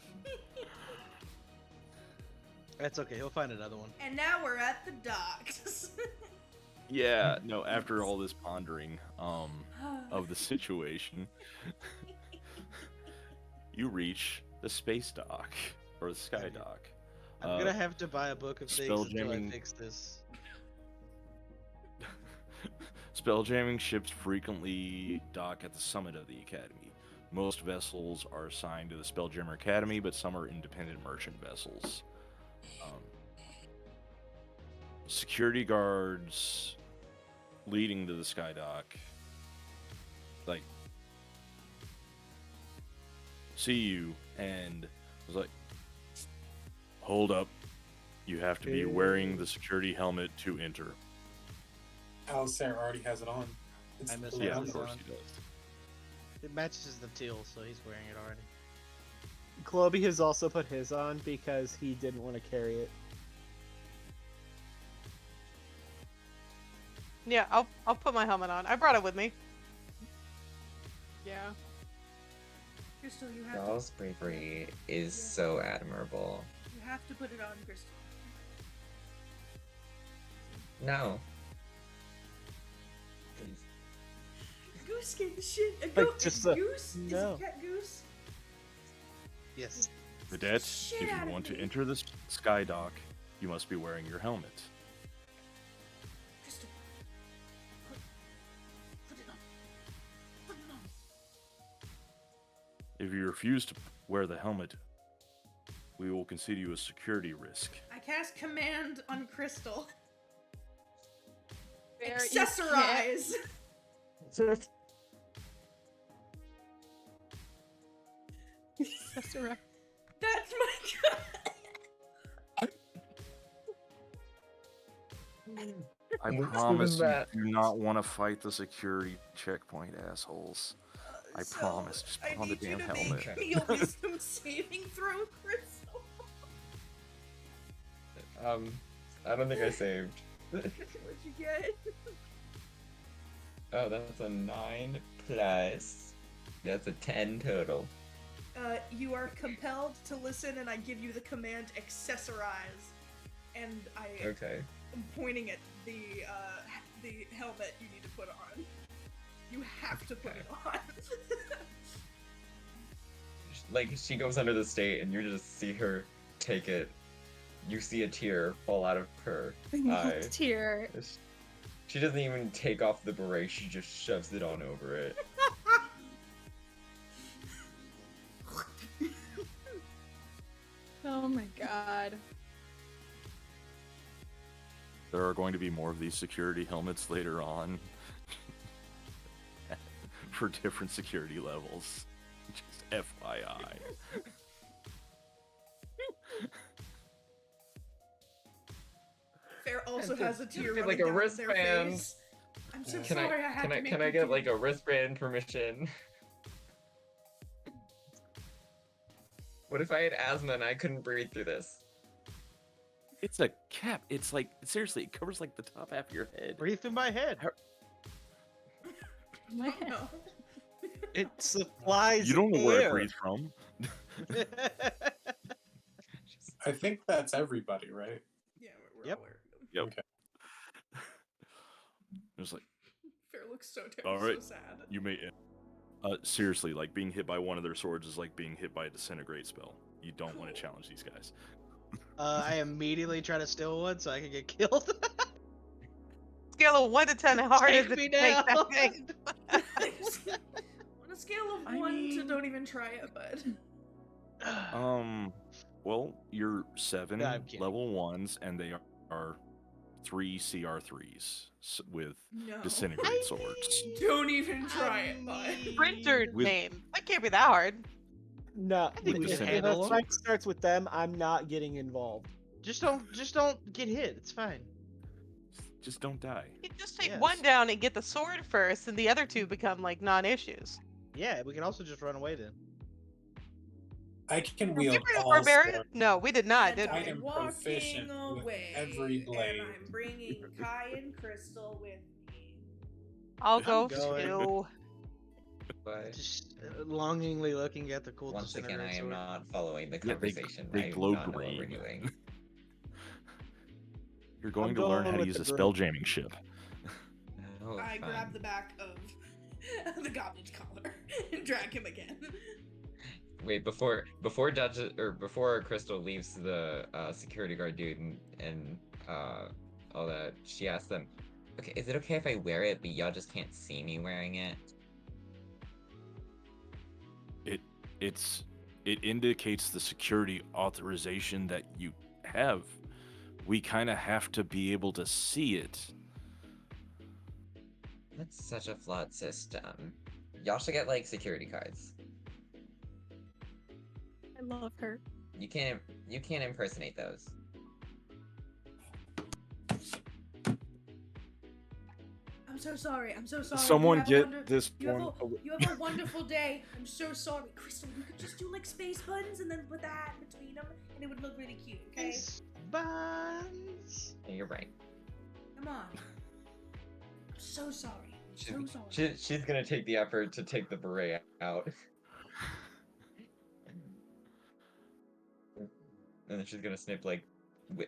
That's okay. He'll find another one. And now we're at the docks. Yeah. No. After all this pondering, of the situation, you reach the space dock or the sky dock. I'm gonna have to buy a book of things until I Spelljamming- fix this. Spelljamming ships frequently dock at the summit of the academy. Most vessels are assigned to the Spelljammer Academy, but some are independent merchant vessels. Security guards leading to the sky dock, like, see you and was like, hold up, you have to be wearing the security helmet to enter. Alistair already has it on. It's I missed blue it. Yeah, Yeah, of it's course on. he does. It matches the teal, so he's wearing it already. Cloby has also put his on because he didn't want to carry it. Yeah, I'll put my helmet on. I brought it with me. Yeah. Crystal, you have Y'all's bravery is so admirable. you have to put it on, Crystal. No. Goose skin shit. A Like, goat. just a a- goose? no. Is it cat goose? Yes. Vedette, Shit if out you of want to me. enter the sky dock, you must be wearing your helmet. Crystal. Put it on. Put it on. If you refuse to wear the helmet, we will consider you a security risk. I cast command on Crystal. There, you can't- Accessorize. Accessorize. That's my I What's promise you that? do not want to fight the security checkpoint assholes. I promise, just put on the damn helmet. I need you to make me a wisdom saving throw, Crystal. I don't think I saved. What'd you get? Oh, that's a 9 plus. That's a 10 total. You are compelled to listen, and I give you the command accessorize. And I Okay. am pointing at the the helmet you need to put on. You have to put it on. Like, she goes under the state, and you just see her take it. You see a tear fall out of her eye. Tear. She doesn't even take off the beret, she just shoves it on over it. Oh my god. There are going to be more of these security helmets later on for different security levels. Just FYI. Fair also And has a tear get, running like, a down their wristband. face. I'm so Can sorry I had to make can I you get do like a that. wristband permission? What if I had asthma and I couldn't breathe through this? It's a cap. It's like, seriously, it covers like the top half of your head. Breathe through my head. Oh, no. It supplies You don't know where I air. breathe from. I think that's everybody, right? Yeah, we're Yep. aware. Yep. Okay. It's like, Fair looks so all terrible, right, so sad. you may. Seriously, like being hit by one of their swords is like being hit by a disintegrate spell. You don't want to challenge these guys. I immediately try to steal one so I can get killed. Scale of 1 to 10, how hard Take is it me to make down. that thing? On a scale of I 1 to mean- don't even try it, bud. Well, you're 7 No, I'm kidding. level 1s, and they are 3 CR3s with No. disintegrate swords. Don't even try it, bud. Printer With- name. That can't be that hard. No, think we if can a handle 'em. fight starts with them, I'm not getting involved. Just don't get hit. It's fine. Just don't die. You just take Yes. one down and get the sword first, and the other two become like non-issues. Yeah, we can also just run away then. I can Did we wield bring a all barbarian? swords. No, we did not, And did I we? am I'm proficient walking with away, every blade. and I'm bringing Kai and Crystal with me. I'll go going. too. But Just longingly looking at the cool once again, I disintegrate am sword. not following the Yeah, conversation. they I do glow not know what we're green. doing. You're going I'm to learn going how to with use the a green. spelljamming ship. Oh, I fine. grab the back of the goblin's collar and drag him again. Wait, before Crystal leaves the security guard dude and all that, she asks them, "Okay, is it okay if I wear it, but y'all just can't see me wearing it?" It indicates the security authorization that you have. We kind of have to be able to see it. That's such a flawed system. Y'all should get like security cards. I love her. You can't impersonate those. I'm so sorry. I'm so sorry. Someone You have a get wonder- this you have one. You have a wonderful day. I'm so sorry, Crystal. You could just do like space buttons and then put the hat between them, and it would look really cute. Okay, Buns. Yeah, you're right. come on. I'm so sorry. I'm so sorry. She's gonna take the effort to take the beret out. And then she's gonna snip like,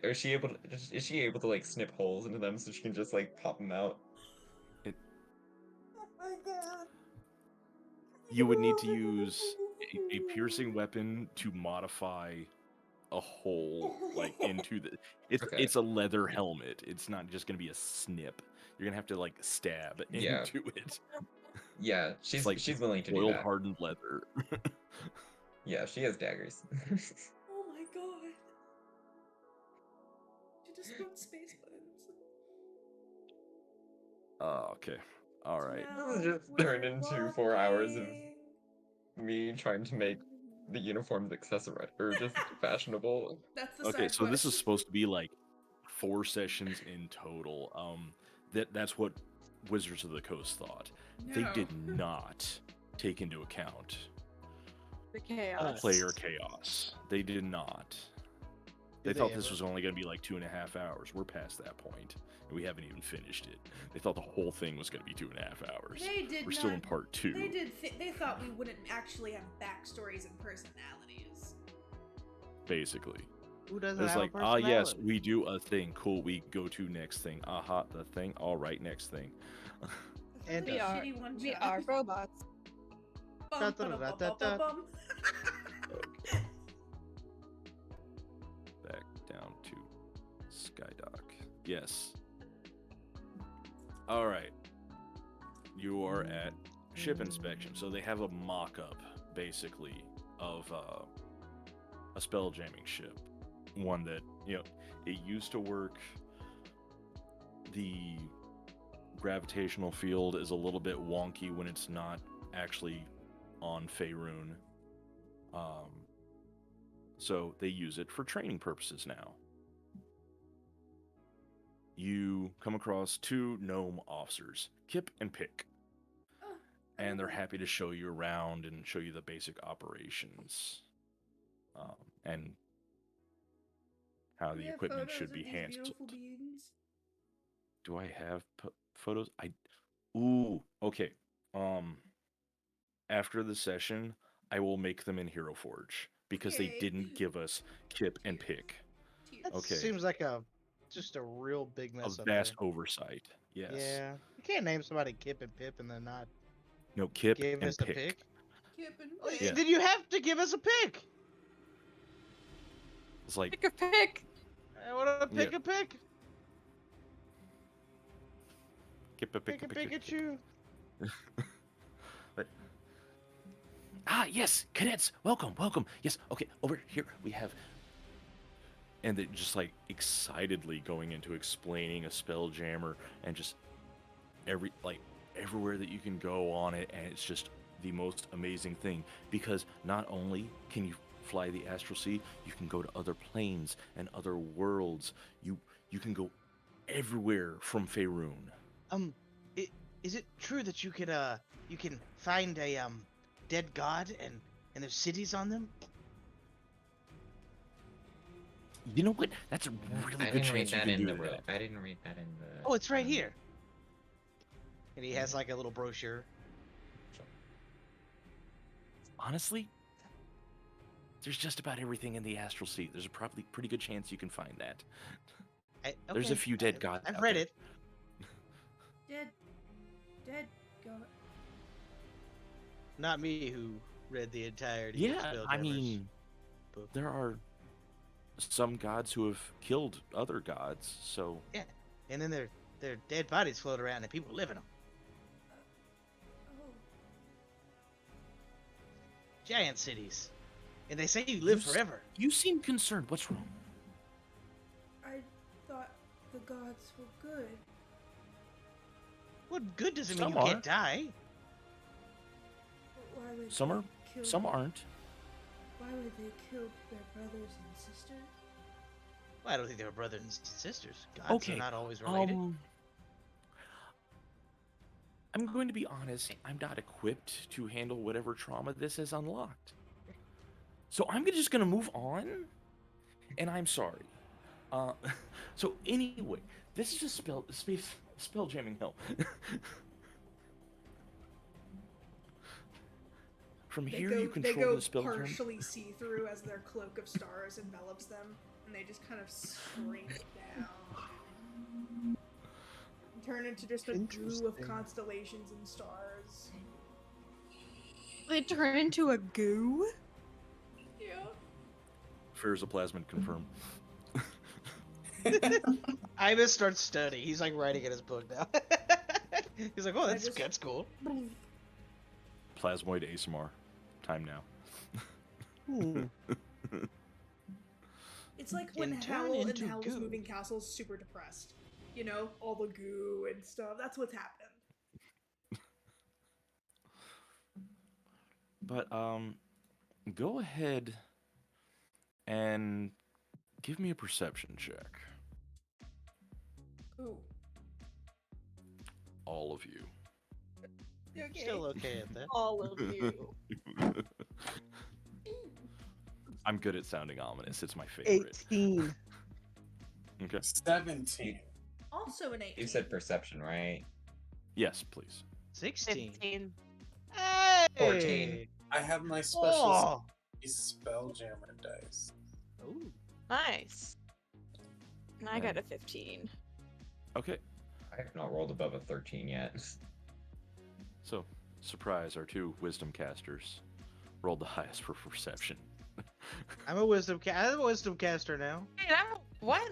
is she able to like snip holes into them so she can just like pop them out? Oh my god. You would need to use a piercing weapon to modify a hole like into the. Okay. It's a leather helmet. It's not just gonna be a snip. You're gonna have to like stab Yeah. into it. Yeah, she's like she's willing to do Oiled that. hardened leather. Yeah, she has daggers. Oh my god. She just wrote space buttons. Oh, okay. All right. This is just turned into 4 hours of me trying to make the uniforms accessorized or just fashionable. That's the Okay, side so this is quest. supposed to be like 4 sessions in total. That's what Wizards of the Coast thought. They No. did not take into account The chaos. player chaos. They did not. They Did they thought this ever? was only going to be like 2.5 hours. We're past that point, and we haven't even finished it. They thought the whole thing was going to be 2.5 hours. They did We're not. still in part 2. They thought we wouldn't actually have backstories and personalities. Basically. Who doesn't It's have like, a ah, yes, personality? we do a thing. Cool, we go to next thing. Aha, the thing. All right, next thing. And We are shitty one we shot. are robots. Bum, ba-dum, bum, bum, bum, bum. Back down to Skydock. Yes. All right. You are at ship inspection. So they have a mock-up, basically, of a spelljamming ship. One that, it used to work. The gravitational field is a little bit wonky when it's not actually on Faerun. So they use it for training purposes now. You come across 2 gnome officers, Kip and Pick. And they're happy to show you around and show you the basic operations. And how Do we the have equipment photos should of be these handled. beautiful beings? Do I have photos? Ooh, okay. After the session, I will make them in Hero Forge because they Okay. didn't give us Kip and Pick. That Okay. seems like just a real big A mess up vast there. oversight. Yes. Yeah. You can't name somebody Kip and Pip and then not No, Kip give and us a Pick. pick. Kip and Oh, Pick. Yeah. Then you have to give us a pick. It's like, Pick a pick. I want to pick Yeah. a pick. Kip and Pick a Pick. Pikachu. But yes, cadets, welcome. Yes, okay, over here we have, and they just like excitedly going into explaining a Spelljammer and just everywhere that you can go on it, and it's just the most amazing thing because not only can you fly the Astral Sea, you can go to other planes and other worlds. You can go everywhere from Faerun. Is it true that you can find a dead god and there's cities on them? You know what? That's a really I good didn't read chance you that can in do the that. I didn't read that in the. Oh, it's right here. And he has like a little brochure. Honestly, there's just about everything in the Astral Sea. There's a probably pretty good chance you can find that. There's a few dead gods. I've out read there. it. Dead God. Not me, who read the entirety. Yeah, of I Spelljammers mean, book. there are some gods who have killed other gods, so Yeah, and then their dead bodies float around and people live in them. Oh. Giant cities, and they say you live forever. You seem concerned. What's wrong? I thought the gods were good. What good does it mean Some you are. can't die? But why would Some they are, kill some aren't. Why would they kill their brothers and sisters? Well, I don't think they were brothers and sisters. Gods Okay, are not always related. I'm going to be honest. I'm not equipped to handle whatever trauma this has unlocked. So I'm just going to move on, and I'm sorry. So anyway, this is a spelljamming hell. From here, you control they go the spelljam. partially see through as their cloak of stars envelops them, and they just kind of shrink down, turn into just a goo of Interesting. constellations and stars. They turn into a goo. Yeah. Fears of plasmid confirmed. Ibis starts studying. He's like writing in his book now. He's like, oh, that's cool. Plasmoid ASMR. Time now. Hmm. It's like when Can turn Howl and into Howl's goo. Moving Castle's super depressed. You know, all the goo and stuff. That's what's happening. But go ahead and give me a perception check. Ooh. All of you. Okay. Still okay at that. All of you. I'm good at sounding ominous. It's my favorite. 18. Okay. 17. Also an 18. You said perception, right? Yes, please. 16. 15. Hey! 14. I have my special Oh! Spelljammer dice. Ooh. Nice. And I got a 15. Okay. I have not rolled above a 13 yet. So, surprise, our two wisdom casters rolled the highest for perception. I'm a wisdom caster now. Wait, what?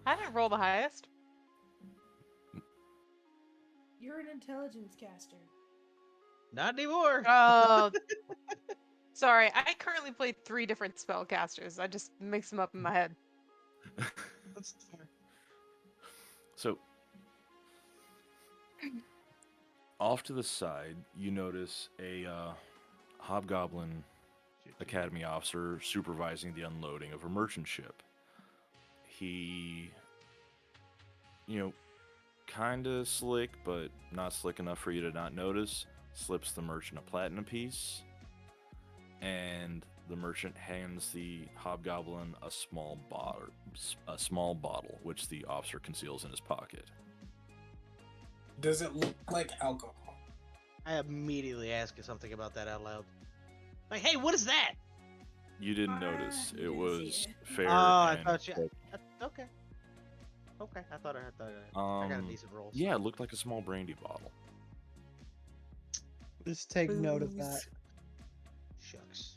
I didn't roll the highest. You're an intelligence caster. Not anymore. Oh, sorry. I currently play 3 different spellcasters. I just mix them up in my head. That's fair. So, off to the side, you notice a hobgoblin academy officer supervising the unloading of a merchant ship. He, kind of slick, but not slick enough for you to not notice, slips the merchant a platinum piece, and the merchant hands the hobgoblin a small bottle, which the officer conceals in his pocket. Does it look like alcohol? I immediately ask you something about that out loud. Like, hey, what is that? You didn't notice. You It didn't was see it. fair. Oh, I and thought you. quick. Okay. Okay, I thought I got a decent roll. Yeah, it looked like a small brandy bottle. Just take note of that. Booze. Shucks.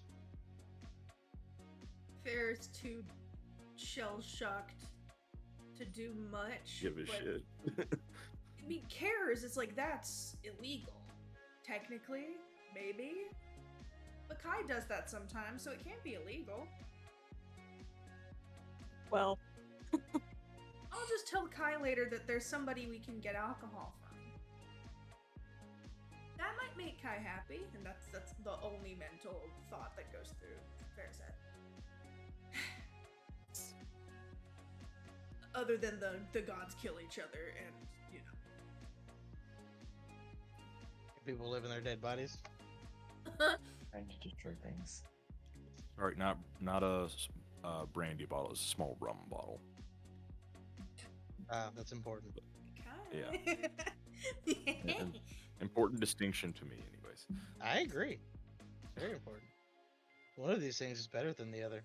Fair's too shell-shocked to do much. Give a but, shit. I mean, cares. It's like, that's illegal. Technically, maybe. But Kai does that sometimes, so it can't be illegal. Well, I'll just tell Kai later that there's somebody we can get alcohol from. That might make Kai happy, and that's the only mental thought that goes through Fair's head. Other than the gods kill each other, and People live in their dead bodies. Trying to destroy things. All right, not a brandy bottle. It's a small rum bottle. That's important. Kai. An important distinction to me, anyways. I agree. Very important. One of these things is better than the other.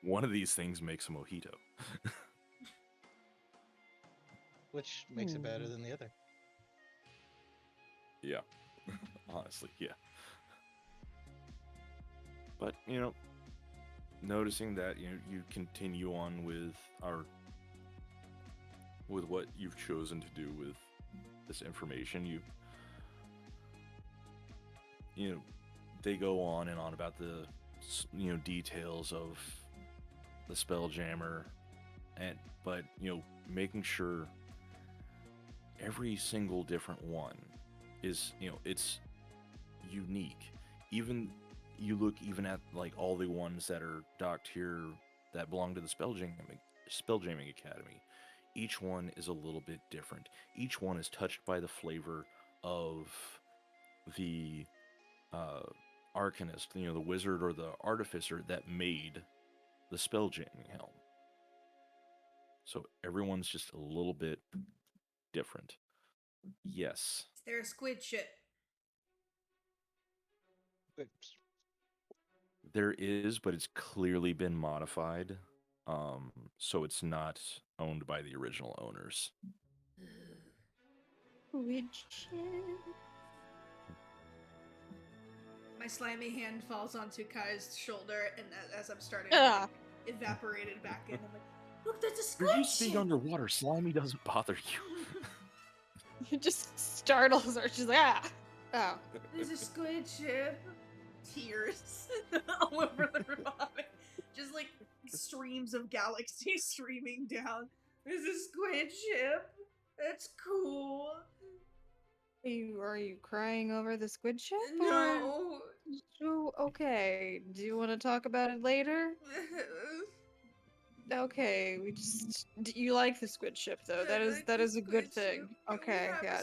One of these things makes a mojito. Which makes it better than the other. Yeah. Honestly, yeah. But, noticing that you continue on with what you've chosen to do with this information, they go on and on about the details of the Spelljammer, but making sure every single different one is it's unique. Even you look at like all the ones that are docked here that belong to the Spelljamming Academy. Each one is a little bit different. Each one is touched by the flavor of the arcanist, the wizard or the artificer that made the Spelljamming helm. So everyone's just a little bit different. Yes. Is there a squid ship? There is, but it's clearly been modified. So it's not owned by the original owners. which My slimy hand falls onto Kai's shoulder, and as I'm starting to evaporate it back in, I'm like, look, there's a squid You're used to being ship! underwater. Slimy doesn't bother you. it just startles her. She's like, oh. There's a squid ship. Tears all over the vomit. Just like streams of galaxies streaming down. There's a squid ship. That's cool. Are you crying over the squid ship? No. So, okay. Do you want to talk about it later? Okay, you like the squid ship though. That is a good thing. Okay, yeah.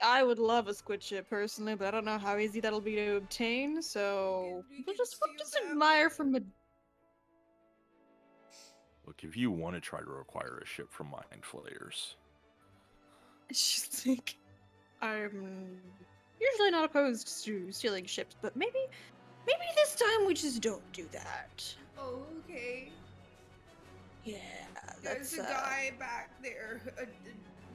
I would love a squid ship personally, but I don't know how easy that'll be to obtain. So we'll just admire from a. Look, if you want to try to acquire a ship from Mind Flayers, She's like, I'm usually not opposed to stealing ships, but maybe this time we just don't do that. Oh, okay. Yeah, There's that's a guy back there.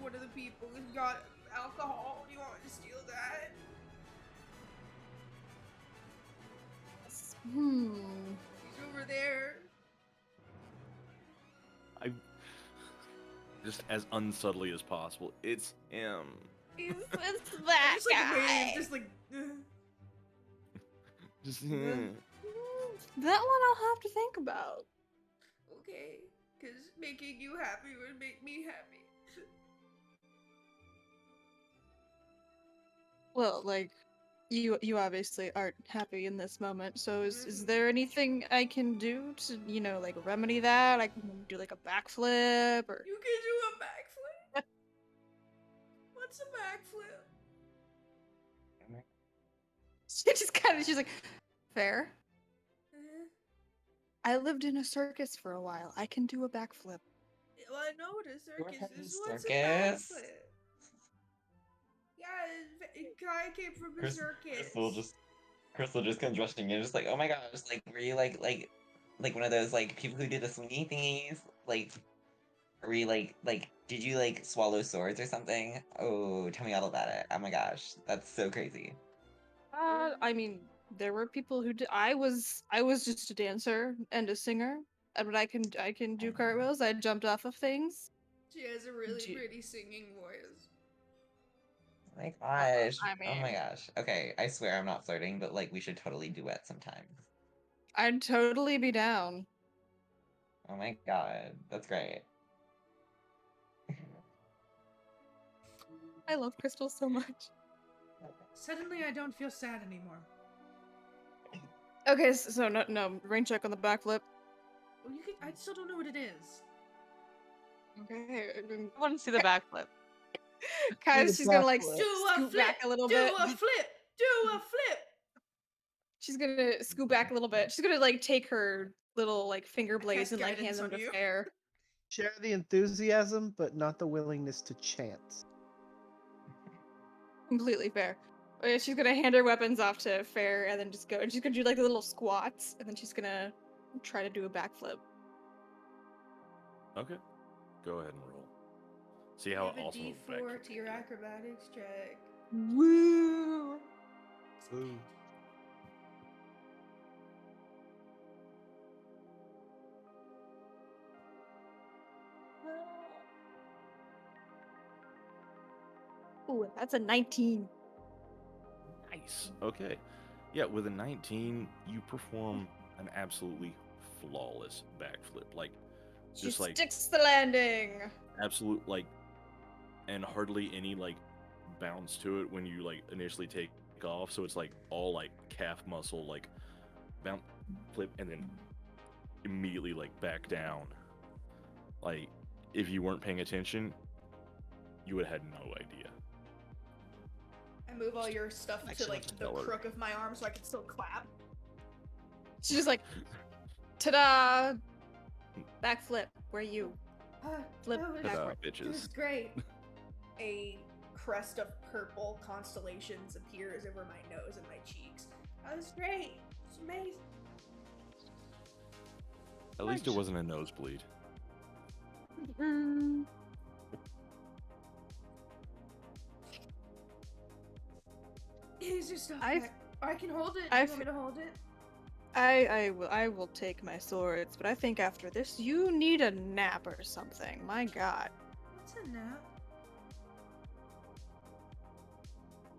One of the people who's got alcohol. Do you want to steal that? He's over there. I just as unsubtly as possible. It's him. it's I'm that just like guy. waiting, just like. Just That one I'll have to think about. Okay, because making you happy would make me happy. Well, like, you obviously aren't happy in this moment, so is there anything I can do to, like, remedy that? I can do, like, a backflip, or... You can do a backflip? What's a backflip? She's like, fair. I lived in a circus for a while. I can do a backflip. Well, I know what a circus had is. a What's a circus? backflip? Yeah, a guy came from a circus. Crystal just comes rushing in, just like, oh my gosh, like, were you like one of those like people who did the swingy thingies? Like, were you like, did you like swallow swords or something? Oh, tell me all about it. Oh my gosh, that's so crazy. I mean, there were people who did. I was just a dancer and a singer, but I can do cartwheels. I jumped off of things. She has a really pretty singing voice. Oh my gosh. I Oh my mean- gosh. Okay, I swear I'm not flirting, but like we should totally duet sometime. I'd totally be down. Oh my god, that's great. I love Crystal so much. Suddenly, I don't feel sad anymore. Okay, so no rain check on the backflip. Well, I still don't know what it is. Okay, I want to see the backflip. the she's gonna like backflip. Do a scoot flip. back a little Do bit. a flip. Do a flip. She's gonna scoot back a little bit. She's gonna like take her little like finger blades cast and like hand guidance them on to you. Fair. Share the enthusiasm, but not the willingness to chant. Completely fair. She's gonna hand her weapons off to Fair and then just go. And she's gonna do like the little squats and then she's gonna try to do a backflip. Okay. Go ahead and roll. See how Give a awesome of a back D4 you to can your get. acrobatics check. Woo! Ooh. Ooh, that's a 19. Nice. Okay. Yeah, with a 19, you perform an absolutely flawless backflip. Like, She just like sticks the landing. absolute like, and hardly any like bounce to it when you like initially take off. So it's like all like calf muscle, like bounce, flip, and then immediately like back down. Like, if you weren't paying attention, you would have had no idea. I move all your stuff to like the Stellar. crook of my arm so I can still clap. She's just like, ta-da! Backflip. Where you? Flip that was, Ta-da, backward. It was bitches. great. A crest of purple constellations appears over my nose and my cheeks. That was great. It's amazing. At least it wasn't a nosebleed. Mm. Is your stuff I've- back? I can hold it. I've- You want me to hold it? I will take my swords, but I think after this you need a nap or something. My god. What's a nap?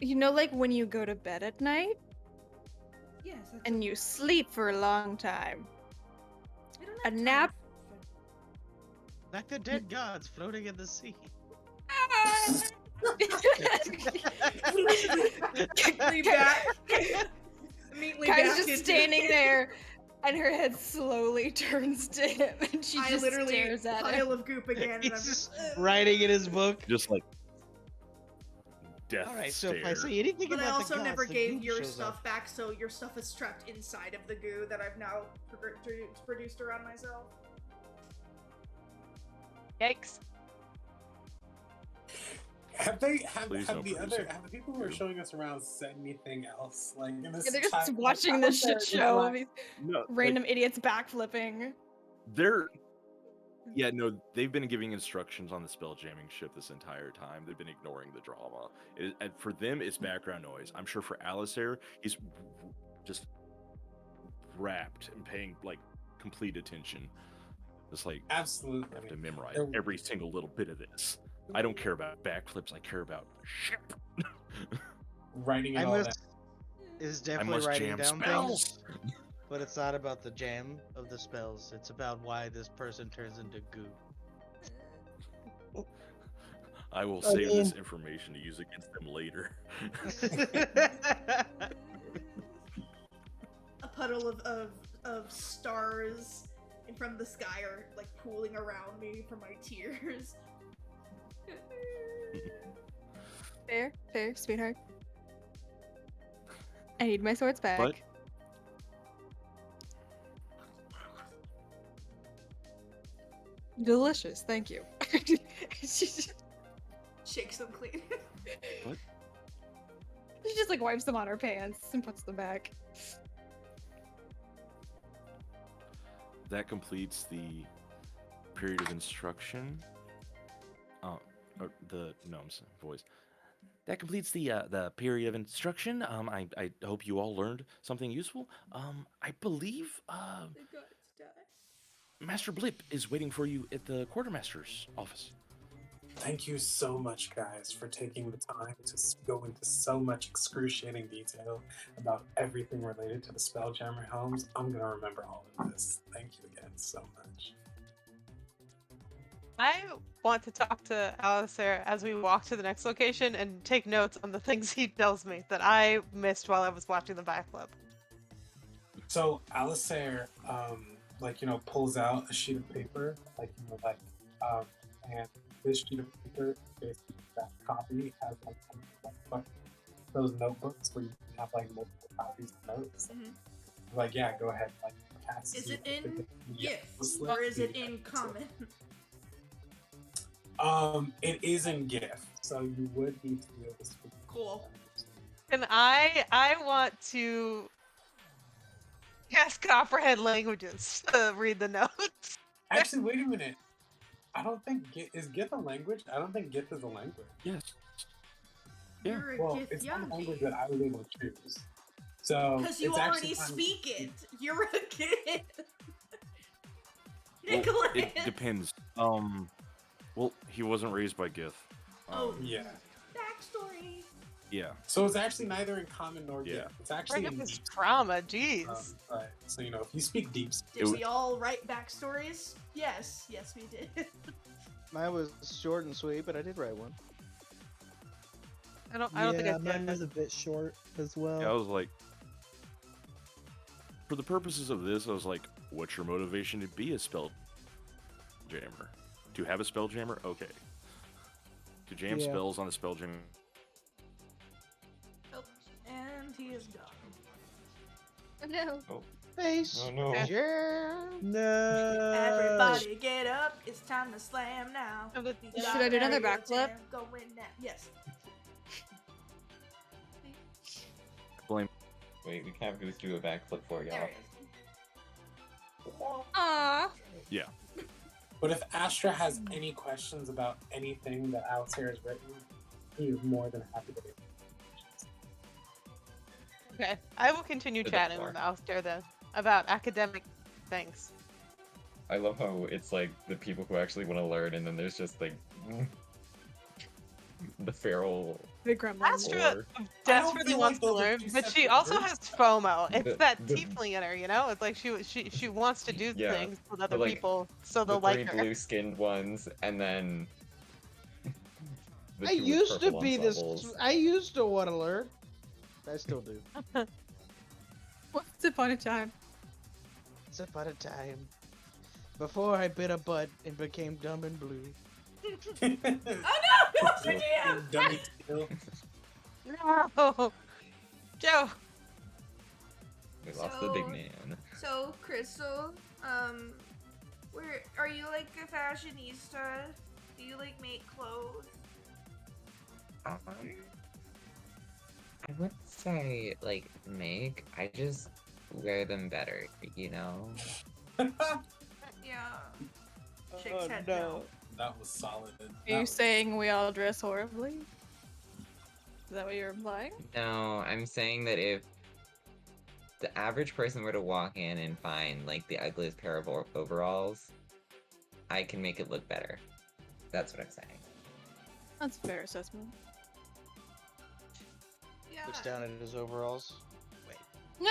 You know, like when you go to bed at night Yes. That's and you sleep for a long time. I don't a have time nap- Like the dead gods floating in the sea. Quickly back. Immediately Kai's back just into- standing there, and her head slowly turns to him, and she I just literally stares at him. pile of goop again. And He's I'm just "Ugh." writing in his book. Just like death All right, so if I stare. say anything But I about also the gods, never the gave goop your shows stuff up. back, so your stuff is trapped inside of the goo that I've now produced around myself. Yikes. Have Please no producing. have the people who are showing us around said anything else? Like in this Yeah, they're just chat, watching like, this shit Alistair is show. like- These No, random idiots backflipping. they're yeah, no, they've been giving instructions on the spell jamming ship this entire time. They've been ignoring the drama. And for them, it's background noise. I'm sure for Alistair, he's just wrapped and paying like complete attention. It's like Absolutely. I have to memorize There- every single little bit of this. I don't care about backflips. I care about ship. Writing I it all must is I definitely must writing jam down spells. things, but it's not about the jam of the spells. It's about why this person turns into goo. I will I save this mean- information to use against them later. A puddle of stars in from the sky are like pooling around me from my tears. Fair, sweetheart. I need my swords back. But- Delicious, thank you. Shakes them clean. What? She just like wipes them on her pants and puts them back. That completes the period of instruction. Or the gnome's voice. That completes the period of instruction. I hope you all learned something useful. I believe The gods die. Master Blip is waiting for you at the quartermaster's office. Thank you so much, guys, for taking the time to go into so much excruciating detail about everything related to the Spelljammer homes. I'm gonna remember all of this. Thank you again so much. I want to talk to Alistair as we walk to the next location and take notes on the things he tells me that I missed while I was watching the backflip. So Alistair, pulls out a sheet of paper, and this sheet of paper, basically that copy has like those notebooks where you can have like multiple copies of notes. Mhm. Like, yeah, go ahead. Like, pass Is the- it in yeah, GIF the slip, or is it the- in common? It is in GIF, so you would need to be able to speak. Cool. And I want to yes, comprehend languages to read the notes. Actually, wait a minute. I don't think is GIF a language? I don't think GIF is a language. Yes. Yeah. You're a Well, GIF it's not a language Yankee. that I was able to choose. So Because you it's already actually kind of- speak it. You're a kid. Well, Nicholas. it depends. Well, he wasn't raised by GIF. Oh. Yeah. Backstory. Yeah. So it's actually neither in common nor GIF. Yeah. It's actually Bring in up his deep. trauma, jeez. So if you speak deep, Did we all write backstories? Yes. Yes, we did. Mine was short and sweet, but I did write one. I don't think I mine did. was a bit short as well. Yeah, I was like, for the purposes of this, I was like, what's your motivation to be a spell jammer? To have a spell jammer? Okay. To jam Yeah. spells on a spell jammer. Oh, and he is gone. Oh no. Face Oh no. jam. No. Everybody get up. It's time to slam now. Oh, but- We Should got I do another Mario backflip? Jam Going now. Yes. Wait, we can't just do a backflip for y'all. There it is. Aww. Yeah. but if Astra has any questions about anything that Alistair has written, he is more than happy to answer. Okay, I will continue To the chatting floor. with Alistair then about academic things. I love how it's like the people who actually want to learn, and then there's just like the feral. Big gremlin. Astra Or- desperately feel wants like to those are learn, two but she separate also groups. has FOMO. It's The- that the- tiefling in her, you know? It's like she wants to do Yeah, things with other like, people so The they'll three like her. blue-skinned ones, and then. the I two with used to purple be this. ensembles. I used to want to learn. I still do. Once upon a time. It's upon a time. Before I bit a butt and became dumb and blue. Oh no! That's your DM! Dummy still. No! Joe! We lost the big So- man. So, Crystal, where are you like a fashionista? Do you like make clothes? I wouldn't say like make. I just wear them better, you know. Yeah. Shakes head no. That was solid. Are you saying we all dress horribly? Is that what you're implying? No, I'm saying that if the average person were to walk in and find like the ugliest pair of overalls, I can make it look better. That's what I'm saying. That's a fair assessment. Yeah. Looks down at his overalls. Wait.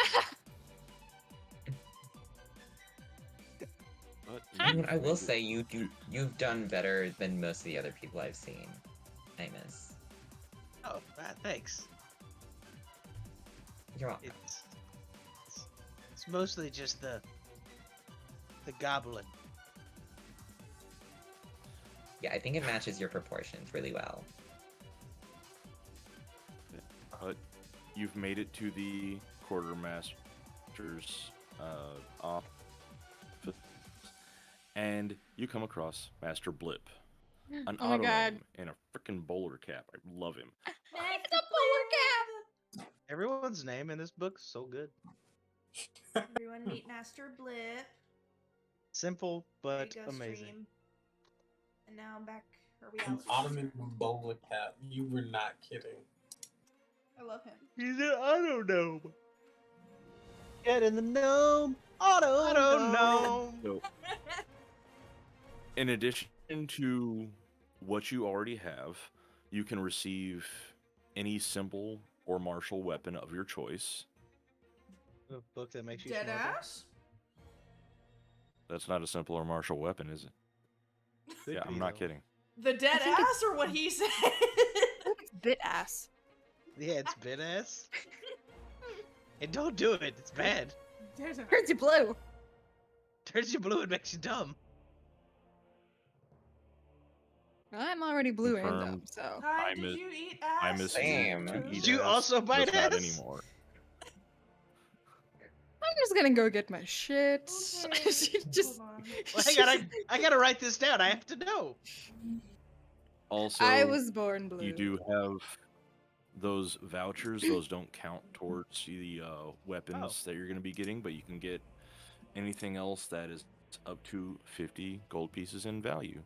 I mean, I will say you've done better than most of the other people I've seen. Amos. Oh, thanks. You're welcome. It's mostly just the goblin. Yeah, I think it matches your proportions really well. You've made it to the quartermaster's office, and you come across Master Blip, an Oh my God. auto and a freaking bowler cap. I love him. It's a bowler cap! Everyone's name in this book is so good. Everyone meet Master Blip. Simple There but you go, amazing. stream. And now I'm back for An reality. Ottoman bowler cap. You were not kidding. I love him. He's an auto gnome. Get in the gnome. Auto gnome. So, in addition to what you already have, you can receive any simple or martial weapon of your choice. A book that makes you Dead smarter. ass? That's not a simple or martial weapon, is it? Could Yeah, be, I'm not though. kidding. The dead think ass or what he said? It's bit ass. Yeah, it's bit ass. And don't do it. It's bad. There's a Turns you blue. Turns you blue and makes you dumb. I'm already blue and dumb, Confirmed. so. Hi, I'm did a- you eat ass? I'm a Same. to eat Did you ass, also bite just not ass? anymore. I'm just gonna go get my shit. Okay, Just. hold on. Well, I gotta write this down. I have to know. Also, I was born blue. you do have those vouchers. Those don't count towards the weapons that you're going to be getting, but you can get anything else that is up to 50 gold pieces in value.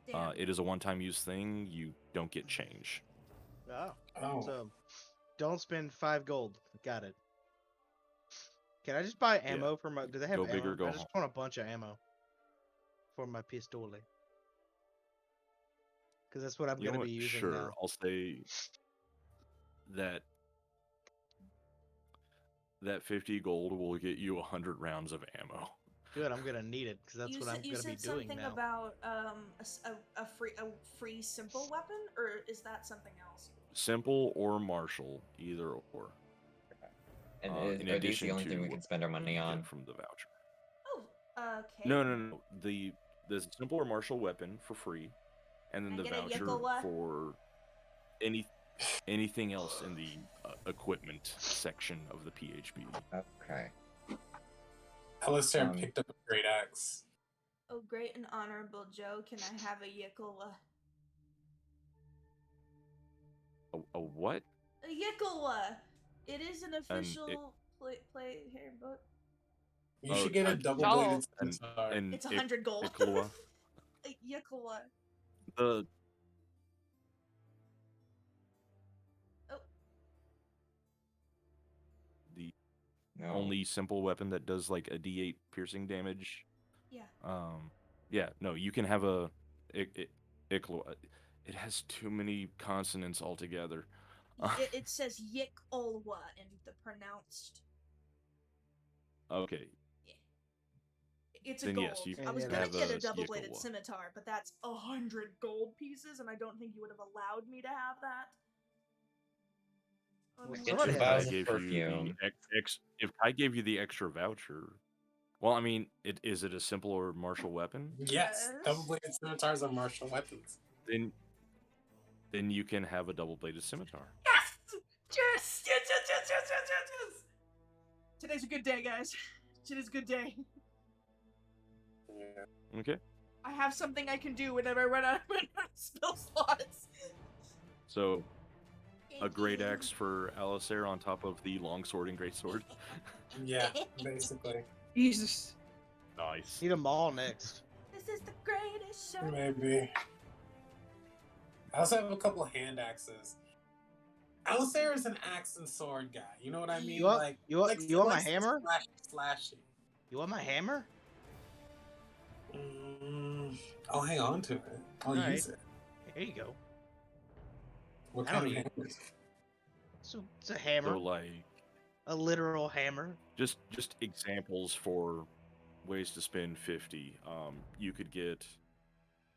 Damn. It is a one-time use thing. You don't get change. Oh. Oh. So, don't spend 5 gold. Got it. Can I just buy ammo for my? Do they have Go ammo? big or go I just home. want a bunch of ammo for my pistole. Because that's what I'm You know gonna what? be using Sure, now. I'll say that 50 gold will get you 100 rounds of ammo. Good. I'm gonna need it because that's you what said, I'm you gonna be said doing something now. about a free simple weapon, or is that something else? Simple or martial, either or. And in are these addition the only thing we to can spend our money you get on? from the voucher. Oh, okay. No. The simple or martial weapon for free, and then Can I the get a voucher Yikola? for anything else in the equipment section of the PHB. Okay. Alistair Um, picked up a great axe. Oh, great and honorable Joe, can I have a Yikola? A what? A Yikola! It is an official play handbook. You Oh, should get a a double-bladed An- scimitar. an It's 100 gold. Ikola. A Yikola. The Oh. the No. only simple weapon that does like a D8 piercing damage. Yeah. Yeah, no, you can have a Ikola. It has too many consonants altogether. It says Yik-Olwa in the pronounced. Okay, It's a then gold. yes, you I was can gonna have get a a double-bladed Yikola. scimitar, but that's 100 gold pieces, and I don't think you would have allowed me to have that. Well, Get somebody two has vials I of gave perfume. you the if I gave you the extra voucher, well, I mean, is it a simple or martial weapon? Yes, Yes. double-bladed scimitars are martial weapons. Then you can have a double-bladed scimitar. Yes! Yes! Yes! Today's a good day, guys. Today's a good day. Yeah. Okay, I have something I can do whenever I run out of spell slots. so a great axe for Alistair on top of the longsword and greatsword. Yeah, basically. Jesus. Nice. Need them all next. This is the greatest show. Maybe. I also have a couple hand axes. Alistair is an axe and sword guy. You know what I mean? You want- like, you want- like, you want my likes the hammer? Slashy. You want my hammer? I'll hang on to it. I'll Alright. use it. There you go. What I kind don't of need- hammer? So it's a hammer, So like a literal hammer. just examples for ways to spend 50. You could get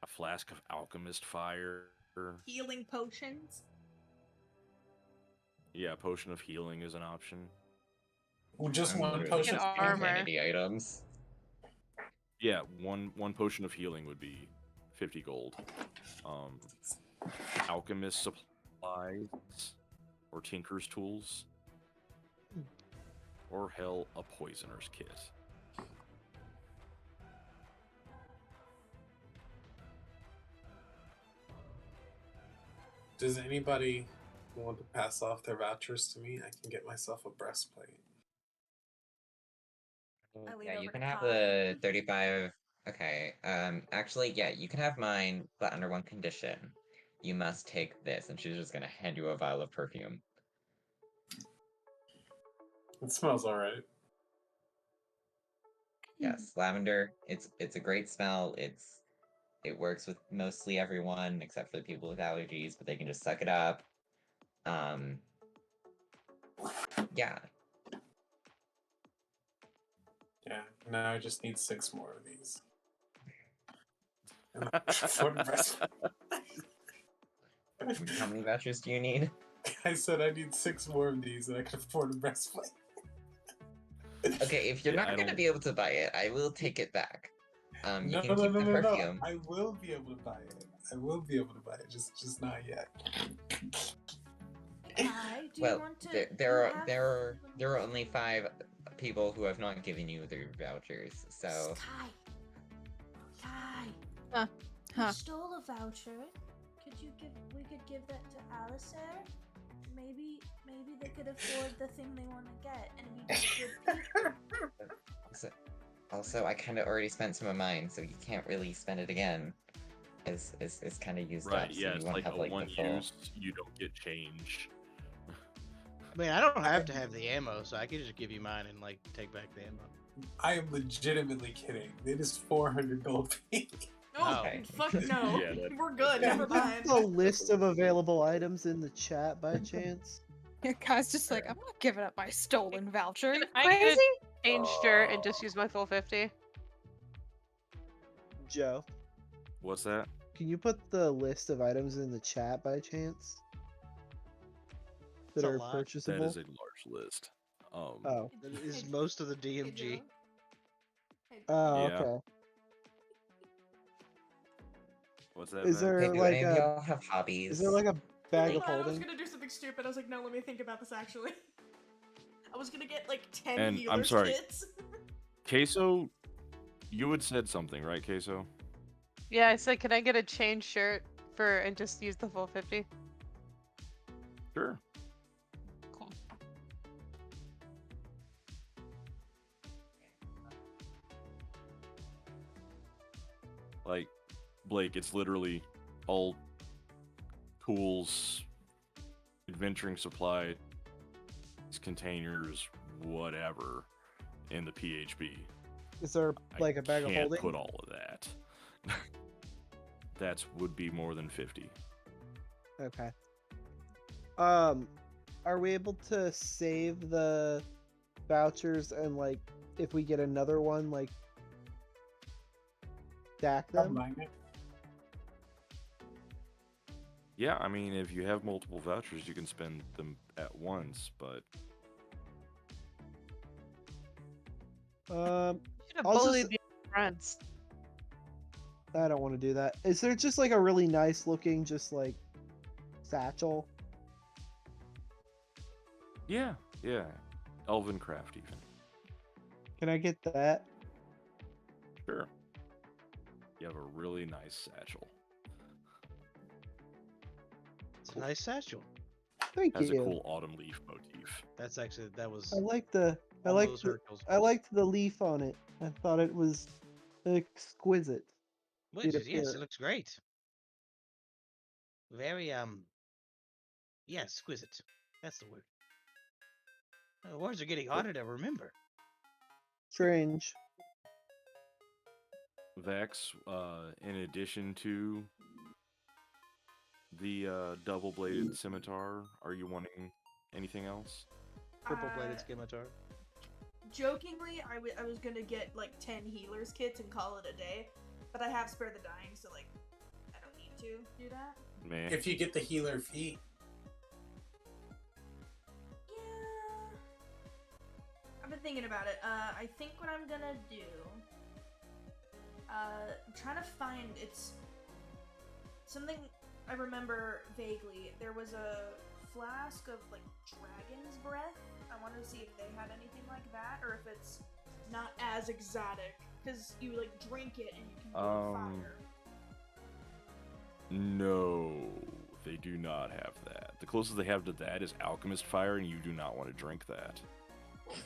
a flask of alchemist fire. Healing potions. Yeah, a potion of healing is an option. Well, just I'm one literally potion. Get just armor. vanity items. Yeah, one potion of healing would be 50 gold. Alchemist supplies or tinker's tools, or hell, a poisoner's kit. Does anybody want to pass off their vouchers to me? I can get myself a breastplate. I lean Yeah, you over can to have Kai. the 35. Okay. Actually, yeah, you can have mine, but under one condition. You must take this, and she's just gonna hand you a vial of perfume. It smells alright. Yes, lavender. It's a great smell. It works with mostly everyone except for the people with allergies, but they can just suck it up. Yeah. Yeah, now I just need 6 more of these. And I can afford a breastplate. How many vouchers do you need? I said I need 6 more of these and I can afford a breastplate. Okay, if you're Yeah, not I gonna don't- be able to buy it, I will take it back. You No, can no, keep no, the no, no. perfume. I will be able to buy it. I will be able to buy it. Just not yet. Kai, do you Well, want to? there are only 5 people who have not given you their vouchers, so Kai. Kai. Huh. You Huh. stole a voucher. We could give that to Alistair. Maybe they could afford the thing they want to get, and we good people. also I kind of already spent some of mine, so you can't really spend it again. It's kind of used Right, up, so yeah, you it's want like to have a like one the full. use, you don't get change. I mean, I don't have to have the ammo, so I could just give you mine and like take back the ammo. I am legitimately kidding. It is 400 gold piece. Oh, Okay. fuck no. Yeah, that- We're good. Yeah. Never mind. The list of available items in the chat by chance? Your guy's just like, I'm not giving up my stolen voucher. You I get crazy? a change shirt and just use my full 50. Joe, What's that? can you put the list of items in the chat by chance? That It's a are lot. That purchasable? is a large list. Oh. That is most of the DMG. Oh, Yeah. okay. What's that? Is Mac? there Okay, do like any of a y'all have hobbies? is there like a bag I of thought I was holding? gonna do something stupid. I was like, no, let me think about this actually. I was gonna get like 10 And I'm healers sorry. kits. Queso, you had said something, right, Queso? Yeah, I said, can I get a change shirt and just use the full 50? Sure. Cool. Like, Blake, it's literally all tools, adventuring supplies, containers, whatever, in the PHB. Is there like a bag of Can't holding? put all of that. That would be more than 50. Okay. Are we able to save the vouchers and like if we get another one, like stack I'm them? buying it. Yeah, I mean, if you have multiple vouchers, you can spend them at once, but Should have I'll bullied just- the friends. I don't want to do that. Is there just like a really nice looking, just like satchel? yeah, Elven craft even. Can I get that? Sure. You have a really nice satchel. It's a nice satchel. Thank Has a you. cool autumn leaf motif. That's actually that was I like the I one of like those the, Hercules I liked the leaf on it. I thought it was exquisite. Which It is yes, it appeared. looks great. Very yeah, exquisite. That's the word. Words are getting harder to remember. Strange. Vex, in addition to the double-bladed scimitar, are you wanting anything else? Purple bladed Uh, scimitar. Jokingly, I was gonna get like 10 healers kits and call it a day, but I have Spare the Dying, so like I don't need to do that. Man, If you get the healer feat, Yeah, I've been thinking about it. I think what I'm gonna do. I'm trying to find it's something I remember vaguely. There was a flask of like dragon's breath. I wanted to see if they had anything like that, or if it's not as exotic, because you like drink it and you can build fire. no, they do not have that. The closest they have to that is alchemist fire, and you do not want to drink that.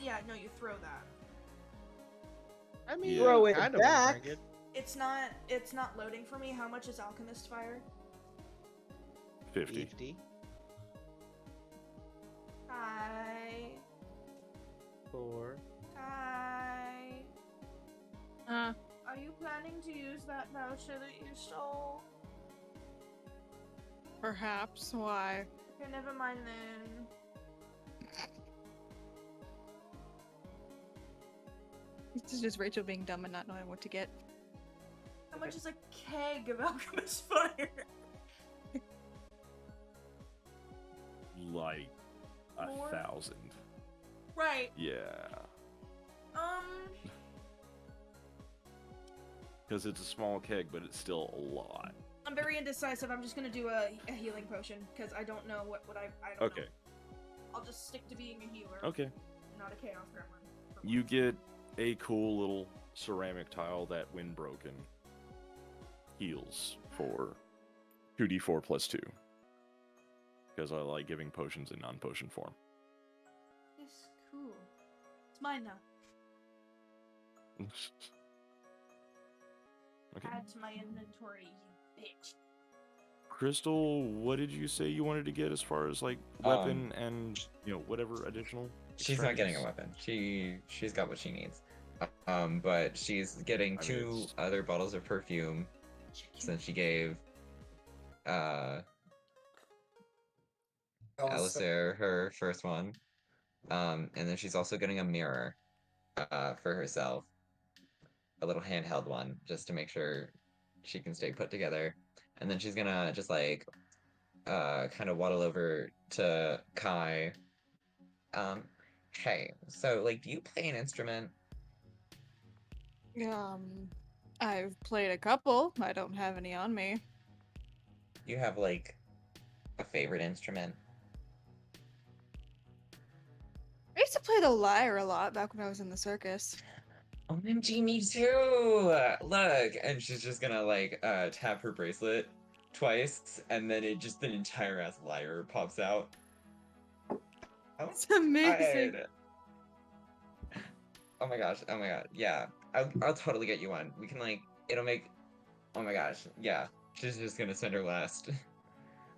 Yeah, no, you throw that. I mean, Yeah. Throw it kinda wanna back. drink it. It's not loading for me. How much is alchemist fire? 50. 50. Hi. 4. Hi. Uh, Are you planning to use that voucher that you stole? perhaps. Why? Okay, never mind then. This is just Rachel being dumb and not knowing what to get. How much is a keg of alchemist fire? Like More? 1,000. Right. Yeah. Because it's a small keg, but it's still a lot. I'm very indecisive. I'm just gonna do a healing potion because I don't know what I don't Okay. know. I'll just stick to being a healer. Okay. Not a chaos gremlin. for You once. get a cool little ceramic tile that, when broken, heals for 2d4 plus 2. Because I like giving potions in non-potion form. It's cool. It's mine now. Okay. Add to my inventory, you bitch. Crystal, what did you say you wanted to get as far as like weapon and whatever additional? She's not getting a extractions? weapon. She's got what she needs. But she's getting I mean, two it's- other bottles of perfume since she gave Alistair her first one. And then she's also getting a mirror for herself. A little handheld one, just to make sure she can stay put together. And then she's gonna just like kind of waddle over to Kai. Hey, so like, do you play an instrument? I've played a couple. I don't have any on me. You have like a favorite instrument? I used to play the lyre a lot back when I was in the circus. OMG, me too! Look, and she's just gonna like tap her bracelet twice, and then the entire ass lyre pops out. It's amazing. Oh my gosh, oh my god, yeah. I'll totally get you one. We can like, it'll make, oh my gosh, yeah. She's just gonna spend her last,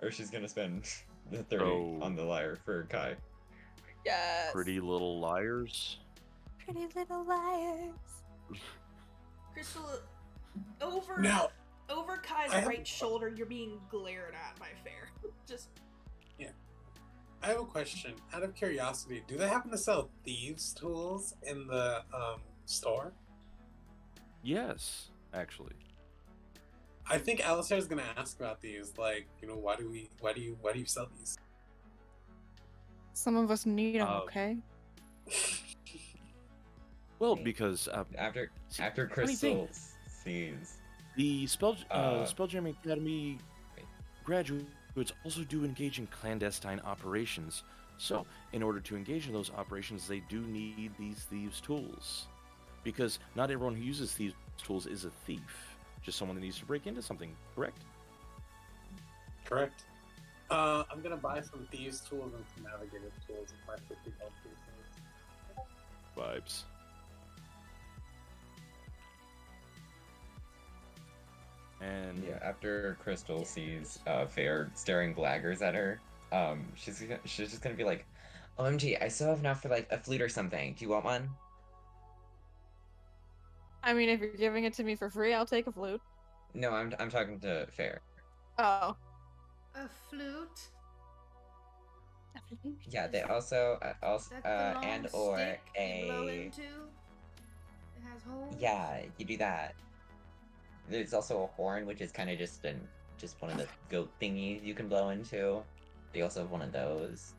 or she's gonna spend the 30 on the lyre for Kai. Yes. Pretty Little Liars. Pretty Little Liars. Crystal, over now over Kai's I have- right shoulder, you're being glared at by Fair. Just I have a question. Out of curiosity, do they happen to sell thieves' tools in the store? Yes, actually. I think Alistair's gonna ask about these. Like, why do you sell these? Some of us need them, okay? Well, Wait. because After funny Crystal thing. sees, the Spelljammer Academy graduates also do engage in clandestine operations. So, in order to engage in those operations, they do need these thieves' tools. Because not everyone who uses thieves' tools is a thief. Just someone that needs to break into something, correct? Correct. I'm gonna buy some thieves tools and some navigator tools with my 50 gold pieces. Vibes. And Yeah, after Crystal sees Fair staring blaggers at her, she's just gonna be like, "OMG, I still have enough for like a flute or something. Do you want one?" I mean, if you're giving it to me for free, I'll take a flute. No, I'm talking to Fair. Oh. A flute? Yeah, they also Is that the long and or stick you blow a into? It has holes? yeah, you do that. There's also a horn, which is kind of just one of the goat thingies you can blow into. They also have one of those.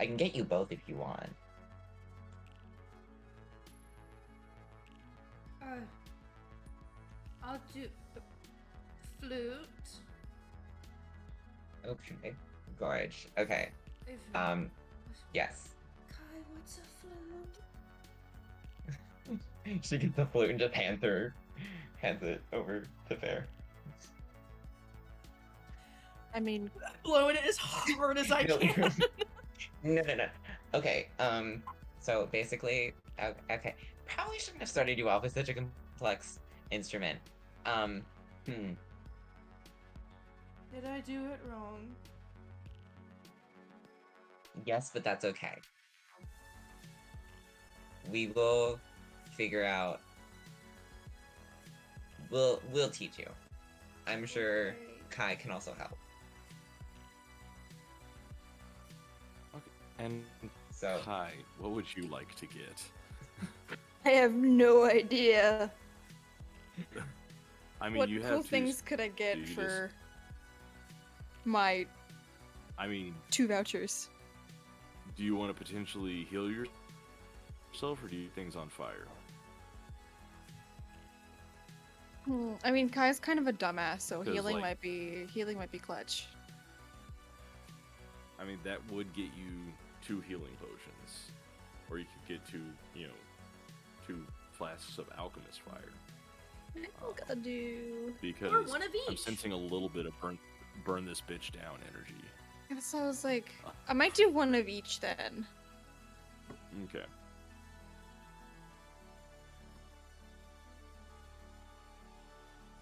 I can get you both if you want. I'll do flute. Okay, gorge. Okay. If Yes. Kai, what's a flute? She gets the flute and just hands it over to Fair. I mean, Blowing it as hard as I No. can. No. Okay, so basically, okay, probably shouldn't have started you off with such a complex instrument. Did I do it wrong? Yes, but that's okay. We will figure out. We'll teach you. I'm sure Okay. Kai can also help. And So Kai, what would you like to get? I have no idea. I mean, What you cool have things could I get you just- for my I mean, 2 vouchers? do you want to potentially heal yourself, or do you things on fire? I mean, Kai's kind of a dumbass, so 'Cause, healing like- might be clutch. I mean, that would get you 2 healing potions, or you could get 2 flasks of alchemist fire. I'm gonna do. Because Or one of I'm each. sensing a little bit of burn this bitch down energy. So I was like, I might do one of each then. Okay.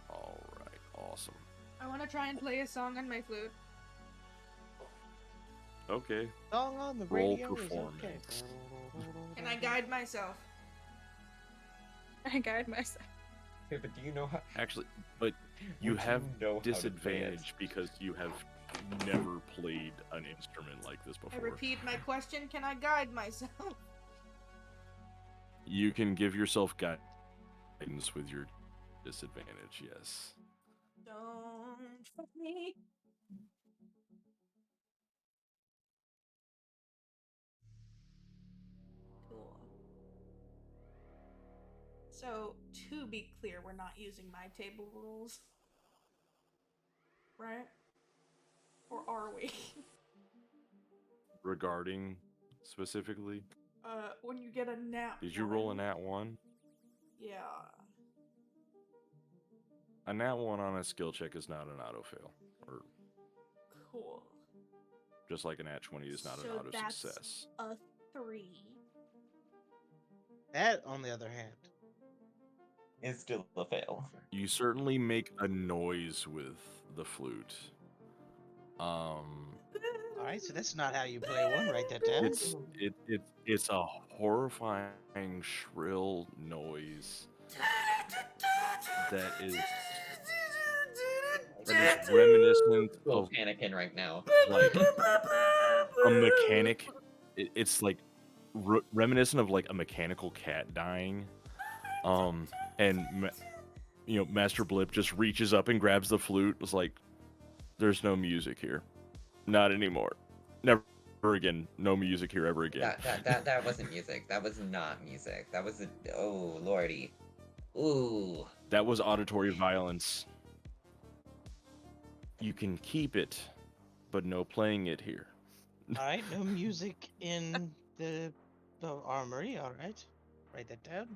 All right. Awesome. I want to try and play a song on my flute. Okay. Song on the Roll radio is okay. performance. Can I guide myself? I guide myself. okay, but do you know how? Actually, but you Would have know how to play it? disadvantage because you have never played an instrument like this I before. repeat my question. Can I guide myself? You can give yourself guidance with your disadvantage, yes. Don't fuck me. Cool. So, to be clear, we're not using my table rules. Right? Or are we? Regarding specifically, When you get a nat did you roll a one- nat 1? Yeah. A nat 1 on a skill check is not an auto fail, or Cool. just like a nat 20 is not an So auto that's success. a 3. That, on the other hand, It's still a fail. You certainly make a noise with the flute. all right. So that's not how you play one. Write that down. It's a horrifying shrill noise that is reminiscent Still of panicking right now. like a mechanic. It's like reminiscent of like a mechanical cat dying. And Master Blip just reaches up and grabs the flute. It's like, there's no music here, not anymore, never again. No music here ever again. That wasn't music. That was not music. That was oh lordy. Ooh. That was auditory violence. You can keep it, but no playing it here. All right. No music in the armory. All right. Write that down.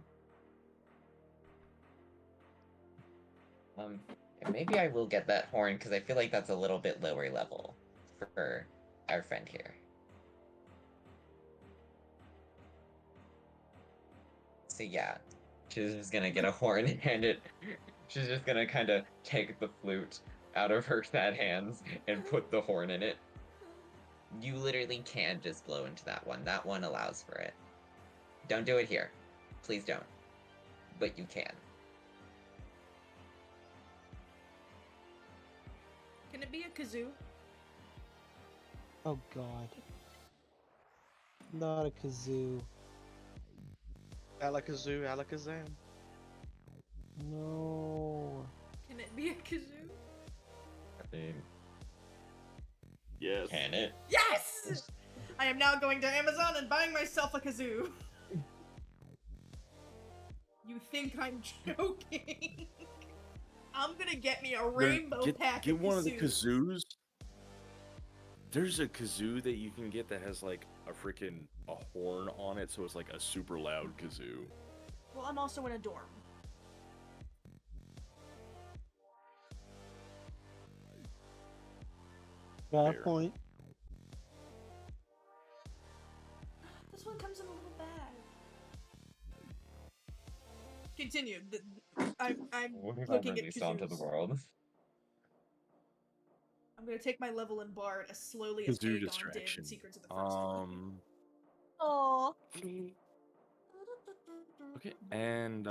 Maybe I will get that horn because I feel like that's a little bit lower level. for our friend here. So yeah, she's just gonna get a horn and she's just gonna kind of take the flute out of her fat hands and put the horn in it. You literally can just blow into that one. That one allows for it. Don't do it here. Please don't. But you can. Can it be a kazoo? Oh god. Not a kazoo. Alakazoo, alakazam. No. Can it be a kazoo? I mean, Yes. can it? Yes! I am now going to Amazon and buying myself a kazoo. You think I'm joking? I'm gonna get me a rainbow pack Get of one of the kazoos. kazoos. There's a kazoo that you can get that has like a horn on it, so it's like a super loud kazoo. Well, I'm also in a dorm. Got a Fair. point. This one comes in a little bag. Continue. I'm What have I looking at released onto the kazoos. world? I'm gonna take my level in Bard as slowly as Kazoo Aegon did distraction. in Secrets of the First One. Oh. Okay, and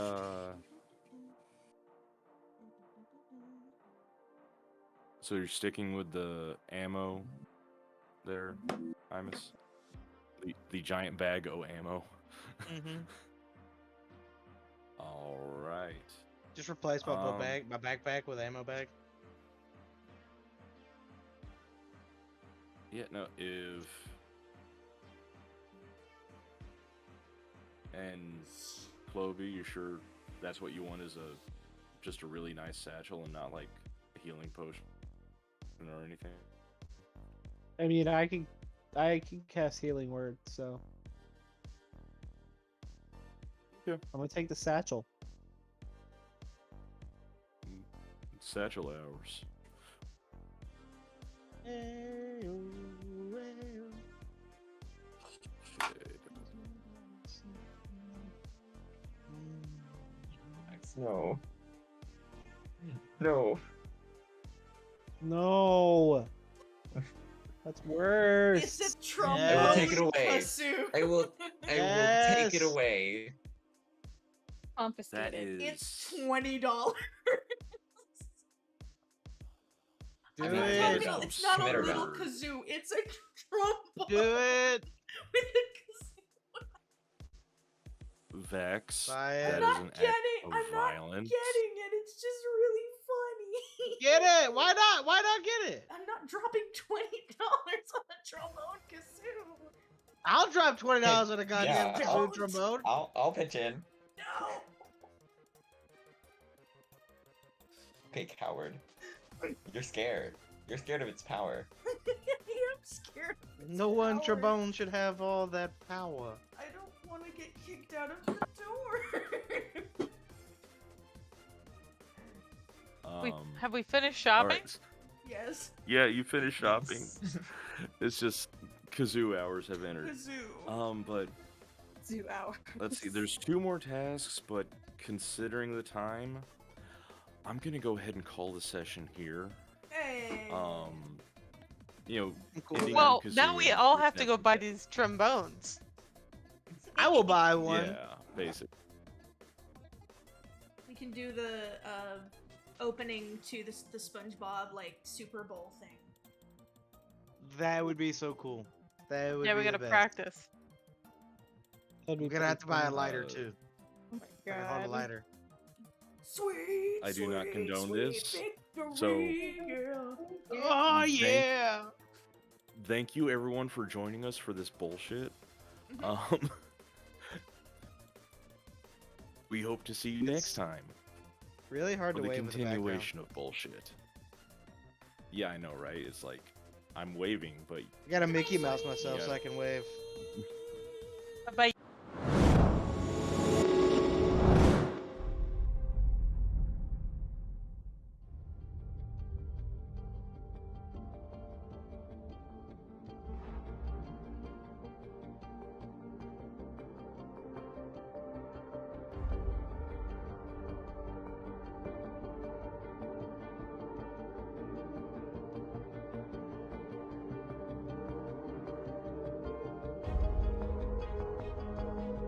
so you're sticking with the ammo there, Imus? The giant bag of ammo. Mm-hmm. All right. Just replace my Um, my backpack with ammo bag. Yeah, no, if... And Clovey, you sure that's what you want, is just a really nice satchel and not like a healing potion or anything? I mean, I can cast healing word, so Yeah. I'm gonna take the satchel. Satchel hours. No. No. No, that's worse. It's a trombone I will take it away. kazoo. I will take it Yes. away. That Confiscated. is... It's $20. Do I mean, it. technically, it's not a Commit or little not. kazoo. It's a trombone Do it. with a kazoo. Vex. Buy That it. is not an act getting- of I'm not violence. Getting it. It's just really funny. Get it. Why not? Why not get it? I'm not dropping $20 on a trombone kazoo. I'll drop $20 on a goddamn Yeah, kazoo I'll- trombone. I'll pitch in. No. Okay, coward. You're scared. You're scared of its power. I'm scared. of its No one power. trombone should have all that power. I don't want to get kicked out of the door. Have we finished all shopping? right. Yes. Yeah, you finished shopping. It's just kazoo hours have entered. Kazoo. But Zoo hour. let's see. There's 2 more tasks, but considering the time, I'm gonna go ahead and call the session here. Hey. You know, Cool. ending Well, on now kazoo we and all have to go next buy week. these trombones. I will buy one. Yeah, basically. We can do the opening to the SpongeBob like Super Bowl thing. That would be so cool. That would Yeah, be we the gotta best. practice. That'd be We're gonna have to buy a pretty lighter Uh, too. Oh my I can hold a god. lighter. Sweet. I do not sweet, condone sweet this, victory, girl. Oh Thank- yeah. Thank you everyone for joining us for this bullshit. Mm-hmm. We hope to see you next time Really hard for to the wave with the background. continuation of bullshit. Yeah, I know, right? It's like I'm waving, but I gotta Mickey Mouse myself so I can wave.